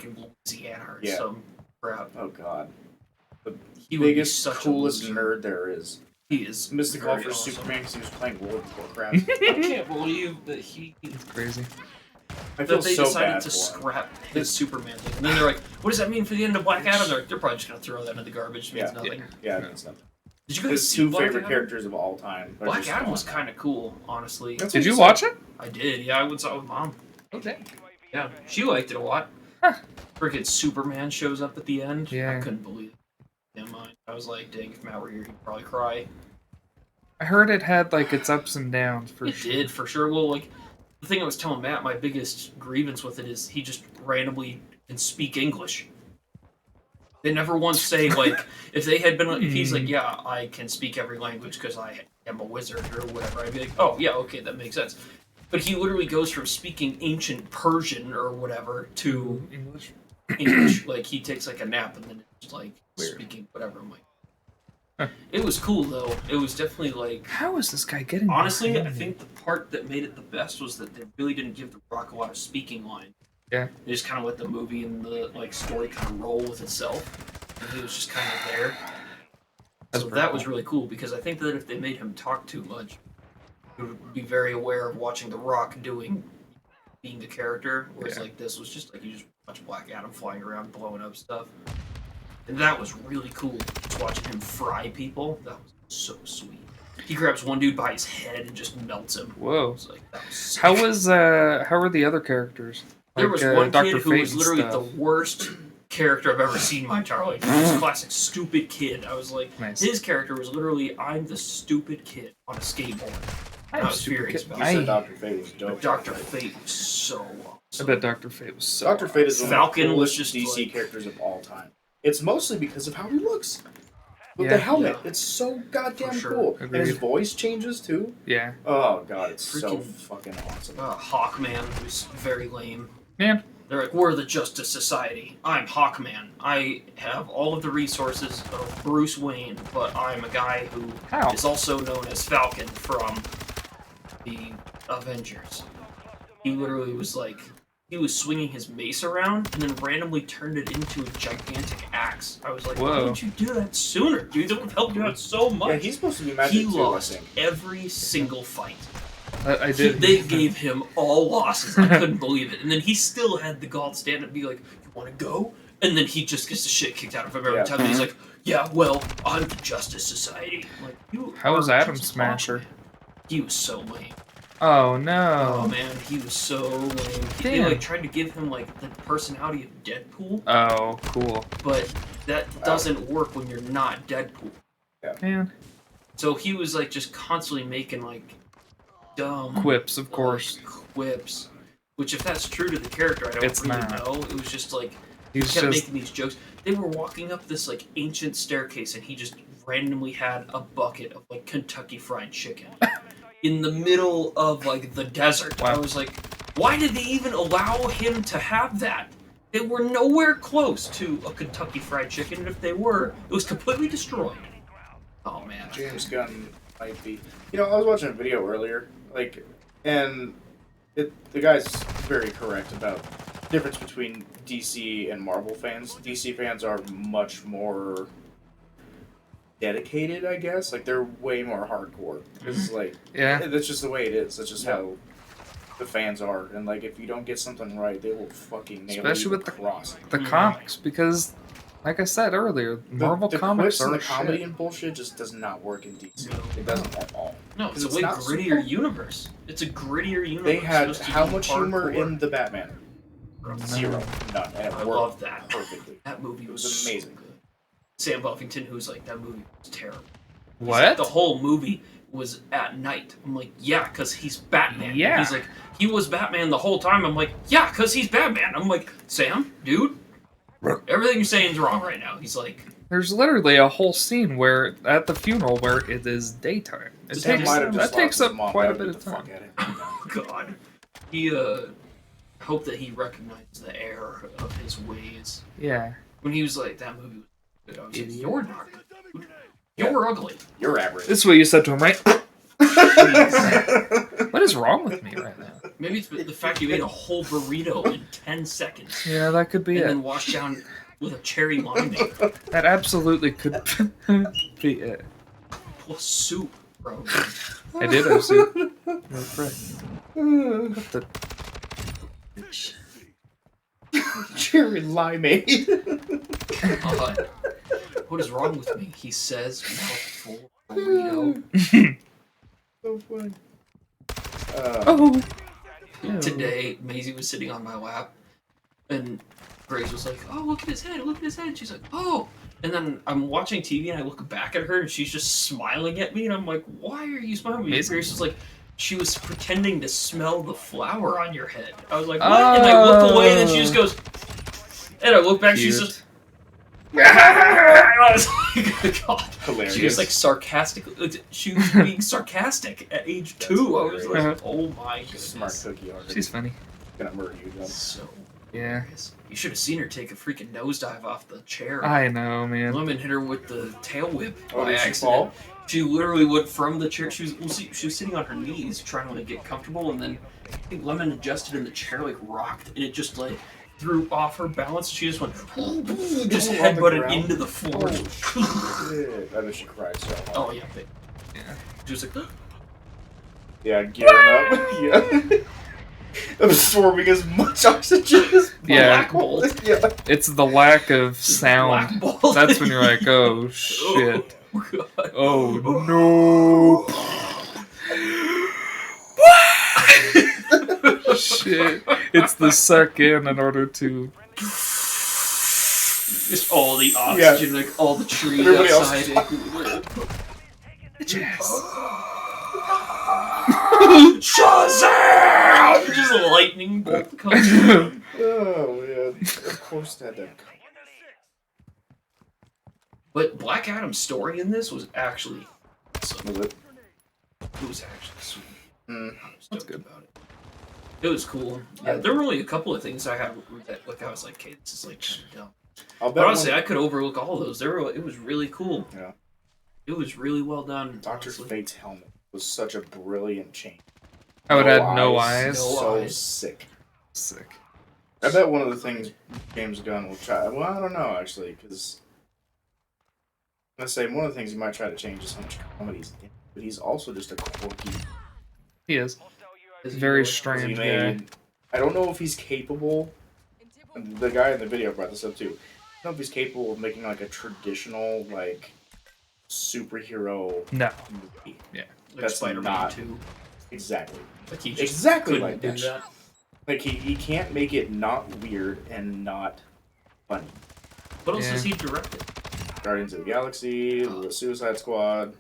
[SPEAKER 7] freaking Louisiana or
[SPEAKER 2] Yeah.
[SPEAKER 7] some crap.
[SPEAKER 2] Oh god.
[SPEAKER 7] He would be
[SPEAKER 2] Biggest,
[SPEAKER 7] such
[SPEAKER 2] coolest
[SPEAKER 7] a loser.
[SPEAKER 2] nerd there is.
[SPEAKER 7] He is
[SPEAKER 2] Missed the call
[SPEAKER 7] very
[SPEAKER 2] for
[SPEAKER 7] awesome.
[SPEAKER 2] Superman because he was playing World of Warcraft.
[SPEAKER 7] I can't believe that he
[SPEAKER 1] It's crazy.
[SPEAKER 2] I feel
[SPEAKER 7] that they
[SPEAKER 2] so
[SPEAKER 7] decided
[SPEAKER 2] bad
[SPEAKER 7] to
[SPEAKER 2] for him.
[SPEAKER 7] scrap his Superman thing. And then they're like, what does that mean for the end of Black Adam? They're probably just going to throw that in the garbage. It means
[SPEAKER 2] Yeah.
[SPEAKER 7] nothing.
[SPEAKER 2] Yeah, it means nothing.
[SPEAKER 7] Did you guys
[SPEAKER 2] His
[SPEAKER 7] see
[SPEAKER 2] two
[SPEAKER 7] Black
[SPEAKER 2] favorite
[SPEAKER 7] Adam?
[SPEAKER 2] characters of all time. are
[SPEAKER 7] Black
[SPEAKER 2] just
[SPEAKER 7] Adam
[SPEAKER 2] gone
[SPEAKER 7] was
[SPEAKER 2] now.
[SPEAKER 7] kind of cool, honestly.
[SPEAKER 2] That's what
[SPEAKER 1] Did you
[SPEAKER 2] said.
[SPEAKER 1] watch it?
[SPEAKER 7] I did, yeah. I went and saw it with Mom.
[SPEAKER 1] Okay.
[SPEAKER 7] Yeah, she liked it a lot.
[SPEAKER 1] Huh.
[SPEAKER 7] Freaking Superman shows up at the end.
[SPEAKER 1] Yeah.
[SPEAKER 7] I couldn't believe it. Damn mind. I was like, dang, if Matt were here, he'd probably cry.
[SPEAKER 1] I heard it had like its ups and downs for
[SPEAKER 7] It
[SPEAKER 1] sure.
[SPEAKER 7] did, for sure. Well, like, the thing I was telling Matt, my biggest grievance with it is he just randomly can speak English. They never once say, like, if they had been, if he's like, yeah, I can speak every language because I am a wizard or whatever, I'd be like, oh, yeah, okay, that makes sense. But he literally goes from speaking ancient Persian or whatever to
[SPEAKER 1] English.
[SPEAKER 7] English. Like, he takes, like, a nap and then it's, like,
[SPEAKER 1] Weird.
[SPEAKER 7] speaking whatever. I'm like,
[SPEAKER 1] Huh.
[SPEAKER 7] It was cool, though. It was definitely, like,
[SPEAKER 1] How is this guy getting?
[SPEAKER 7] honestly, I
[SPEAKER 1] behind me?
[SPEAKER 7] think the part that made it the best was that they really didn't give The Rock a lot of speaking line.
[SPEAKER 1] Yeah.
[SPEAKER 7] They just kind of let the movie and the like story kind of roll with itself, and he was just kind of there.
[SPEAKER 1] That's
[SPEAKER 7] So
[SPEAKER 1] pretty
[SPEAKER 7] that was
[SPEAKER 1] cool.
[SPEAKER 7] really cool because I think that if they made him talk too much, he would be very aware of watching The Rock being the character. Whereas
[SPEAKER 1] Yeah.
[SPEAKER 7] like this was just like you just watch Black Adam flying around blowing up stuff, and that was really cool. Just watching him fry people, that was so sweet. He grabs one dude by his head and just melts him. I
[SPEAKER 1] Whoa.
[SPEAKER 7] was like, that was sick.
[SPEAKER 1] How were the other characters?
[SPEAKER 7] There
[SPEAKER 1] Like,
[SPEAKER 7] was one
[SPEAKER 1] Dr.
[SPEAKER 7] kid who
[SPEAKER 1] Fate
[SPEAKER 7] was
[SPEAKER 1] and
[SPEAKER 7] literally
[SPEAKER 1] stuff.
[SPEAKER 7] the worst character I've ever seen in my entire life. He was a classic stupid kid. I was like,
[SPEAKER 1] Nice.
[SPEAKER 7] his character was literally, I'm the stupid kid on a skateboard.
[SPEAKER 1] I'm
[SPEAKER 7] I was
[SPEAKER 1] stupid
[SPEAKER 7] furious
[SPEAKER 1] kid.
[SPEAKER 7] about
[SPEAKER 2] You
[SPEAKER 7] it.
[SPEAKER 2] said Dr. Fate was dope.
[SPEAKER 7] But Dr. Fate was so
[SPEAKER 1] I
[SPEAKER 7] awesome.
[SPEAKER 1] bet Dr. Fate was so.
[SPEAKER 2] Dr. Fate is one
[SPEAKER 7] Falcon
[SPEAKER 2] of the
[SPEAKER 7] was
[SPEAKER 2] coolest
[SPEAKER 7] just
[SPEAKER 2] DC
[SPEAKER 7] like-
[SPEAKER 2] characters of all time. It's mostly because of how he looks. With
[SPEAKER 1] Yeah.
[SPEAKER 2] the helmet,
[SPEAKER 7] Yeah.
[SPEAKER 2] it's so goddamn
[SPEAKER 7] For sure.
[SPEAKER 2] cool. And his
[SPEAKER 1] Agreed.
[SPEAKER 2] voice changes too.
[SPEAKER 1] Yeah.
[SPEAKER 2] Oh god, it's so
[SPEAKER 7] Freaking-
[SPEAKER 2] fucking awesome.
[SPEAKER 7] Hawkman was very lame.
[SPEAKER 1] Man.
[SPEAKER 7] They're like, we're the Justice Society. I'm Hawkman. I have all of the resources of Bruce Wayne, but I'm a guy who
[SPEAKER 1] How?
[SPEAKER 7] is also known as Falcon from the Avengers. He literally was like, he was swinging his mace around and then randomly turned it into a gigantic axe. I was like, why
[SPEAKER 1] Whoa.
[SPEAKER 7] didn't you do that sooner, dude? That would have helped you out so much.
[SPEAKER 2] Yeah, he's supposed to be magic
[SPEAKER 7] He
[SPEAKER 2] too,
[SPEAKER 7] lost
[SPEAKER 2] I think.
[SPEAKER 7] every single fight.
[SPEAKER 1] I did.
[SPEAKER 7] They gave him all losses. I couldn't believe it. And then he still had the gall to stand up and be like, you want to go? And then he just gets the shit kicked out of him every
[SPEAKER 2] Yeah.
[SPEAKER 7] time. And he's like, yeah, well, I'm the Justice Society. I'm like, you
[SPEAKER 1] How was
[SPEAKER 7] are
[SPEAKER 1] Atom
[SPEAKER 7] just
[SPEAKER 1] Smasher?
[SPEAKER 7] awesome. He was so lame.
[SPEAKER 1] Oh
[SPEAKER 7] Oh
[SPEAKER 1] no.
[SPEAKER 7] man, he was so lame. They
[SPEAKER 1] Damn.
[SPEAKER 7] like tried to give him like the personality of Deadpool,
[SPEAKER 1] Oh, cool.
[SPEAKER 7] but that doesn't work when you're not Deadpool.
[SPEAKER 1] Man.
[SPEAKER 7] So he was like just constantly making like dumb
[SPEAKER 1] Quips, of course.
[SPEAKER 7] like, quips. Which, if that's true to the character, I don't
[SPEAKER 1] It's
[SPEAKER 7] really
[SPEAKER 1] not.
[SPEAKER 7] know. It was just like he
[SPEAKER 1] He's
[SPEAKER 7] kept
[SPEAKER 1] just.
[SPEAKER 7] making these jokes. They were walking up this like ancient staircase, and he just randomly had a bucket of like Kentucky Fried Chicken in the middle of like the desert.
[SPEAKER 1] Wow.
[SPEAKER 7] I was like, why did they even allow him to have that? They were nowhere close to a Kentucky Fried Chicken, and if they were, it was completely destroyed. Oh man.
[SPEAKER 2] James Gunn might be. You know, I was watching a video earlier, and the guy's very correct about the difference between DC and Marvel fans. DC fans are much more dedicated, I guess. Like, they're way more hardcore. It's like,
[SPEAKER 1] Yeah.
[SPEAKER 2] that's just the way it is. That's just how the fans are. And, like, if you don't get something right, they will fucking nail
[SPEAKER 1] Especially
[SPEAKER 2] you
[SPEAKER 1] with
[SPEAKER 2] to the cross.
[SPEAKER 1] The comics, because, like I said earlier, Marvel
[SPEAKER 2] the
[SPEAKER 1] comics
[SPEAKER 2] quips
[SPEAKER 1] are
[SPEAKER 2] and the comedy
[SPEAKER 1] shit.
[SPEAKER 2] and bullshit just does not work in DC.
[SPEAKER 7] No.
[SPEAKER 2] It doesn't at all.
[SPEAKER 7] No, it's a
[SPEAKER 2] It's
[SPEAKER 7] way
[SPEAKER 2] not
[SPEAKER 7] grittier
[SPEAKER 2] super-
[SPEAKER 7] universe. It's a grittier universe.
[SPEAKER 2] They had
[SPEAKER 7] supposed to
[SPEAKER 2] how
[SPEAKER 7] be
[SPEAKER 2] much humor
[SPEAKER 7] hardcore.
[SPEAKER 2] in the Batman? Zero. None. And it
[SPEAKER 7] I
[SPEAKER 2] worked
[SPEAKER 7] love that.
[SPEAKER 2] perfectly.
[SPEAKER 7] That movie
[SPEAKER 2] It
[SPEAKER 7] was
[SPEAKER 2] was amazing.
[SPEAKER 7] So good. Sam Buffington, who's like, that movie was terrible. He's
[SPEAKER 1] What?
[SPEAKER 7] like, the whole movie was at night. I'm like, yeah, because he's Batman.
[SPEAKER 1] Yeah.
[SPEAKER 7] He's like, he was Batman the whole time. I'm like, yeah, because he's Batman. I'm like, Sam, dude, everything you're saying is wrong right now. He's like,
[SPEAKER 1] There's literally a whole scene where at the funeral where it is daytime. It
[SPEAKER 7] Sam
[SPEAKER 1] takes,
[SPEAKER 7] might have
[SPEAKER 1] that takes up quite a bit of
[SPEAKER 2] the fuck
[SPEAKER 1] time.
[SPEAKER 2] out of it.
[SPEAKER 7] oh, God. He, hope that he recognized the error of his ways.
[SPEAKER 1] Yeah.
[SPEAKER 7] When he was like, that movie was good, I was like,
[SPEAKER 1] Idiot.
[SPEAKER 7] you're not good, dude. You're ugly.
[SPEAKER 2] You're average.
[SPEAKER 1] This is what you said to him, right? What is wrong with me right now?
[SPEAKER 7] Maybe it's the fact you ate a whole burrito in 10 seconds
[SPEAKER 1] Yeah, that could be
[SPEAKER 7] and
[SPEAKER 1] it.
[SPEAKER 7] then washed down with a cherry limeade.
[SPEAKER 1] That absolutely could be it.
[SPEAKER 7] plus soup, bro.
[SPEAKER 1] I did have soup. You're right. What the?
[SPEAKER 2] Cherry limeade.
[SPEAKER 7] What is wrong with me? He says mouthful burrito.
[SPEAKER 2] So funny.
[SPEAKER 1] Oh.
[SPEAKER 7] Today, Maisie was sitting on my lap, and Grace was like, "Oh, look at his head! Look at his head!" She's like, "Oh!" And then I'm watching TV, and I look back at her, and she's just smiling at me, and I'm like, "Why are you smiling at me?" And Grace was like, "She was pretending to smell the flour on your head." I was like, "What?" And I look away, and she just goes, and I look back, she's just. I was like, God.
[SPEAKER 2] Hilarious.
[SPEAKER 7] She was like sarcastic. She was being sarcastic at age 2. I was like, oh my goodness.
[SPEAKER 2] Smart cookie already.
[SPEAKER 1] She's funny.
[SPEAKER 2] Gonna murder you, John.
[SPEAKER 7] So
[SPEAKER 1] Yeah.
[SPEAKER 7] hilarious. You should have seen her take a freaking nosedive off the chair.
[SPEAKER 1] I know, man.
[SPEAKER 7] Lemon hit her with the tail whip
[SPEAKER 2] Oh,
[SPEAKER 7] by
[SPEAKER 2] did she
[SPEAKER 7] accident.
[SPEAKER 2] fall?
[SPEAKER 7] She literally went from the chair. She was sitting on her knees trying to like get comfortable, and then I think Lemon adjusted and the chair like rocked, and it just like threw off her balance. She just went, just
[SPEAKER 2] on the
[SPEAKER 7] headbutted
[SPEAKER 2] ground?
[SPEAKER 7] into the floor.
[SPEAKER 2] Oh, shit. I bet she cried so hard.
[SPEAKER 7] Oh yeah, but, she was like,
[SPEAKER 2] Yeah, gearing up. Yeah. Absorbing as much oxygen as
[SPEAKER 1] Yeah.
[SPEAKER 7] black bolt.
[SPEAKER 2] Yeah.
[SPEAKER 1] It's the lack of sound.
[SPEAKER 7] Black bolt.
[SPEAKER 1] That's when you're like, oh shit.
[SPEAKER 7] Oh, God.
[SPEAKER 1] Oh no. Shit. It's the suck in order to.
[SPEAKER 7] Just all the oxygen, like all the trees
[SPEAKER 2] Everybody else
[SPEAKER 7] outside. Shazam! Just a lightning bolt comes down.
[SPEAKER 2] Oh, man. Of course that didn't come.
[SPEAKER 7] But Black Adam's story in this was actually awesome.
[SPEAKER 2] Was it?
[SPEAKER 7] It was actually sweet.
[SPEAKER 2] Mm.
[SPEAKER 7] I was stoked about it. It was cool. Yeah, there were only a couple of things I had that like I was like, okay, this is like kind of dumb.
[SPEAKER 2] I'll bet
[SPEAKER 7] But honestly, I could overlook all of those. It was really cool.
[SPEAKER 2] Yeah.
[SPEAKER 7] It was really well done.
[SPEAKER 2] Dr.
[SPEAKER 7] honestly.
[SPEAKER 2] Fate's helmet was such a brilliant change.
[SPEAKER 1] I would add no eyes.
[SPEAKER 7] No
[SPEAKER 2] So
[SPEAKER 7] eyes.
[SPEAKER 2] sick.
[SPEAKER 1] Sick.
[SPEAKER 2] I bet one of the things James Gunn will try. Well, I don't know actually, because I say one of the things he might try to change is how much comedy he's in, but he's also just a quirky.
[SPEAKER 1] He is.
[SPEAKER 7] Is he
[SPEAKER 1] Very
[SPEAKER 7] really?
[SPEAKER 2] 'cause he
[SPEAKER 1] strange guy.
[SPEAKER 2] made. I don't know if he's capable. And the guy in the video brought this up too. I don't know if he's capable of making like a traditional like superhero
[SPEAKER 1] No.
[SPEAKER 2] movie.
[SPEAKER 7] Like
[SPEAKER 2] That's
[SPEAKER 7] Spider-Man
[SPEAKER 2] not-
[SPEAKER 7] 2.
[SPEAKER 2] Exactly.
[SPEAKER 7] Like he just
[SPEAKER 2] Exactly
[SPEAKER 7] couldn't
[SPEAKER 2] like
[SPEAKER 7] do
[SPEAKER 2] that.
[SPEAKER 7] that.
[SPEAKER 2] Like he can't make it not weird and not funny.
[SPEAKER 7] What else
[SPEAKER 1] Yeah.
[SPEAKER 7] has he directed?
[SPEAKER 2] Guardians of the Galaxy, the Suicide Squad.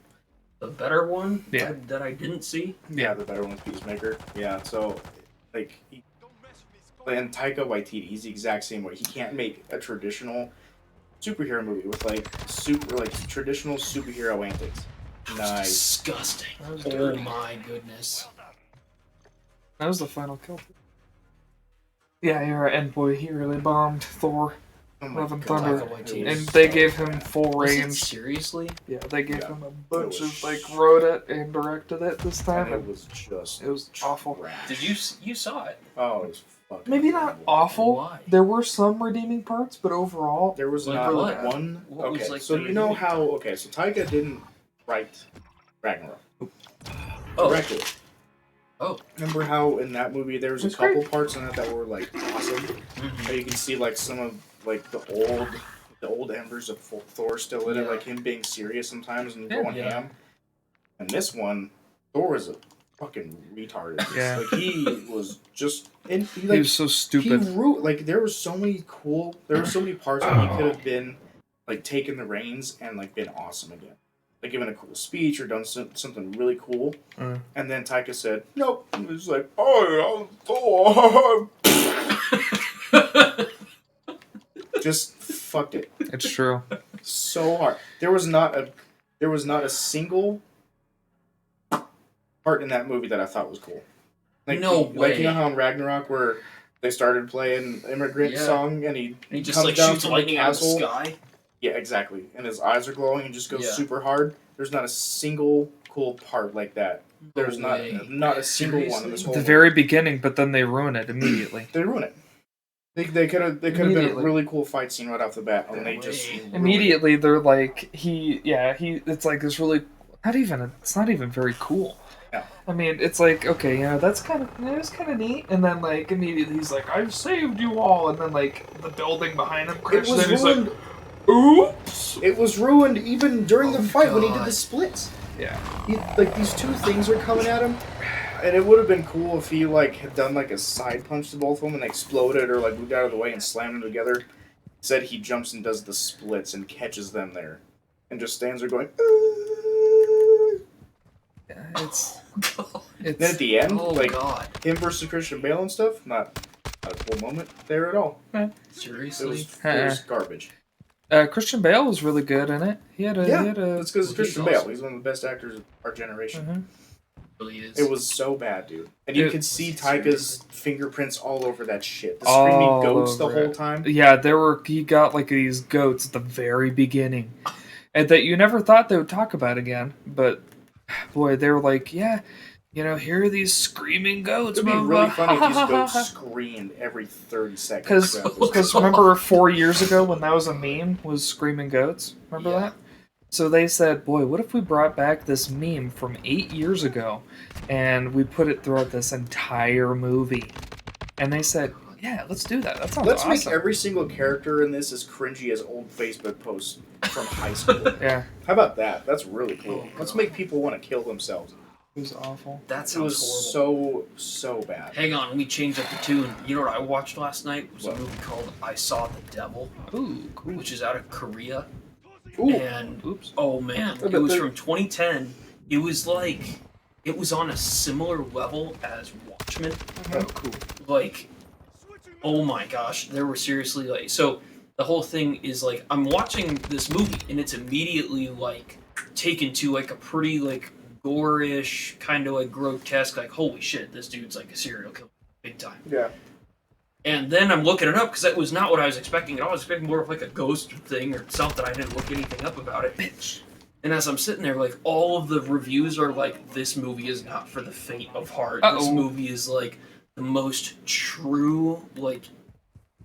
[SPEAKER 7] The better one
[SPEAKER 1] Yeah.
[SPEAKER 7] that I didn't see?
[SPEAKER 2] Yeah, the better one was Peacemaker. Yeah, so like and Taika Waititi, he's the exact same way. He can't make a traditional superhero movie with like traditional superhero antics. Nice.
[SPEAKER 7] Disgusting.
[SPEAKER 1] was
[SPEAKER 7] Oh
[SPEAKER 1] dirty.
[SPEAKER 7] my goodness.
[SPEAKER 1] That was the final kill. Yeah, you're right. And boy, he really bombed Thor.
[SPEAKER 2] Oh my
[SPEAKER 1] Love and
[SPEAKER 2] God.
[SPEAKER 1] Thunder.
[SPEAKER 7] Taika Waititi.
[SPEAKER 1] And they gave him full
[SPEAKER 7] Was it
[SPEAKER 1] range.
[SPEAKER 7] seriously?
[SPEAKER 1] Yeah, they gave
[SPEAKER 2] Yeah.
[SPEAKER 1] him a bunch
[SPEAKER 2] was
[SPEAKER 1] of wrote it and directed it this time.
[SPEAKER 2] And it
[SPEAKER 1] And
[SPEAKER 2] was just
[SPEAKER 1] it was awful.
[SPEAKER 2] trash.
[SPEAKER 7] Did you saw it?
[SPEAKER 2] Oh, it was fucking
[SPEAKER 1] Maybe not
[SPEAKER 2] horrible.
[SPEAKER 1] awful.
[SPEAKER 7] Why?
[SPEAKER 1] There were some redeeming parts, but overall,
[SPEAKER 2] There was
[SPEAKER 7] Like
[SPEAKER 2] not
[SPEAKER 7] what?
[SPEAKER 2] one.
[SPEAKER 7] What was,
[SPEAKER 2] Okay,
[SPEAKER 7] like,
[SPEAKER 2] so
[SPEAKER 7] the
[SPEAKER 2] you know
[SPEAKER 7] redeeming
[SPEAKER 2] how? Okay, so Taika didn't write Ragnarok.
[SPEAKER 7] Oh.
[SPEAKER 2] Directed it.
[SPEAKER 7] Oh.
[SPEAKER 2] Remember how in that movie there was a
[SPEAKER 1] It's
[SPEAKER 2] couple
[SPEAKER 1] great.
[SPEAKER 2] parts in it that were like awesome?
[SPEAKER 7] Mhm.
[SPEAKER 2] How you can see like some of like the old embers of Thor still in it,
[SPEAKER 7] Yeah.
[SPEAKER 2] like him being serious sometimes and
[SPEAKER 1] Yeah.
[SPEAKER 2] going
[SPEAKER 7] Yeah.
[SPEAKER 2] ham. And this one, Thor was a fucking retard.
[SPEAKER 1] Yeah.
[SPEAKER 2] Like he was just and he
[SPEAKER 1] he
[SPEAKER 2] like
[SPEAKER 1] was so
[SPEAKER 2] he
[SPEAKER 1] stupid.
[SPEAKER 2] like there were so many parts where he could have been like taken the reins and like been awesome again. Like given a cool speech or done something really cool.
[SPEAKER 1] Mm.
[SPEAKER 2] And then Taika said, nope. It was like, oh, Thor. Just fucked it
[SPEAKER 1] It's true.
[SPEAKER 2] so hard. There was not a single part in that movie that I thought was cool. Like,
[SPEAKER 7] No
[SPEAKER 2] Like, you know
[SPEAKER 7] way.
[SPEAKER 2] how in Ragnarok where they started playing Immigrant
[SPEAKER 7] Yeah.
[SPEAKER 2] song and he
[SPEAKER 7] He just
[SPEAKER 2] comes
[SPEAKER 7] like
[SPEAKER 2] down
[SPEAKER 7] shoots
[SPEAKER 2] from the
[SPEAKER 7] lightning out of the
[SPEAKER 2] castle?
[SPEAKER 7] sky.
[SPEAKER 2] Yeah, exactly. And his eyes are glowing and just goes
[SPEAKER 7] Yeah.
[SPEAKER 2] super hard. There's not a single cool part like that. There's
[SPEAKER 7] No way.
[SPEAKER 2] not a single one in this whole
[SPEAKER 1] The
[SPEAKER 2] movie.
[SPEAKER 1] very beginning, but then they ruin it immediately.
[SPEAKER 2] They ruin it. They could have been a
[SPEAKER 1] Immediately.
[SPEAKER 2] really cool fight scene right off the bat, and
[SPEAKER 7] No
[SPEAKER 2] they just
[SPEAKER 7] way.
[SPEAKER 2] ruined it.
[SPEAKER 1] Immediately, they're like, it's like this really not even. It's not even very cool.
[SPEAKER 2] No.
[SPEAKER 1] I mean, it's like, okay, that's it's kind of neat, and then like immediately he's like, "I've saved you all," and then like the building behind him
[SPEAKER 2] It
[SPEAKER 1] crashes,
[SPEAKER 2] was
[SPEAKER 1] and he's
[SPEAKER 2] ruined.
[SPEAKER 1] like, "Oops."
[SPEAKER 2] It was ruined even during the
[SPEAKER 7] Oh,
[SPEAKER 2] fight when he did
[SPEAKER 7] God.
[SPEAKER 2] the splits.
[SPEAKER 1] Yeah.
[SPEAKER 2] Like these two things are coming at him, and it would have been cool if he like had done like a side punch to both of them and exploded or like moved out of the way and slammed them together. Instead, he jumps and does the splits and catches them there, and just stands there going.
[SPEAKER 1] Yeah, it's
[SPEAKER 2] Then at the end,
[SPEAKER 7] Oh
[SPEAKER 2] like
[SPEAKER 7] God!
[SPEAKER 2] him versus Christian Bale and stuff, not a cool moment there at all. It
[SPEAKER 7] Seriously?
[SPEAKER 2] was garbage.
[SPEAKER 1] Christian Bale was really good in it. He had a
[SPEAKER 2] That's because it's Christian Bale.
[SPEAKER 7] awesome.
[SPEAKER 2] He's one of the best actors of our generation.
[SPEAKER 1] Mhm.
[SPEAKER 7] Really is.
[SPEAKER 2] It was so bad, dude. And you
[SPEAKER 1] It-
[SPEAKER 2] could see Taika's fingerprints all over that shit. The
[SPEAKER 1] All
[SPEAKER 2] screaming goats the
[SPEAKER 1] over
[SPEAKER 2] whole
[SPEAKER 1] it.
[SPEAKER 2] time.
[SPEAKER 1] Yeah, he got like these goats at the very beginning, and that you never thought they would talk about again. But boy, they were like, yeah, here are these screaming goats.
[SPEAKER 2] It'd be
[SPEAKER 1] blah,
[SPEAKER 2] really
[SPEAKER 1] blah,
[SPEAKER 2] funny if
[SPEAKER 1] ha,
[SPEAKER 2] these
[SPEAKER 1] ha, ha,
[SPEAKER 2] goats
[SPEAKER 1] ha.
[SPEAKER 2] screamed every 30 seconds. throughout this
[SPEAKER 1] Because remember 4 years ago when that was a meme, was screaming goats? Remember
[SPEAKER 7] Yeah.
[SPEAKER 1] that? So they said, boy, what if we brought back this meme from 8 years ago and we put it throughout this entire movie? And they said, yeah, let's do that. That sounds
[SPEAKER 2] Let's
[SPEAKER 1] awesome.
[SPEAKER 2] make every single character in this as cringy as old Facebook posts from high school.
[SPEAKER 1] Yeah,
[SPEAKER 2] How about that? That's really cool.
[SPEAKER 7] Oh,
[SPEAKER 2] Let's
[SPEAKER 7] God.
[SPEAKER 2] make people want to kill themselves.
[SPEAKER 1] it was awful.
[SPEAKER 7] That
[SPEAKER 2] It was
[SPEAKER 7] sounds horrible.
[SPEAKER 2] so bad.
[SPEAKER 7] Hang on, let me change up the tune. You know what I watched last night? It was
[SPEAKER 2] What?
[SPEAKER 7] a movie called I Saw the Devil,
[SPEAKER 1] Ooh, cool.
[SPEAKER 7] which is out of Korea.
[SPEAKER 2] Ooh,
[SPEAKER 7] And
[SPEAKER 1] Oops.
[SPEAKER 7] oh man,
[SPEAKER 2] I
[SPEAKER 7] it
[SPEAKER 2] bet
[SPEAKER 7] was
[SPEAKER 2] they're-
[SPEAKER 7] from 2010. It was on a similar level as Watchmen.
[SPEAKER 2] oh, cool.
[SPEAKER 7] Like, oh my gosh, there were seriously so the whole thing is like I'm watching this movie and it's immediately like taken to like a pretty like gore-ish kind of like grotesque, like holy shit, this dude's like a serial killer big time.
[SPEAKER 2] Yeah.
[SPEAKER 7] And then I'm looking it up because that was not what I was expecting at all. I was expecting more of like a ghost thing or something. I didn't look anything up about it.
[SPEAKER 1] Bitch.
[SPEAKER 7] And as I'm sitting there, like all of the reviews are like, this movie is not for the faint of heart. This
[SPEAKER 1] Uh-oh.
[SPEAKER 7] movie is like the most true like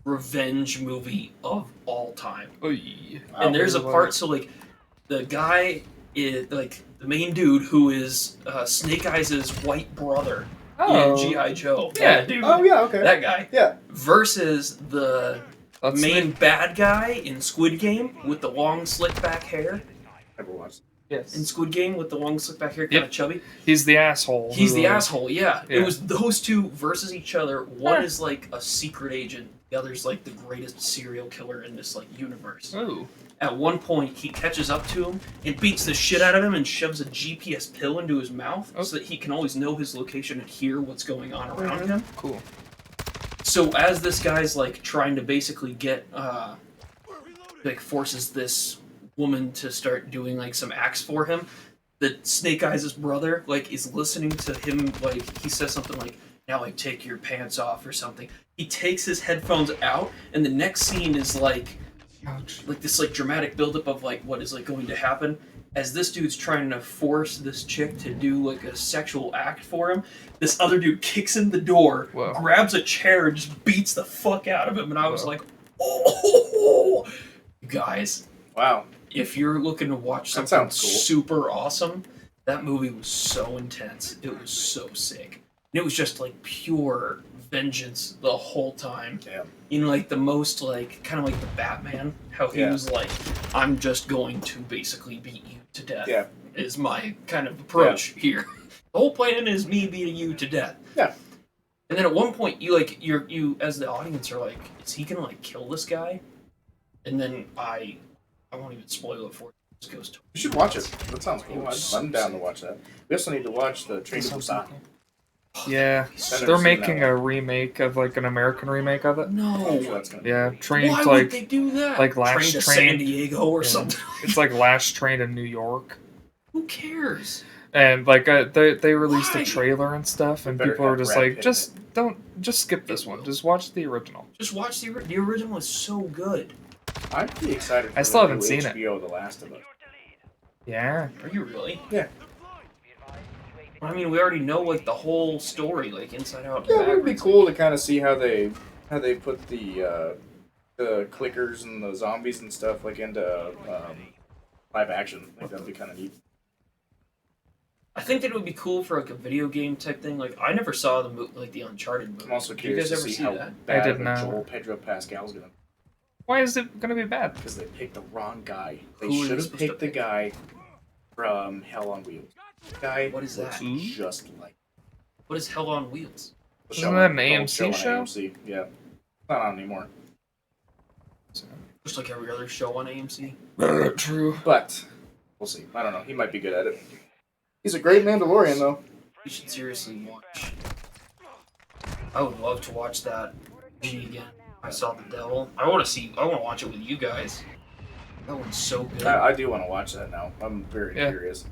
[SPEAKER 7] revenge movie of all time.
[SPEAKER 1] Oy.
[SPEAKER 7] And there's a
[SPEAKER 1] Wow.
[SPEAKER 7] part, so like the guy is like the main dude who is Snake Eyes' white brother in G.I. Joe.
[SPEAKER 1] Yeah.
[SPEAKER 7] That dude.
[SPEAKER 2] Oh, yeah, okay.
[SPEAKER 7] That guy.
[SPEAKER 2] Yeah.
[SPEAKER 7] Versus the
[SPEAKER 1] That's
[SPEAKER 7] main bad guy in Squid Game with the long slick back hair.
[SPEAKER 2] Never watched.
[SPEAKER 1] yes.
[SPEAKER 7] In Squid Game with the long slick back hair, kind of chubby.
[SPEAKER 1] He's the asshole.
[SPEAKER 7] He's
[SPEAKER 1] who,
[SPEAKER 7] the asshole, yeah.
[SPEAKER 1] Yeah.
[SPEAKER 7] It was those two versus each other. One
[SPEAKER 1] Huh.
[SPEAKER 7] is like a secret agent. The other's like the greatest serial killer in this like universe.
[SPEAKER 1] Oh.
[SPEAKER 7] At one point, he catches up to him and beats the shit out of him and shoves a GPS pill into his mouth so that he can always know his location and hear what's going on around him.
[SPEAKER 1] Cool.
[SPEAKER 7] So as this guy's like trying to basically get like forces this woman to start doing like some acts for him, the Snake Eyes' brother like is listening to him, like he says something like, now like take your pants off or something. He takes his headphones out and the next scene is like
[SPEAKER 1] Ouch.
[SPEAKER 7] this like dramatic buildup of like what is like going to happen as this dude's trying to force this chick to do like a sexual act for him. This other dude kicks in the door,
[SPEAKER 1] Whoa.
[SPEAKER 7] grabs a chair, and just beats the fuck out of him. And I was
[SPEAKER 1] Whoa.
[SPEAKER 7] like, oh, you guys,
[SPEAKER 2] Wow.
[SPEAKER 7] if you're looking to watch
[SPEAKER 2] That
[SPEAKER 7] something
[SPEAKER 2] sounds cool.
[SPEAKER 7] super awesome, that movie was so intense. It was so sick. And it was just like pure vengeance the whole time.
[SPEAKER 2] Damn.
[SPEAKER 7] In like the most like kind of like the Batman, how he
[SPEAKER 2] Yeah.
[SPEAKER 7] was like, I'm just going to basically beat you to death.
[SPEAKER 2] Yeah.
[SPEAKER 7] Is my kind of approach here. The whole plan is me beating you to death.
[SPEAKER 2] Yeah.
[SPEAKER 7] And then at one point you as the audience are like, is he gonna like kill this guy? And then I won't even spoil it for you. It just goes to
[SPEAKER 2] You should watch it. That sounds cool.
[SPEAKER 7] was
[SPEAKER 2] I'm down to
[SPEAKER 7] sick.
[SPEAKER 2] watch that. We also need to watch the Train to
[SPEAKER 1] Sounds
[SPEAKER 2] Busan.
[SPEAKER 1] cool. Yeah,
[SPEAKER 2] I've never
[SPEAKER 1] they're
[SPEAKER 2] seen
[SPEAKER 1] making
[SPEAKER 2] that
[SPEAKER 1] a remake of like an American remake of it.
[SPEAKER 2] I'm sure
[SPEAKER 7] No.
[SPEAKER 2] that's gonna be
[SPEAKER 1] Yeah,
[SPEAKER 2] great.
[SPEAKER 1] trained
[SPEAKER 7] Why
[SPEAKER 1] like
[SPEAKER 7] would they do that?
[SPEAKER 1] like
[SPEAKER 7] Train
[SPEAKER 1] Last
[SPEAKER 7] to
[SPEAKER 1] Train-
[SPEAKER 7] San Diego or
[SPEAKER 1] Yeah.
[SPEAKER 7] something.
[SPEAKER 1] it's like Last Train in New York,
[SPEAKER 7] Who cares?
[SPEAKER 1] and like they released
[SPEAKER 7] Why?
[SPEAKER 1] a trailer and stuff, and
[SPEAKER 2] Better
[SPEAKER 1] people were
[SPEAKER 2] have
[SPEAKER 1] just
[SPEAKER 2] Brad
[SPEAKER 1] like,
[SPEAKER 2] Pitt
[SPEAKER 1] just skip this one, just watch the original.
[SPEAKER 7] Just watch the original is so good.
[SPEAKER 2] I'm pretty excited for
[SPEAKER 1] I still
[SPEAKER 2] the
[SPEAKER 1] haven't
[SPEAKER 2] new
[SPEAKER 1] seen it.
[SPEAKER 2] HBO The Last of Us.
[SPEAKER 1] Yeah,
[SPEAKER 7] Are you really?
[SPEAKER 2] Yeah.
[SPEAKER 7] I mean, we already know like the whole story, like inside out. and
[SPEAKER 2] Yeah, it would be
[SPEAKER 7] backwards.
[SPEAKER 2] cool to kind of see how they put the clickers and the zombies and stuff like into live action. Like that'd be kind of neat.
[SPEAKER 7] I think that it would be cool for like a video game type thing. Like I never saw the like the Uncharted movie.
[SPEAKER 2] I'm also
[SPEAKER 7] Did you
[SPEAKER 2] curious
[SPEAKER 7] guys
[SPEAKER 2] to
[SPEAKER 7] ever
[SPEAKER 2] see how
[SPEAKER 7] that?
[SPEAKER 2] bad
[SPEAKER 1] did
[SPEAKER 2] of a
[SPEAKER 1] not.
[SPEAKER 2] Joel Pedro Pascal's gonna be.
[SPEAKER 1] Why is it gonna be bad?
[SPEAKER 2] Because they picked the wrong guy. They
[SPEAKER 7] Who are
[SPEAKER 2] should
[SPEAKER 7] they
[SPEAKER 2] have
[SPEAKER 7] supposed to
[SPEAKER 2] picked the
[SPEAKER 7] pick?
[SPEAKER 2] guy from Hell on Wheels. Guy
[SPEAKER 7] What is
[SPEAKER 2] looks
[SPEAKER 7] that?
[SPEAKER 2] just like
[SPEAKER 7] What is Hell on Wheels?
[SPEAKER 2] the
[SPEAKER 1] Isn't
[SPEAKER 2] show
[SPEAKER 1] that
[SPEAKER 2] on-
[SPEAKER 1] an
[SPEAKER 2] the old
[SPEAKER 1] AMC
[SPEAKER 2] on
[SPEAKER 1] show?
[SPEAKER 2] AMC. Yeah, not on anymore.
[SPEAKER 7] Just like every other show on AMC.
[SPEAKER 1] True.
[SPEAKER 2] But we'll see. I don't know. He might be good at it. He's a great Mandalorian, though.
[SPEAKER 7] You should seriously watch. I would love to watch that movie again. I saw the devil. I want to watch it with you guys. That one's so good.
[SPEAKER 2] I do want to watch that now. I'm very
[SPEAKER 1] Yeah.
[SPEAKER 2] curious.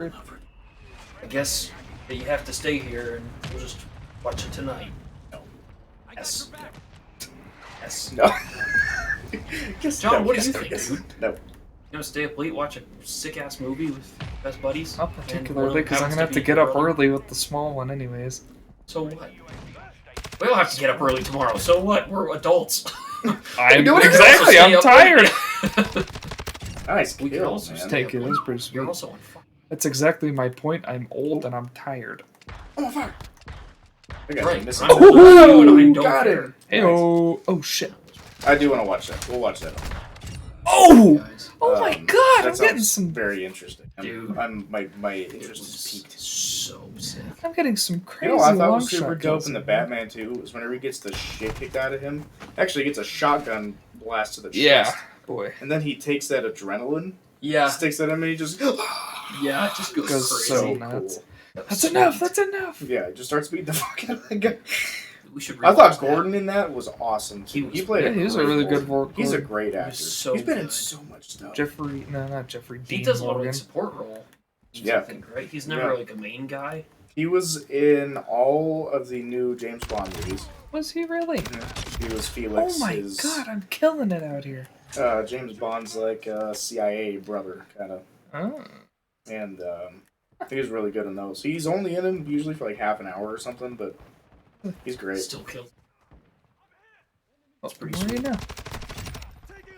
[SPEAKER 7] I guess that you have to stay here and we'll just watch it tonight.
[SPEAKER 2] No.
[SPEAKER 7] Yes. Yes.
[SPEAKER 2] No.
[SPEAKER 7] John, what do you think, dude?
[SPEAKER 2] No.
[SPEAKER 7] You gonna stay up late, watch a sick ass movie with best buddies?
[SPEAKER 1] Not
[SPEAKER 7] And one of
[SPEAKER 1] particularly,
[SPEAKER 7] them
[SPEAKER 1] because I'm
[SPEAKER 7] happens
[SPEAKER 1] gonna have to
[SPEAKER 7] be
[SPEAKER 1] get
[SPEAKER 7] your
[SPEAKER 1] up
[SPEAKER 7] brother?
[SPEAKER 1] early with the small one, anyways.
[SPEAKER 7] So what? We all have to get up early tomorrow. So what? We're adults.
[SPEAKER 1] I'm
[SPEAKER 2] doing it.
[SPEAKER 1] exactly.
[SPEAKER 7] Stay
[SPEAKER 1] I'm
[SPEAKER 7] up
[SPEAKER 1] tired.
[SPEAKER 7] late.
[SPEAKER 2] Nice
[SPEAKER 7] We could
[SPEAKER 2] kill,
[SPEAKER 7] also
[SPEAKER 2] man.
[SPEAKER 7] stay
[SPEAKER 1] Thank
[SPEAKER 7] up
[SPEAKER 1] you.
[SPEAKER 7] late.
[SPEAKER 1] That's pretty sweet.
[SPEAKER 7] You're also on fire.
[SPEAKER 1] That's exactly my point. I'm old and I'm tired.
[SPEAKER 2] Oh, fuck. I got
[SPEAKER 7] Right.
[SPEAKER 2] missing.
[SPEAKER 7] I'm
[SPEAKER 1] Oh,
[SPEAKER 7] old and I don't
[SPEAKER 2] got
[SPEAKER 7] care.
[SPEAKER 2] him.
[SPEAKER 1] Hey, oh shit.
[SPEAKER 2] I do want to watch that. We'll watch that.
[SPEAKER 1] Oh!
[SPEAKER 7] Guys.
[SPEAKER 1] Oh my
[SPEAKER 2] Um,
[SPEAKER 1] god,
[SPEAKER 2] that
[SPEAKER 1] I'm getting
[SPEAKER 2] sounds
[SPEAKER 1] some.
[SPEAKER 2] very interesting.
[SPEAKER 7] Dude.
[SPEAKER 2] My
[SPEAKER 7] It
[SPEAKER 2] interest
[SPEAKER 7] was
[SPEAKER 2] is peaked.
[SPEAKER 7] so sick.
[SPEAKER 1] I'm getting some
[SPEAKER 2] You
[SPEAKER 1] crazy
[SPEAKER 2] know what I thought
[SPEAKER 1] long
[SPEAKER 2] was super
[SPEAKER 1] shot
[SPEAKER 2] dope
[SPEAKER 1] kills
[SPEAKER 2] in the
[SPEAKER 1] here.
[SPEAKER 2] Batman 2 was whenever he gets the shit kicked out of him. Actually, he gets a shotgun blast to the
[SPEAKER 1] Yeah,
[SPEAKER 2] chest.
[SPEAKER 1] boy.
[SPEAKER 2] And then he takes that adrenaline,
[SPEAKER 7] Yeah.
[SPEAKER 2] sticks at him, and he just
[SPEAKER 7] Yeah, it just goes,
[SPEAKER 1] Goes
[SPEAKER 7] crazy.
[SPEAKER 1] so
[SPEAKER 2] so
[SPEAKER 1] nuts.
[SPEAKER 2] cool.
[SPEAKER 7] That was
[SPEAKER 1] That's
[SPEAKER 7] sweet.
[SPEAKER 1] enough. That's enough.
[SPEAKER 2] Yeah, it just starts beating the fuck out of the guy.
[SPEAKER 7] We should
[SPEAKER 2] I thought
[SPEAKER 7] rewatch that.
[SPEAKER 2] Gordon in that was awesome.
[SPEAKER 7] He was-
[SPEAKER 2] played
[SPEAKER 1] Yeah, he was a
[SPEAKER 2] great
[SPEAKER 1] really
[SPEAKER 2] Gordon.
[SPEAKER 1] good Gordon.
[SPEAKER 2] He's a great
[SPEAKER 7] He was
[SPEAKER 2] actor.
[SPEAKER 7] so
[SPEAKER 2] He's been in
[SPEAKER 7] good.
[SPEAKER 2] so much stuff.
[SPEAKER 1] Jeffrey. No, not Jeffrey.
[SPEAKER 7] He
[SPEAKER 1] Dean
[SPEAKER 7] does a lot of
[SPEAKER 1] Morgan.
[SPEAKER 7] like support role.
[SPEAKER 2] Yeah.
[SPEAKER 7] I think, right? He's never
[SPEAKER 2] Yeah.
[SPEAKER 7] like a main guy.
[SPEAKER 2] He was in all of the new James Bond movies.
[SPEAKER 1] Was he really?
[SPEAKER 2] He was Felix.
[SPEAKER 1] Oh my
[SPEAKER 2] his,
[SPEAKER 1] god, I'm killing it out here.
[SPEAKER 2] James Bond's like CIA brother, kind of.
[SPEAKER 1] Oh.
[SPEAKER 2] And he was really good in those. He's only in them usually for like half an hour or something, but he's great.
[SPEAKER 7] Still killed. That's pretty
[SPEAKER 1] What do you
[SPEAKER 7] sweet.
[SPEAKER 1] know?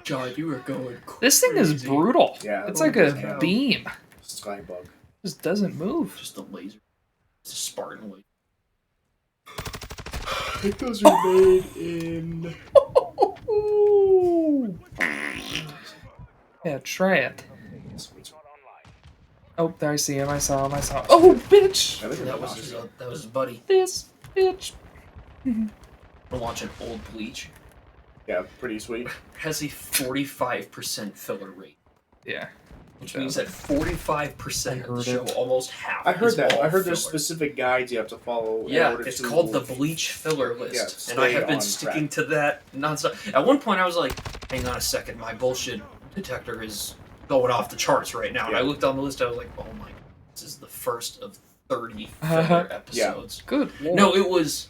[SPEAKER 7] John, you were going crazy.
[SPEAKER 1] This thing is brutal.
[SPEAKER 2] Yeah.
[SPEAKER 1] It's like a
[SPEAKER 7] cow.
[SPEAKER 1] beam.
[SPEAKER 2] Skybug.
[SPEAKER 1] Just doesn't move.
[SPEAKER 7] Just a laser. It's a Spartan laser.
[SPEAKER 2] Those are made in.
[SPEAKER 1] Yeah, try it.
[SPEAKER 2] Sweet.
[SPEAKER 1] Oh, there I see him. I saw him. I saw him. Oh, bitch!
[SPEAKER 2] I think
[SPEAKER 7] That was his buddy.
[SPEAKER 1] This bitch.
[SPEAKER 7] We're watching old Bleach.
[SPEAKER 2] Yeah, pretty sweet.
[SPEAKER 7] Has a 45% filler rate,
[SPEAKER 1] Yeah.
[SPEAKER 7] which means that 45% of the show,
[SPEAKER 1] heard it.
[SPEAKER 7] almost half.
[SPEAKER 2] I heard
[SPEAKER 7] is
[SPEAKER 2] that.
[SPEAKER 7] all
[SPEAKER 2] I heard there's
[SPEAKER 7] filler.
[SPEAKER 2] specific guides you have to follow. in
[SPEAKER 7] Yeah,
[SPEAKER 2] order
[SPEAKER 7] it's
[SPEAKER 2] to
[SPEAKER 7] called the Bleach filler list,
[SPEAKER 2] Yeah,
[SPEAKER 7] and I
[SPEAKER 2] stay
[SPEAKER 7] have been
[SPEAKER 2] on
[SPEAKER 7] sticking to that nonstop. At one point, I was like, "Hang on a second, my bullshit detector is going off the charts right now." And I
[SPEAKER 2] Yeah.
[SPEAKER 7] looked on the list, I was like, "Oh my, this is the first of 30 filler episodes."
[SPEAKER 1] Good lord.
[SPEAKER 7] No, it was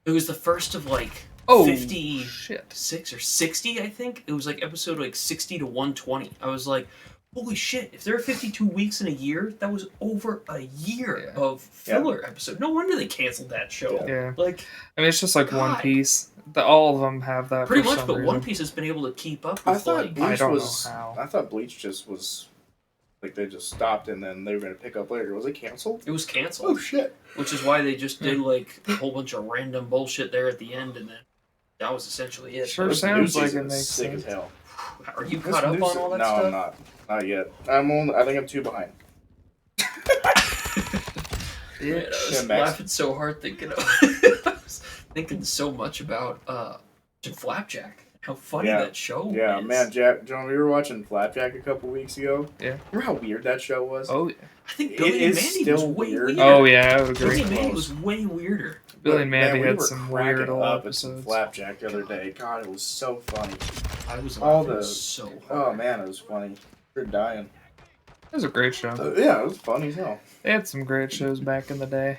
[SPEAKER 7] the first of like
[SPEAKER 1] Oh,
[SPEAKER 7] 56
[SPEAKER 1] shit.
[SPEAKER 7] or 60, I think. It was like episode like 60 to 120. I was like, holy shit, if there are 52 weeks in a year, that was over a year
[SPEAKER 1] Yeah.
[SPEAKER 7] of filler episode. No wonder they canceled that show.
[SPEAKER 1] Yeah.
[SPEAKER 7] Like,
[SPEAKER 1] I mean, it's just like One
[SPEAKER 7] God.
[SPEAKER 1] Piece. All of them have that.
[SPEAKER 7] pretty
[SPEAKER 1] for
[SPEAKER 7] much,
[SPEAKER 1] some
[SPEAKER 7] but
[SPEAKER 1] reason.
[SPEAKER 7] One Piece has been able to keep up
[SPEAKER 2] I
[SPEAKER 7] with
[SPEAKER 2] thought
[SPEAKER 7] like.
[SPEAKER 2] Bleach
[SPEAKER 1] I don't
[SPEAKER 2] was.
[SPEAKER 1] know how.
[SPEAKER 2] I thought Bleach just was. Like they just stopped and then they were gonna pick up later. Was it canceled?
[SPEAKER 7] It was
[SPEAKER 2] Oh
[SPEAKER 7] canceled,
[SPEAKER 2] shit!
[SPEAKER 7] which is why they just did like a whole bunch of random bullshit there at the end, and then that was essentially it.
[SPEAKER 1] Sure
[SPEAKER 2] This
[SPEAKER 1] sounds
[SPEAKER 2] new
[SPEAKER 1] like
[SPEAKER 2] season
[SPEAKER 1] it
[SPEAKER 2] is
[SPEAKER 1] makes
[SPEAKER 2] sick
[SPEAKER 1] sense.
[SPEAKER 2] as hell.
[SPEAKER 7] Are you
[SPEAKER 2] This
[SPEAKER 7] caught up
[SPEAKER 2] new
[SPEAKER 7] on
[SPEAKER 2] se-
[SPEAKER 7] all that
[SPEAKER 2] no,
[SPEAKER 7] stuff?
[SPEAKER 2] I'm not yet. I think I'm 2 behind.
[SPEAKER 7] Man, I was
[SPEAKER 2] Yeah, Max.
[SPEAKER 7] laughing so hard thinking of I was thinking so much about Flapjack. How funny
[SPEAKER 2] Yeah.
[SPEAKER 7] that show
[SPEAKER 2] Yeah,
[SPEAKER 7] is.
[SPEAKER 2] man, Jack. John, we were watching Flapjack a couple weeks ago.
[SPEAKER 1] Yeah.
[SPEAKER 2] Remember how weird that show was?
[SPEAKER 1] Oh, yeah.
[SPEAKER 7] I think
[SPEAKER 2] It
[SPEAKER 7] Billy and
[SPEAKER 2] is
[SPEAKER 7] Mandy was
[SPEAKER 2] still
[SPEAKER 7] way
[SPEAKER 2] weird.
[SPEAKER 7] weirder.
[SPEAKER 1] Oh, yeah, I would
[SPEAKER 7] Billy
[SPEAKER 1] agree.
[SPEAKER 7] and Mandy
[SPEAKER 2] close.
[SPEAKER 7] was way weirder.
[SPEAKER 1] Billy and Mandy
[SPEAKER 2] Man, we
[SPEAKER 1] had
[SPEAKER 2] were
[SPEAKER 1] some
[SPEAKER 2] cracking
[SPEAKER 1] weird old
[SPEAKER 2] up at some
[SPEAKER 1] episodes.
[SPEAKER 2] Flapjack the other day. God, it was so funny.
[SPEAKER 7] I was
[SPEAKER 2] All
[SPEAKER 7] laughing
[SPEAKER 2] the-
[SPEAKER 7] so
[SPEAKER 2] Oh
[SPEAKER 7] hard.
[SPEAKER 2] man, it was funny. You're dying.
[SPEAKER 1] It was a great show.
[SPEAKER 2] Yeah, it was funny as hell.
[SPEAKER 1] They had some great shows back in the day.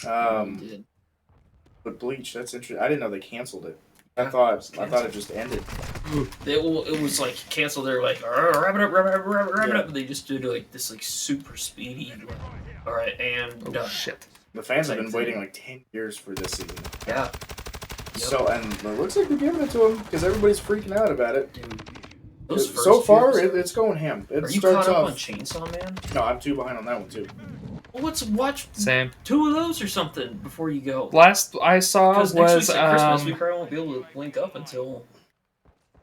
[SPEAKER 7] We did.
[SPEAKER 2] But Bleach, that's interesting. I didn't know they canceled it. I
[SPEAKER 7] Yeah,
[SPEAKER 2] thought
[SPEAKER 7] it's
[SPEAKER 2] it just ended.
[SPEAKER 7] It was like canceled. They're like wrap it up, wrap it
[SPEAKER 2] Yeah.
[SPEAKER 7] up. And they just did like this like super speedy. Like, all right, and
[SPEAKER 1] Oh,
[SPEAKER 7] done.
[SPEAKER 1] shit.
[SPEAKER 2] The fans have
[SPEAKER 7] Same
[SPEAKER 2] been
[SPEAKER 7] thing.
[SPEAKER 2] waiting like 10 years for this season.
[SPEAKER 7] Yeah. Yep.
[SPEAKER 2] So, and it looks like they're giving it to them because everybody's freaking out about it.
[SPEAKER 7] Dude, Those first
[SPEAKER 2] So
[SPEAKER 7] two
[SPEAKER 2] far,
[SPEAKER 7] episodes-
[SPEAKER 2] it's going ham. It
[SPEAKER 7] Are you
[SPEAKER 2] starts
[SPEAKER 7] caught up
[SPEAKER 2] off.
[SPEAKER 7] on Chainsaw Man?
[SPEAKER 2] No, I'm 2 behind on that one too.
[SPEAKER 7] Well, let's watch
[SPEAKER 1] Same.
[SPEAKER 7] 2 of those or something before you go.
[SPEAKER 1] Last I saw
[SPEAKER 7] Because next
[SPEAKER 1] was
[SPEAKER 7] week's at Christmas, we probably won't be able to link up until.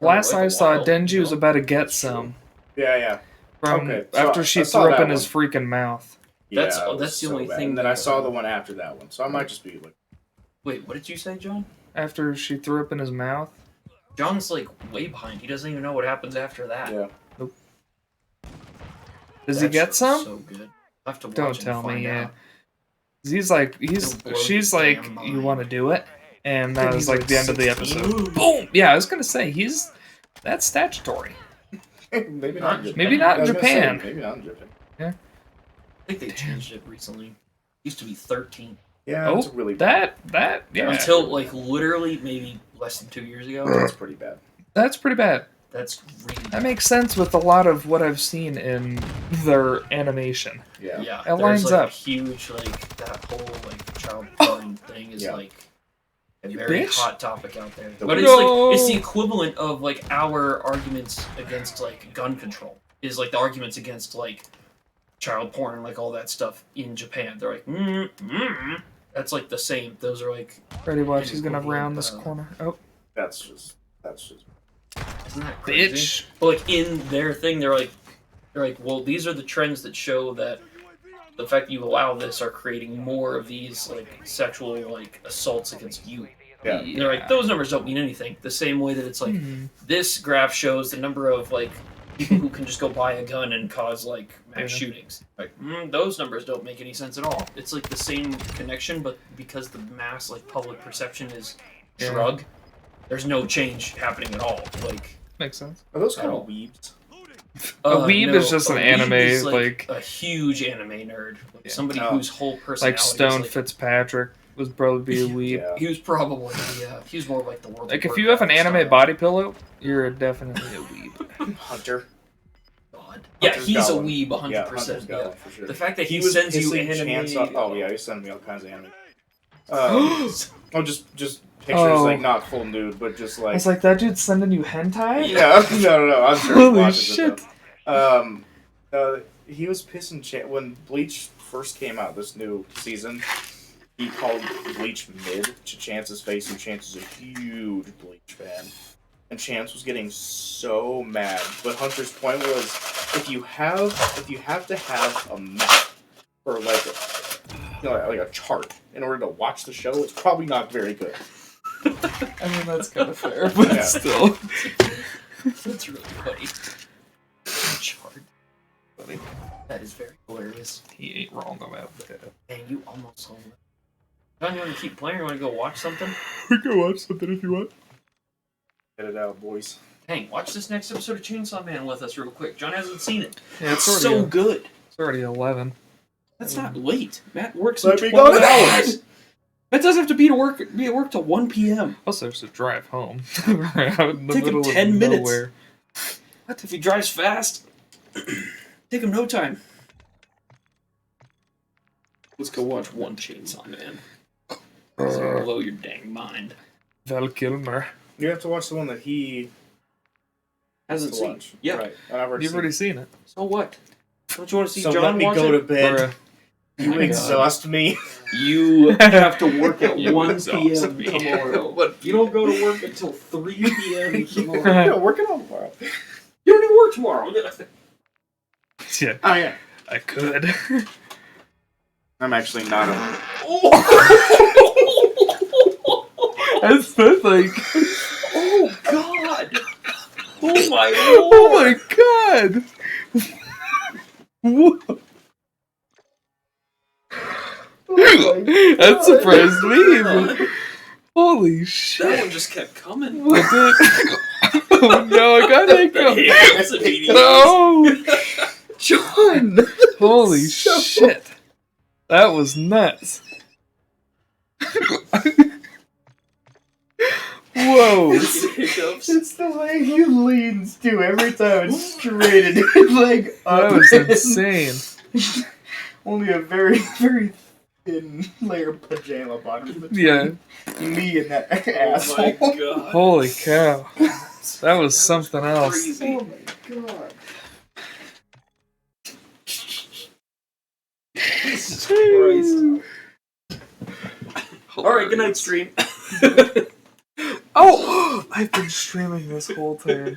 [SPEAKER 1] last
[SPEAKER 7] like
[SPEAKER 1] I
[SPEAKER 7] a
[SPEAKER 1] saw
[SPEAKER 7] while,
[SPEAKER 1] Denji
[SPEAKER 7] you
[SPEAKER 1] was
[SPEAKER 7] know?
[SPEAKER 1] about to get
[SPEAKER 7] That's true.
[SPEAKER 1] some
[SPEAKER 2] Yeah.
[SPEAKER 1] from
[SPEAKER 2] Okay, so
[SPEAKER 1] after
[SPEAKER 2] I
[SPEAKER 1] she
[SPEAKER 2] saw
[SPEAKER 1] threw up
[SPEAKER 2] that
[SPEAKER 1] in his
[SPEAKER 2] one.
[SPEAKER 1] freaking mouth.
[SPEAKER 2] Yeah,
[SPEAKER 7] That's-
[SPEAKER 2] it was
[SPEAKER 7] that's the
[SPEAKER 2] so
[SPEAKER 7] only
[SPEAKER 2] bad.
[SPEAKER 7] thing
[SPEAKER 2] And then I
[SPEAKER 7] that-
[SPEAKER 2] saw the one after that one, so I might just be like,
[SPEAKER 7] Wait, what did you say, John?
[SPEAKER 1] After she threw up in his mouth.
[SPEAKER 7] John's like way behind. He doesn't even know what happens after that.
[SPEAKER 2] yeah.
[SPEAKER 1] Does he
[SPEAKER 7] That
[SPEAKER 1] get
[SPEAKER 7] show's
[SPEAKER 1] some?
[SPEAKER 7] So good. I have to watch
[SPEAKER 1] Don't
[SPEAKER 7] and
[SPEAKER 1] tell me,
[SPEAKER 7] find
[SPEAKER 1] yeah.
[SPEAKER 7] out.
[SPEAKER 1] He's like,
[SPEAKER 7] It'll blow
[SPEAKER 1] she's
[SPEAKER 7] your
[SPEAKER 1] like,
[SPEAKER 7] damn
[SPEAKER 1] you
[SPEAKER 7] mind.
[SPEAKER 1] want to do it, and that
[SPEAKER 2] And
[SPEAKER 1] was
[SPEAKER 2] he's
[SPEAKER 1] like
[SPEAKER 2] like
[SPEAKER 1] the end of the
[SPEAKER 2] 16.
[SPEAKER 1] episode. Boom. Yeah, I was gonna say that's statutory.
[SPEAKER 2] Maybe not in Japan.
[SPEAKER 1] Maybe not
[SPEAKER 2] I
[SPEAKER 1] in
[SPEAKER 2] was gonna say,
[SPEAKER 1] Japan.
[SPEAKER 2] maybe not in Japan.
[SPEAKER 7] I think they changed it recently. Used to be 13
[SPEAKER 2] Yeah,
[SPEAKER 1] Oh,
[SPEAKER 2] it's really bad.
[SPEAKER 1] that yeah,
[SPEAKER 7] until like literally maybe less than 2 years ago.
[SPEAKER 2] That's pretty bad.
[SPEAKER 1] that's pretty bad.
[SPEAKER 7] That's really
[SPEAKER 1] That makes sense with a lot of what I've seen in their animation.
[SPEAKER 2] Yeah.
[SPEAKER 7] yeah.
[SPEAKER 1] It
[SPEAKER 7] there's,
[SPEAKER 1] lines
[SPEAKER 7] like,
[SPEAKER 1] up.
[SPEAKER 7] a huge like that whole like child porn thing is
[SPEAKER 2] Yeah.
[SPEAKER 7] like a very
[SPEAKER 1] Bitch.
[SPEAKER 7] hot topic out there.
[SPEAKER 2] The
[SPEAKER 7] But it's
[SPEAKER 1] No.
[SPEAKER 7] like it's the equivalent of like our arguments against like gun control is like the arguments against like child porn and like all that stuff in Japan. They're like that's like the same. Those are like
[SPEAKER 1] Ready, watch. He's gonna
[SPEAKER 7] equivalent,
[SPEAKER 1] round this corner. Oh,
[SPEAKER 2] That's just.
[SPEAKER 7] isn't that crazy?
[SPEAKER 1] bitch.
[SPEAKER 7] But like in their thing, they're like, well, these are the trends that show that the fact that you allow this are creating more of these like sexual like assaults against youth.
[SPEAKER 2] Yeah.
[SPEAKER 7] They're like those numbers don't mean anything. The same way that it's like this graph shows the number of like people who can just go buy a gun and cause like mass
[SPEAKER 1] Yeah.
[SPEAKER 7] shootings. Like those numbers don't make any sense at all. It's like the same connection, but because the mass like public perception is
[SPEAKER 1] Yeah.
[SPEAKER 7] shrug, there's no change happening at all. Like.
[SPEAKER 1] Makes sense.
[SPEAKER 2] Are those kind
[SPEAKER 7] Oh.
[SPEAKER 2] of weebs?
[SPEAKER 1] A weeb is just
[SPEAKER 7] a
[SPEAKER 1] an
[SPEAKER 7] weeb
[SPEAKER 1] anime,
[SPEAKER 7] is,
[SPEAKER 1] like-
[SPEAKER 7] a huge anime nerd, like
[SPEAKER 1] Yeah.
[SPEAKER 7] somebody
[SPEAKER 2] Oh.
[SPEAKER 7] whose whole personality
[SPEAKER 1] Like
[SPEAKER 7] is,
[SPEAKER 1] Stone
[SPEAKER 7] like,
[SPEAKER 1] Fitzpatrick was probably be a weeb.
[SPEAKER 2] Yeah.
[SPEAKER 7] He was probably he was more of like the world.
[SPEAKER 1] Like
[SPEAKER 7] of
[SPEAKER 1] if you have an
[SPEAKER 7] Warcraft
[SPEAKER 1] anime
[SPEAKER 7] style.
[SPEAKER 1] body pillow, you're definitely a weeb.
[SPEAKER 2] Hunter.
[SPEAKER 7] God. Yeah,
[SPEAKER 2] Hunter's
[SPEAKER 7] he's
[SPEAKER 2] got
[SPEAKER 7] a
[SPEAKER 2] one.
[SPEAKER 7] weeb, 100%.
[SPEAKER 2] Yeah, Hunter's got
[SPEAKER 7] Yeah.
[SPEAKER 2] one for sure.
[SPEAKER 7] The fact that he,
[SPEAKER 2] was
[SPEAKER 7] sends you
[SPEAKER 2] pissing
[SPEAKER 7] anime.
[SPEAKER 2] Chance off. Oh yeah, he's sending me all kinds of anime. Just pictures
[SPEAKER 1] Oh.
[SPEAKER 2] like not full nude, but just
[SPEAKER 1] I
[SPEAKER 2] like.
[SPEAKER 1] was like, that dude's sending you hentai?
[SPEAKER 2] Yeah, no. I'm sure he
[SPEAKER 1] Holy
[SPEAKER 2] watches
[SPEAKER 1] shit.
[SPEAKER 2] it though. He was pissing when Bleach first came out this new season. He called Bleach mid to Chance's face, and Chance is a huge Bleach fan. And Chance was getting so mad. But Hunter's point was, if you have to have a map or like a chart in order to watch the show, it's probably not very good.
[SPEAKER 1] I mean, that's kind of fair, but
[SPEAKER 2] Yeah.
[SPEAKER 1] still.
[SPEAKER 7] That's really funny. Chart.
[SPEAKER 1] Funny.
[SPEAKER 7] That is very hilarious.
[SPEAKER 1] He ain't wrong about that.
[SPEAKER 7] And you almost home. John, you want to keep playing or want to go watch something?
[SPEAKER 1] We can watch something if you want.
[SPEAKER 2] Get it out, boys.
[SPEAKER 7] Hey, watch this next episode of Chainsaw Man with us real quick. John hasn't seen it.
[SPEAKER 1] Yeah, it's
[SPEAKER 7] so
[SPEAKER 1] already,
[SPEAKER 7] good.
[SPEAKER 1] it's already 11.
[SPEAKER 7] That's not late. Matt works
[SPEAKER 2] Let
[SPEAKER 7] in
[SPEAKER 2] me
[SPEAKER 7] 12
[SPEAKER 2] go.
[SPEAKER 7] hours. Matt doesn't have to be at work till 1 p.m.
[SPEAKER 1] Also, there's a drive home. Out in the
[SPEAKER 7] Take him
[SPEAKER 1] middle
[SPEAKER 7] 10
[SPEAKER 1] of
[SPEAKER 7] minutes.
[SPEAKER 1] nowhere.
[SPEAKER 7] What if he drives fast? Take him no time. Let's go watch one Chainsaw Man. It's gonna blow your dang mind.
[SPEAKER 1] Val Kilmer.
[SPEAKER 2] You have to watch the one that he
[SPEAKER 7] Hasn't
[SPEAKER 2] to
[SPEAKER 7] seen.
[SPEAKER 2] watch.
[SPEAKER 7] Yeah.
[SPEAKER 2] Right. And I've already
[SPEAKER 1] You've
[SPEAKER 2] seen
[SPEAKER 1] already
[SPEAKER 2] it.
[SPEAKER 1] seen it.
[SPEAKER 7] So what? Don't you want to see
[SPEAKER 2] So
[SPEAKER 7] John
[SPEAKER 2] let me
[SPEAKER 7] watch
[SPEAKER 2] go
[SPEAKER 7] it?
[SPEAKER 2] to bed.
[SPEAKER 1] Bruh.
[SPEAKER 2] You
[SPEAKER 7] Oh my
[SPEAKER 2] exhaust me.
[SPEAKER 7] You have to work at
[SPEAKER 1] You
[SPEAKER 7] 1
[SPEAKER 1] exhaust
[SPEAKER 7] p.m.
[SPEAKER 1] me.
[SPEAKER 7] tomorrow. But you don't go to work until 3 p.m. tomorrow.
[SPEAKER 2] Yeah, working on tomorrow.
[SPEAKER 7] You don't even work tomorrow.
[SPEAKER 1] Yeah,
[SPEAKER 2] Oh yeah.
[SPEAKER 1] I could.
[SPEAKER 2] I'm actually not a.
[SPEAKER 1] That's like.
[SPEAKER 7] Oh God! Oh my
[SPEAKER 1] Oh my god! Whoa. That surprised me. But holy shit!
[SPEAKER 7] That one just kept coming.
[SPEAKER 1] What the- oh no! I gotta go.
[SPEAKER 7] That's immediate.
[SPEAKER 1] No!
[SPEAKER 2] John.
[SPEAKER 1] Holy shit! That was nuts. Whoa!
[SPEAKER 7] Hiccups.
[SPEAKER 2] It's the way he leans too. Every time it's straight and his leg up.
[SPEAKER 1] That was insane.
[SPEAKER 2] Only a very, very thin layer of pajama bottom between
[SPEAKER 1] Yeah.
[SPEAKER 2] me and that
[SPEAKER 7] Oh
[SPEAKER 2] asshole.
[SPEAKER 7] my God!
[SPEAKER 1] Holy cow. That was something else.
[SPEAKER 7] Crazy.
[SPEAKER 2] Oh my god.
[SPEAKER 7] Jesus Christ. Alright, good night, stream.
[SPEAKER 1] Oh! I've been streaming this whole time.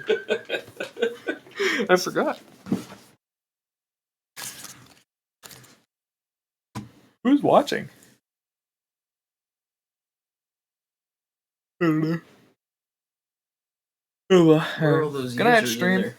[SPEAKER 1] I forgot. Who's watching? I don't know. Oh, well,
[SPEAKER 7] Where are all those
[SPEAKER 1] good night,
[SPEAKER 7] users in
[SPEAKER 1] stream.
[SPEAKER 7] there?